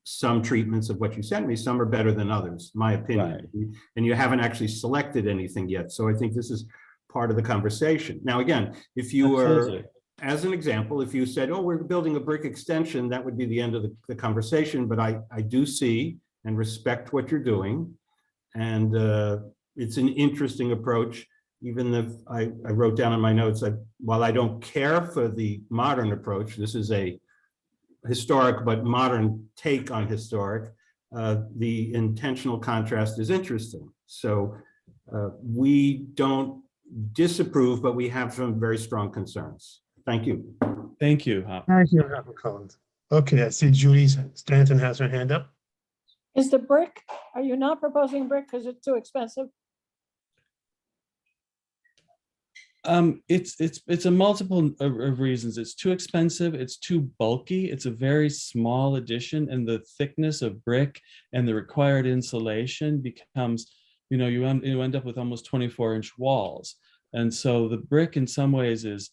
some treatments of what you sent me, some are better than others, my opinion. Right. And you haven't actually selected anything yet. So I think this is part of the conversation. Now, again, if you were, as an example, if you said, oh, we're building a brick extension, that would be the end of the conversation. But I do see and respect what you're doing. And it's an interesting approach, even if I wrote down in my notes that while I don't care for the modern approach, this is a historic but modern take on historic, the intentional contrast is interesting. So we don't disapprove, but we have some very strong concerns. Thank you. Thank you. Thank you, Collins. Okay, I see Judy Stanton has her hand up. Is the brick, are you not proposing brick because it's too expensive? It's a multiple of reasons. It's too expensive, it's too bulky, it's a very small addition, and the thickness of brick and the required insulation becomes, you know, you end up with almost 24-inch walls. And so the brick in some ways is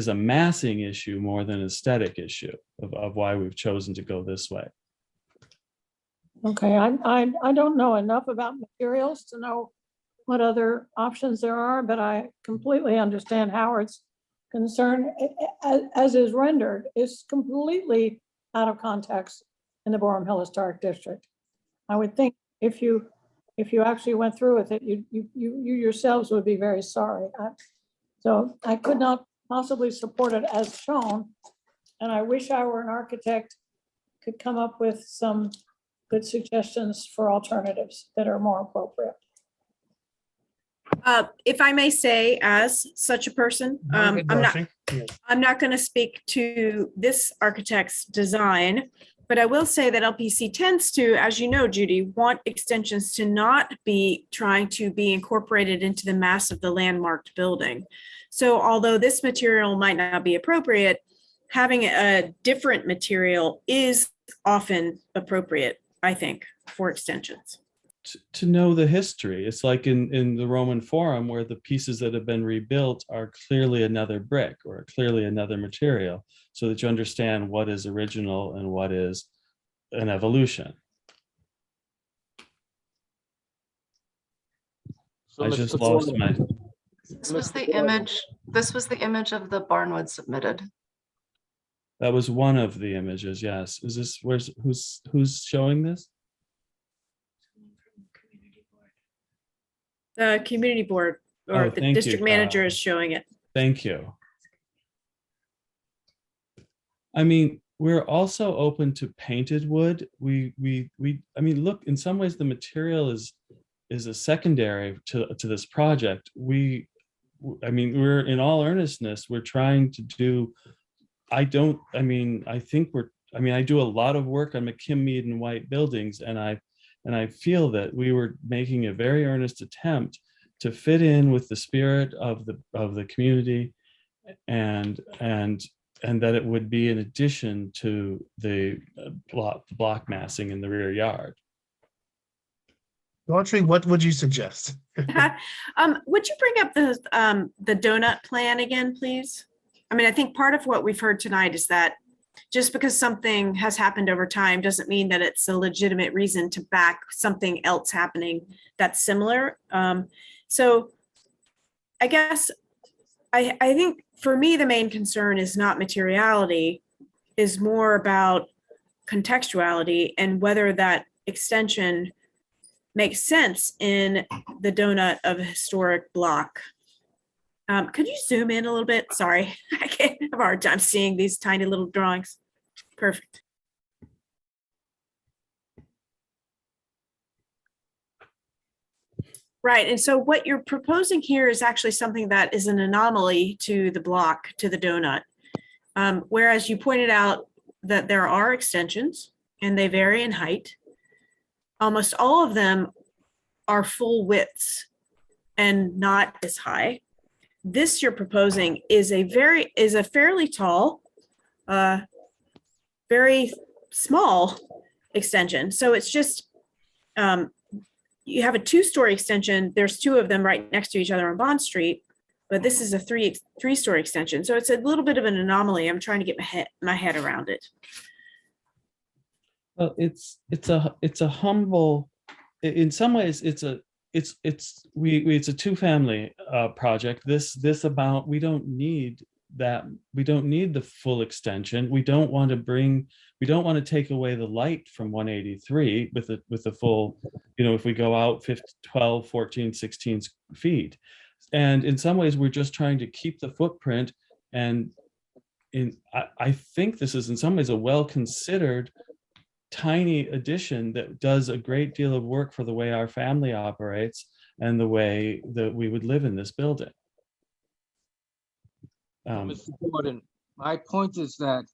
a massing issue more than an aesthetic issue of why we've chosen to go this way. Okay, I don't know enough about materials to know what other options there are, but I completely understand Howard's concern. As is rendered, is completely out of context in the Boerum Hill Historic District. I would think if you actually went through with it, you yourselves would be very sorry. So I could not possibly support it as shown, and I wish I were an architect, could come up with some good suggestions for alternatives that are more appropriate. If I may say, as such a person, I'm not going to speak to this architect's design, but I will say that LPC tends to, as you know, Judy, want extensions to not be trying to be incorporated into the mass of the landmarked building. So although this material might not be appropriate, having a different material is often appropriate, I think, for extensions. To know the history. It's like in the Roman Forum where the pieces that have been rebuilt are clearly another brick or clearly another material, so that you understand what is original and what is an evolution. So I just lost my... This was the image. This was the image of the barnwood submitted. That was one of the images, yes. Is this, who's showing this? The community board or the district manager is showing it. Thank you. I mean, we're also open to painted wood. I mean, look, in some ways the material is a secondary to this project. I mean, we're in all earnestness, we're trying to do, I do a lot of work on McKim-Mead and White buildings, and I feel that we were making a very earnest attempt to fit in with the spirit of the community, and that it would be in addition to the block massing in the rear yard. Audrey, what would you suggest? Would you bring up the donut plan again, please? I mean, I think part of what we've heard tonight is that just because something has happened over time doesn't mean that it's a legitimate reason to back something else happening that's similar. So I guess I think for me, the main concern is not materiality, is more about contextuality and whether that extension makes sense in the donut of a historic block. Could you zoom in a little bit? Sorry, I can't have a hard time seeing these tiny little drawings. Perfect. Right, and so what you're proposing here is actually something that is an anomaly to the block, to the donut. Whereas you pointed out that there are extensions and they vary in height. Almost all of them are full widths and not as high. This you're proposing is a fairly tall, very small extension. So it's just, you have a 2-story extension. There's 2 of them right next to each other on Bond Street, but this is a three-story extension. So it's a little bit of an anomaly. I'm trying to get my head around it. Well, it's a humble, in some ways, it's a 2-family project. We don't need that. We don't need the full extension. We don't want to take away the light from 183 with the full, if we go out 12, 14, 16 feet. And in some ways, we're just trying to keep the footprint. And I think this is in some ways a well-considered tiny addition that does a great deal of work for the way our family operates and the way that we would live in this building. Mr. Gordon, my point is that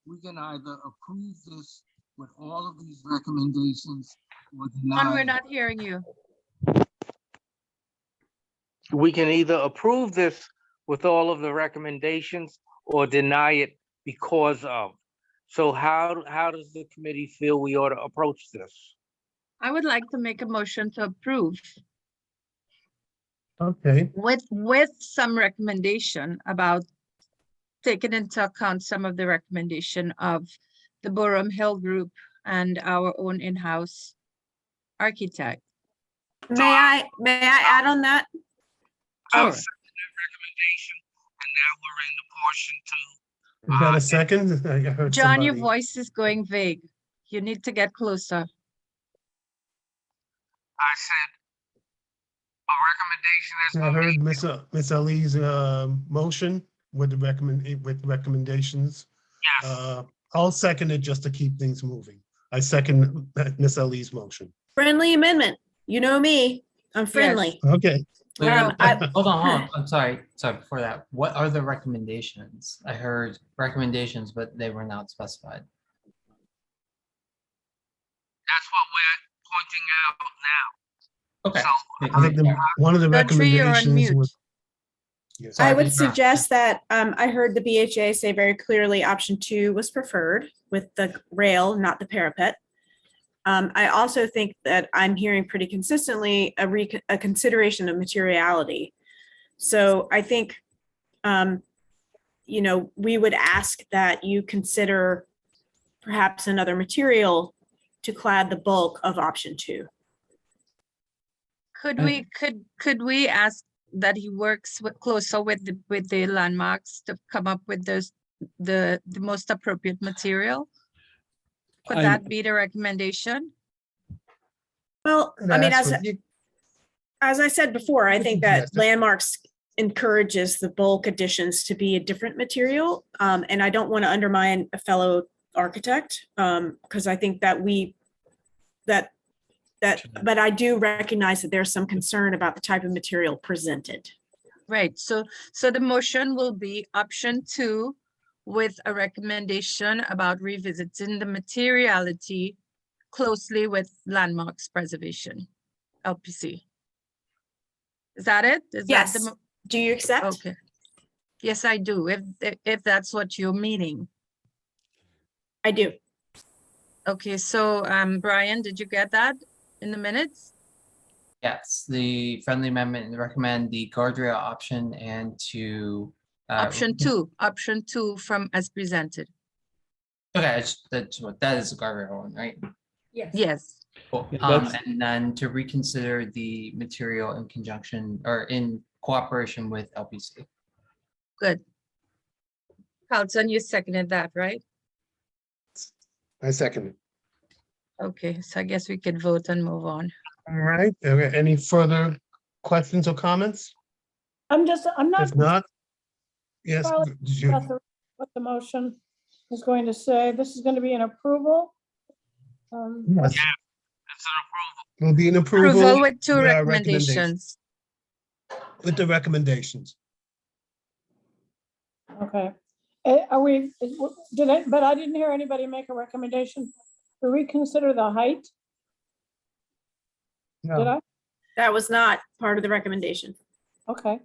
we can either approve this with all of these recommendations or deny. John, we're not hearing you. We can either approve this with all of the recommendations or deny it because of. So how does the committee feel we ought to approach this? I would like to make a motion to approve Okay, with some recommendation about taking into account some of the recommendation of the Boerum Hill Group and our own in-house architect. May I add on that? I'll Sure. second that recommendation, and now we're in the portion to. is that a second? I heard John, your somebody. voice is going vague. You need to get closer. I said a recommendation has I been made. heard Miss Ali's motion with the recommendations. Yes. I'll second it just to keep things moving. I second Miss Ali's motion. Friendly amendment. You know me, I'm friendly. Okay. Wait, Um, I- hold on. I'm sorry. Before that, what are the recommendations? I heard recommendations, but they were not specified. That's what we're pointing out now. Okay. I think one of the Daughtry, you're on recommendations mute. was. I Sorry, would Ms. Brown. suggest that, I heard the BHA say very clearly option 2 was preferred with the rail, not the parapet. I also think that I'm hearing pretty consistently a consideration of materiality. So I think, we would ask that you consider perhaps another material to clad the bulk of option 2. Could we ask that he works closer with the landmarks to come up with the most appropriate material? Could that be the recommendation? Well, I mean, That's as I said before, I think that Yes. landmarks encourages the bulk additions to be a different material. And I don't want to undermine a fellow architect, because I think that but I do recognize that there's some concern about the type of material presented. Right, so the motion will be option 2 with a recommendation about revisiting the materiality closely with landmarks preservation, LPC. Is that it? Is that the Yes. Do you accept? Okay. Yes, I do, if that's what you're meaning. I do. Okay, so Brian, did you get that in the minutes? Yes, the friendly amendment recommend the guardrail option and to. Option two from as presented. Okay, that is a guardrail one, right? Yes. Cool. Yeah, And then to reconsider the material in conjunction or in cooperation with LPC. Good. Carlton, you seconded that, right? I second it. Okay, so I guess we could vote and move on. All right. Okay. Any further questions or comments? I'm not. If not, yes, following did you- What the motion is going to say. This is going to be an approval. yes. Will be an approval. Approval with two our recommendations. With the recommendations. Okay. Are we, but I didn't hear anybody make a recommendation to reconsider the height. Did I? That was not part of the recommendation. Okay.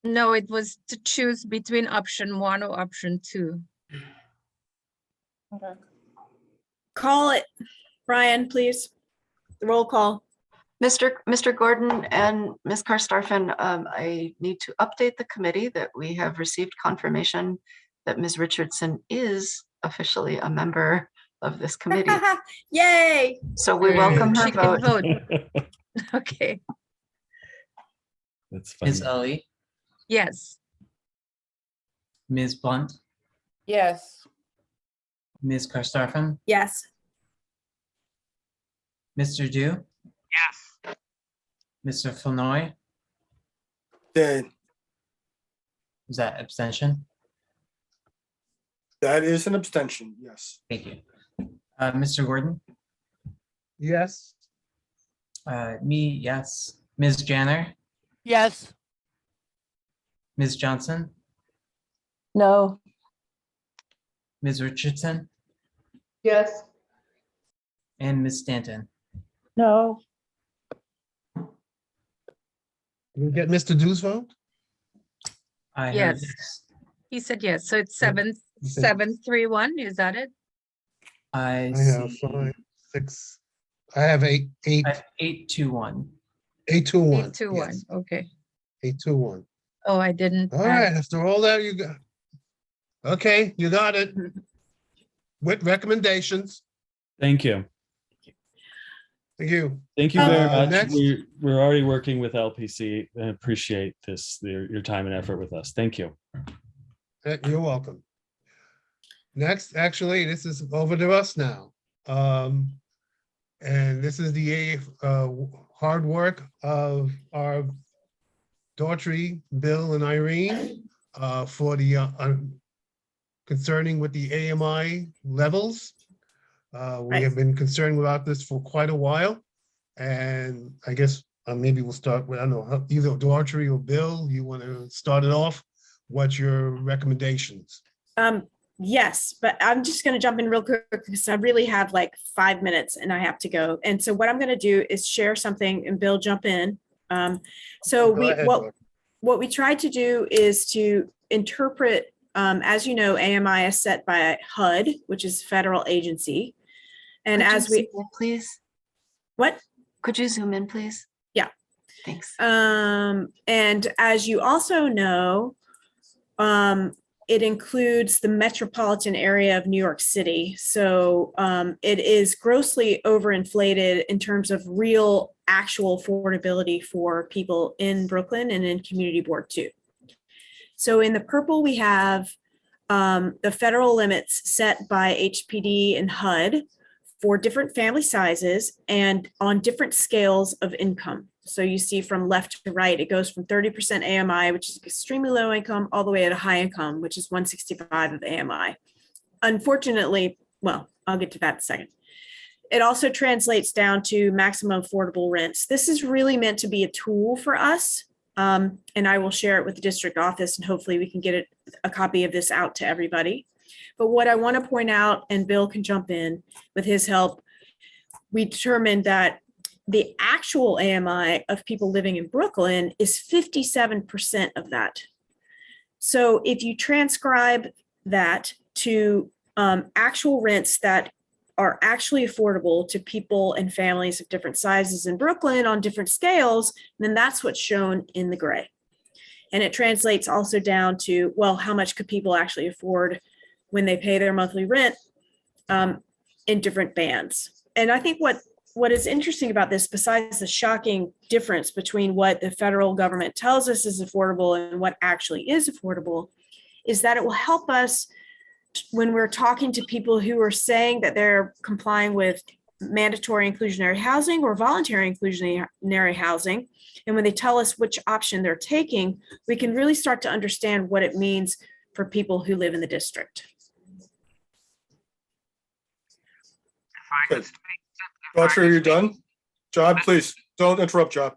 No, it was to choose between option 1 or option 2. Okay. Call it, Brian, please. The roll call. Mr. Gordon and Ms. Karstafen, I need to update the committee that we have received confirmation that Ms. Richardson is officially a member of this committee. Yay! So we welcome her She can vote. vote. Okay. That's funny. Ms. Ali, Yes. Ms. Blunt, Yes. Ms. Karstafen, Yes. Mr. Dew, Yes. Mr. Flournoy, Then is that abstention? that is an abstention, yes. Thank you. Mr. Gordon, Yes. me, yes. Ms. Janner, Yes. Ms. Johnson, No. Ms. Richardson, Yes. and Ms. Stanton. No. Can we get Mr. Dew's vote? I heard Yes. yes. He said yes. So it's Yeah, 7-3-1. Is that it? I I have see. 5, 6. I have 8, 8-2-1. 8-2-1. 8-2-1. Yes, Okay. 8-2-1. Oh, I didn't. All right, after all that, you got. Okay, you got it. With recommendations. Thank you. Thank you. Thank you very much. Next. We're already working with LPC and appreciate this, your time and effort with us. Thank you. You're welcome. Next, actually, this is over to us now. And this is the hard work of our Daughtry, Bill, and Irene for the concerning with the AMI levels. We have been concerned about this for quite a while. And I guess maybe we'll start with, I don't know, either Daughtry or Bill, you want to start it off? What's your recommendations? Yes, but I'm just going to jump in real quick because I really have like 5 minutes and I have to go. And so what I'm going to do is share something and Bill jump in. So Go ahead, Daughtry. what we tried to do is to interpret, as you know, AMI is set by HUD, which is a federal agency. And Could you as we, zoom in, please? what? Could you zoom in, please? Yeah. Thanks. And as you also know, it includes the metropolitan area of New York City. So it is grossly overinflated in terms of real actual affordability for people in Brooklyn and in Community Board 2. So in the purple, we have the federal limits set by HPD and HUD for different family sizes and on different scales of income. So you see from left to right, it goes from 30% AMI, which is extremely low income, all the way to high income, which is 165 of AMI. Unfortunately, well, I'll get to that in a second. It also translates down to maximum affordable rents. This is really meant to be a tool for us. And I will share it with the district office and hopefully we can get a copy of this out to everybody. But what I want to point out, and Bill can jump in with his help, we determined that the actual AMI of people living in Brooklyn is 57% of that. So if you transcribe that to actual rents that are actually affordable to people and families of different sizes in Brooklyn on different scales, then that's what's shown in the gray. And it translates also down to, well, how much could people actually afford when they pay their monthly rent in different bands. And I think what is interesting about this, besides the shocking difference between what the federal government tells us is affordable and what actually is affordable, is that it will help us when we're talking to people who are saying that they're complying with mandatory inclusionary housing or voluntary inclusionary housing. And when they tell us which option they're taking, we can really start to understand what it means for people who live in the district. Okay. Daughtry, are you done? John, please, don't interrupt, John.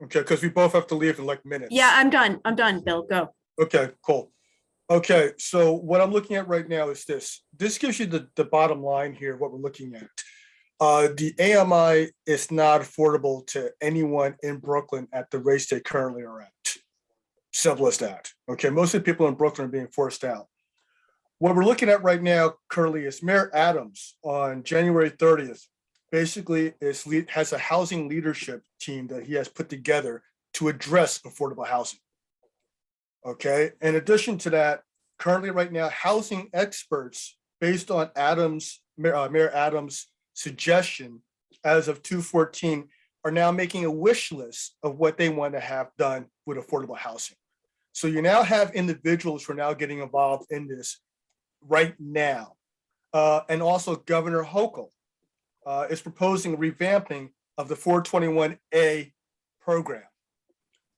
Okay, because we both have to leave in like minutes. Yeah, I'm done. I'm done, Bill. Go. Okay, cool. Okay, so what I'm looking at right now is this. This gives you the bottom line here, what we're looking at. The AMI is not affordable to anyone in Brooklyn at the rates they currently are at. Simple as that. Okay, most of the people in Brooklyn are being forced out. What we're looking at right now currently is Mayor Adams on January 30th basically has a housing leadership team that he has put together to address affordable housing. Okay, in addition to that, currently right now, housing experts, based on Mayor Adams' suggestion as of 2/14, are now making a wish list of what they want to have done with affordable housing. So you now have individuals who are now getting involved in this right now. And also Governor Hochul is proposing revamping of the 421A program.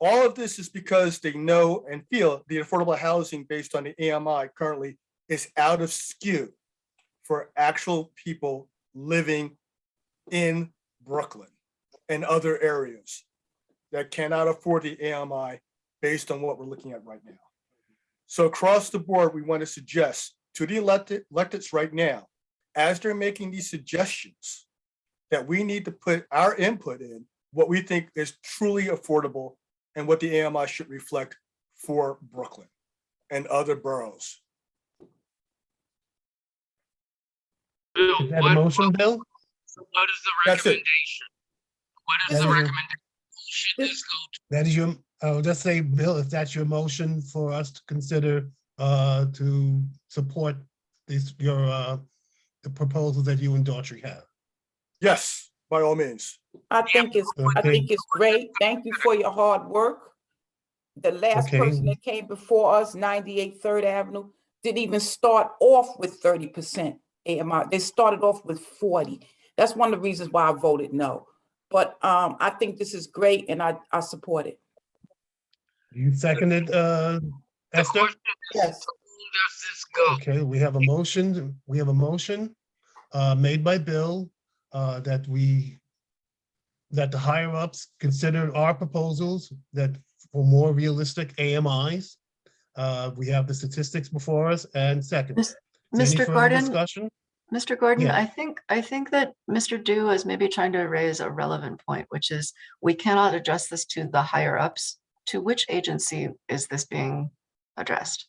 All of this is because they know and feel the affordable housing based on the AMI currently is out of skew for actual people living in Brooklyn and other areas that cannot afford the AMI based on what we're looking at right now. So across the board, we want to suggest to the electeds right now, as they're making these suggestions, that we need to put our input in what we think is truly affordable and what the AMI should reflect for Brooklyn and other boroughs. Is that a motion, Bill? What is the That's it. recommendation? What is the recommendation? Who should this go to? That is your, I'll just say, Bill, if that's your motion for us to consider to support this, the proposals that you and Daughtry have. Yes, by all means. I think it's great. Thank you for your hard work. The last person that came before us, 98 3rd Avenue, didn't even start off with 30% AMI. They started off with 40. That's one of the reasons why I voted no. But I think this is great and I support it. You seconded, Esther? Yes. Okay, we have a motion. We have a motion made by Bill that the higher ups consider our proposals that for more realistic AMIs. We have the statistics before us and second. Mr. Gordon, discussion? Mr. Gordon, Yeah. I think that Mr. Dew is maybe trying to raise a relevant point, which is we cannot address this to the higher ups. To which agency is this being addressed?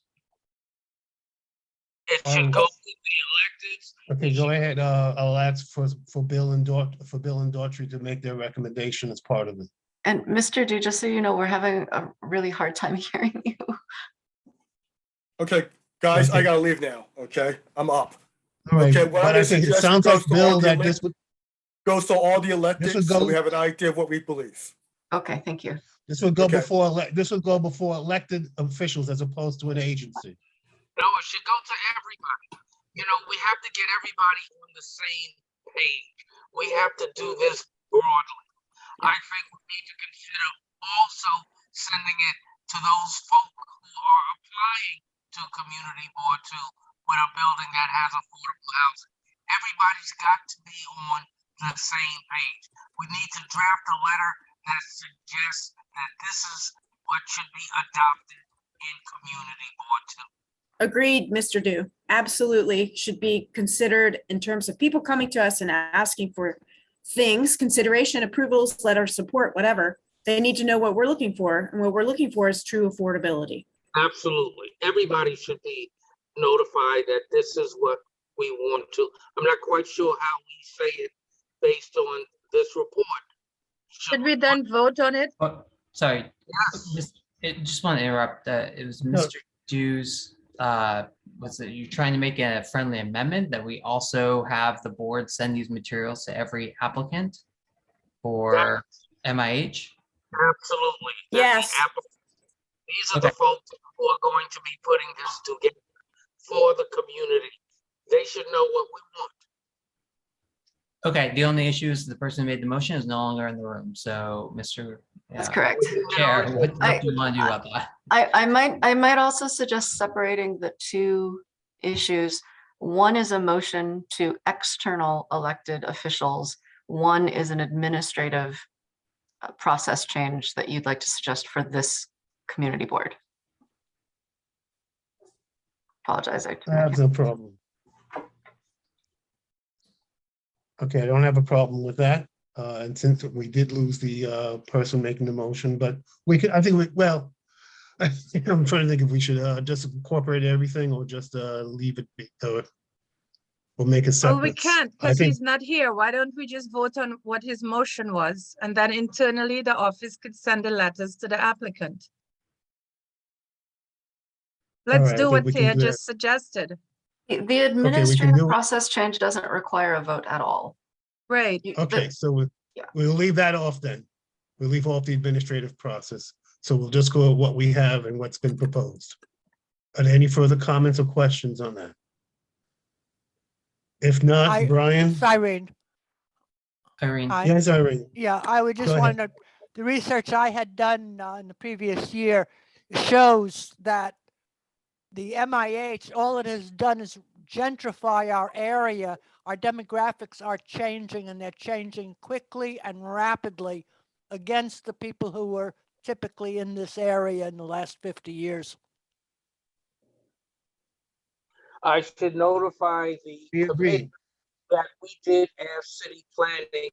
It should go to the electeds. Okay, go ahead. I'll ask for Bill and Daughtry to make their recommendation as part of it. And Mr. Dew, just so you know, we're having a really hard time hearing you. Okay, guys, I gotta leave now. Okay, I'm up. All right, Okay, but I think it sounds like, Bill, that this would goes to all the electeds, would so go- we have an idea of what we believe. Okay, thank you. this would go Okay. before elected officials as opposed to an agency. No, it should go to everybody. You know, we have to get everybody on the same page. We have to do this broadly. I think we need to consider also sending it to those folk who are applying to Community Board 2 with a building that has affordable housing. Everybody's got to be on the same page. We need to draft a letter that suggests that this is what should be adopted in Community Board 2. Agreed, Mr. Dew. Absolutely should be considered in terms of people coming to us and asking for things, consideration, approvals, letter of support, whatever. They need to know what we're looking for. And what we're looking for is true affordability. Absolutely. Everybody should be notified that this is what we want to. I'm not quite sure how we say it based on this report. Should we then vote on it? Oh, sorry, just want to interrupt. It was Mr. Dew's, was it, you trying to make a friendly amendment that we also have the board send these materials to every applicant for MIH? Absolutely. Yes. These are the folks who are going to be putting this together for the community. They should know what we want. Okay, the only issue is the person who made the motion is no longer in the room. So, Mr. That's correct. Chair, what do you want to do about that? I might also suggest separating the two issues. One is a motion to external elected officials. One is an administrative process change that you'd like to suggest for this community board. Apologize. That's no problem. Okay, I don't have a problem with that. And since we did lose the person making the motion, but we could, I think we, well, I'm trying to think if we should just incorporate everything or just leave it be, or make a separate. Well, we can't because he's not here. Why don't we just vote on what his motion was? And then internally, the office could send the letters to the applicant. Let's do what Thea just suggested. The administrative process change doesn't require a vote at all. Right. Okay, so we'll leave that off then. We'll leave off the administrative process. So we'll just go with what we have and what's been proposed. Are there any further comments or questions on that? If not, Brian? Irene. Yes, Irene. Yeah, I would just Go want to, the research I had done in the previous year shows that the MIH, all it has done is gentrify our area. Our demographics are changing, and they're changing quickly and rapidly against the people who were typically in this area in the last 50 years. I should notify the committee that we did ask city planning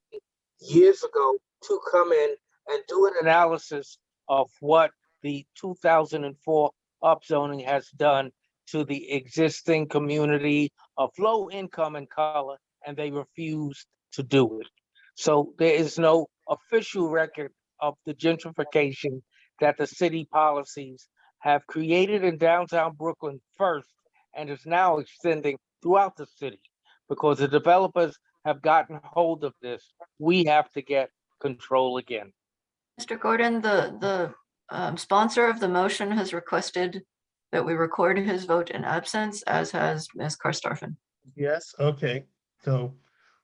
years ago to come in and do an analysis of what the 2004 upzoning has done to the existing community of low income and color, and they refused to do it. So there is no official record of the gentrification that the city policies have created in downtown Brooklyn first, and is now extending throughout the city. Because the developers have gotten hold of this, we have to get control again. Mr. Gordon, the sponsor of the motion has requested that we record his vote in absence, as has Ms. Karstafen. Yes, okay. So,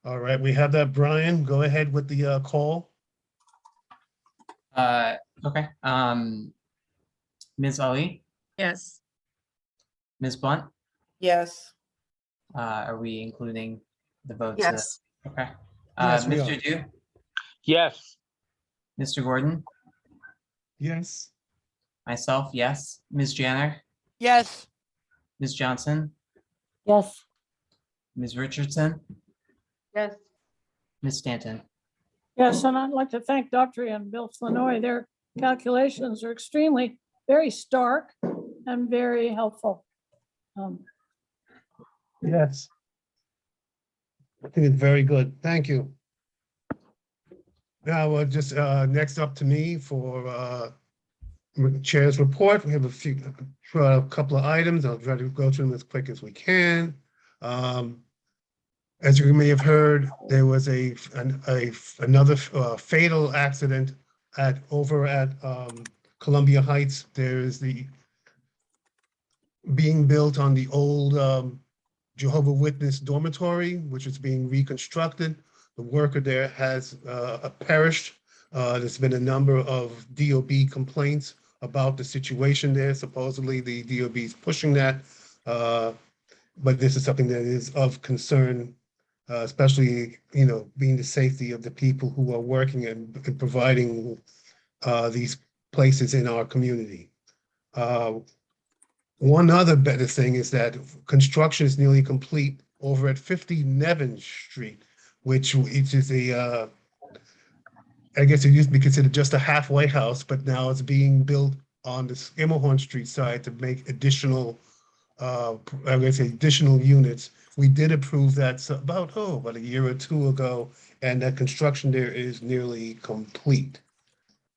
all right, we have that. Brian, go ahead with the call. Okay. Ms. Ali? Yes. Ms. Blunt? Yes. Are we including the votes? Yes. Okay. Yes, we Mr. are. Dew? Yes. Mr. Gordon? Yes. Myself, yes. Ms. Janner? Yes. Ms. Johnson? Yes. Ms. Richardson? Yes. Ms. Stanton? Yes, and I'd like to thank Dr. and Bill Flanoy. Their calculations are extremely, very stark and very helpful. Yes. I think it's very good. Thank you. Now, we'll just next up to me for Chair's report. We have a couple of items. I'll try to go through them as quick as we can. As you may have heard, there was another fatal accident over at Columbia Heights. There's the being built on the old Jehovah's Witness dormitory, which is being reconstructed. The worker there has perished. There's been a number of DOB complaints about the situation there. Supposedly the DOB is pushing that, but this is something that is of concern, especially, you know, being the safety of the people who are working and providing these places in our community. One other better thing is that construction is nearly complete over at 50 Nevin Street, which is a, I guess it used to be considered just a halfway house, but now it's being built on the Immelhorn Street side to make additional, I guess, additional units. We did approve that about a year or two ago, and that construction there is nearly complete.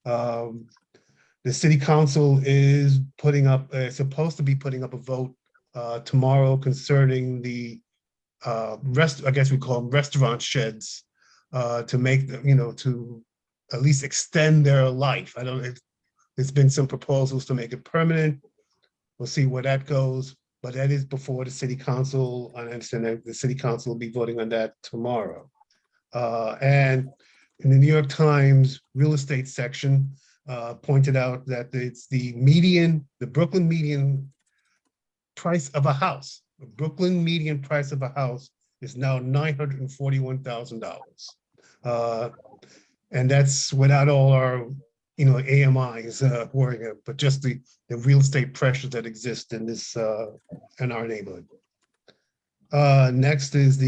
The city council is putting up, supposed to be putting up a vote tomorrow concerning the I guess we call them restaurant sheds, to make them, you know, to at least extend their life. I don't know if there's been some proposals to make it permanent. We'll see where that goes, but that is before the city council. I understand that the city council will be voting on that tomorrow. And in the New York Times real estate section pointed out that it's the Brooklyn median price of a house. The Brooklyn median price of a house is now $941,000. And that's without all our, AMIs worrying, but just the real estate pressures that exist in this, in our neighborhood. Next is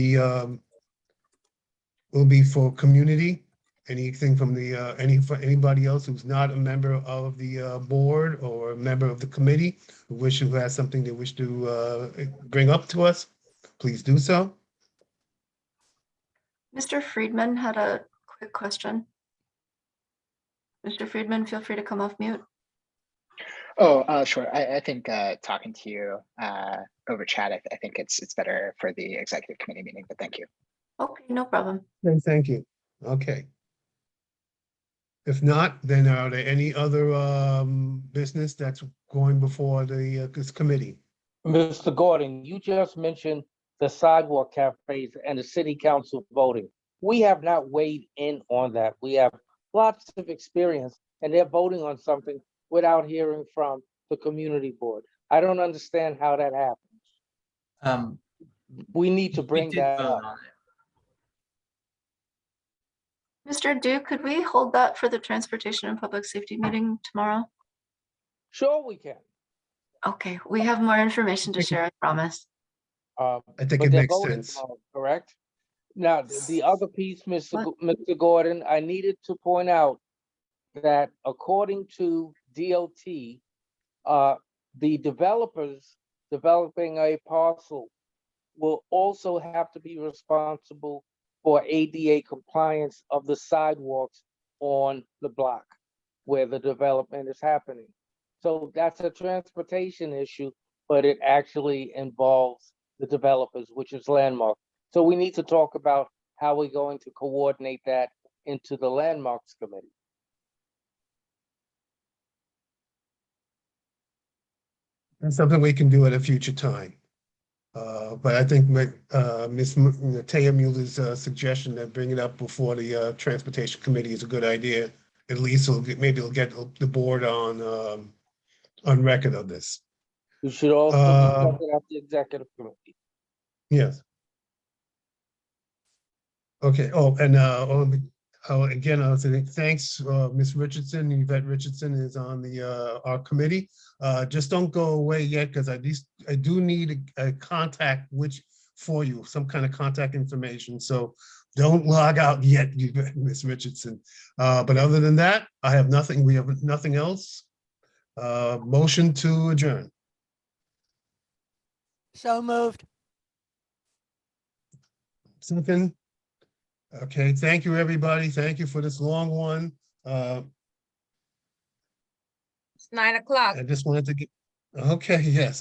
will be for community. Anything from anybody else who's not a member of the board or a member of the committee who has something they wish to bring up to us, please do so. Mr. Friedman had a quick question. Mr. Friedman, feel free to come off mute. Oh, sure. I think talking to you over chat, I think it's better for the executive committee meeting, but thank you. Okay, no problem. Thank you. Okay. If not, then are there any other business that's going before this committee? Mr. Gordon, you just mentioned the sidewalk cafes and the city council voting. We have not weighed in on that. We have lots of experience and they're voting on something without hearing from the community board. I don't understand how that happens. We need to bring that up. Mr. Duke, could we hold that for the transportation and public safety meeting tomorrow? Sure, we can. Okay, we have more information to share, I promise. I think But it they're makes voting sense. tomorrow, correct? Now, the other piece, Mr. Gordon, I needed to point out that according to DOT, the developers developing a parcel will also have to be responsible for ADA compliance of the sidewalks on the block where the development is happening. So that's a transportation issue, but it actually involves the developers, which is Landmark. So we need to talk about how we're going to coordinate that into the Landmarks Committee. That's something we can do at a future time. But I think Ms. Taya Mueller's suggestion that bring it up before the Transportation Committee is a good idea. At least maybe it'll get the board on record of this. We should also discuss it at the executive committee. Yes. Okay. Oh, and again, I was saying thanks, Ms. Richardson. Yvette Richardson is on our committee. Just don't go away yet, because I do need a contact for you, some kind of contact information. So don't log out yet, Ms. Richardson. But other than that, I have nothing. We have nothing else. Motion to adjourn. So moved. Second. Okay, thank you, everybody. Thank you for this long one. It's 9 o'clock. I just wanted to get, okay, yes.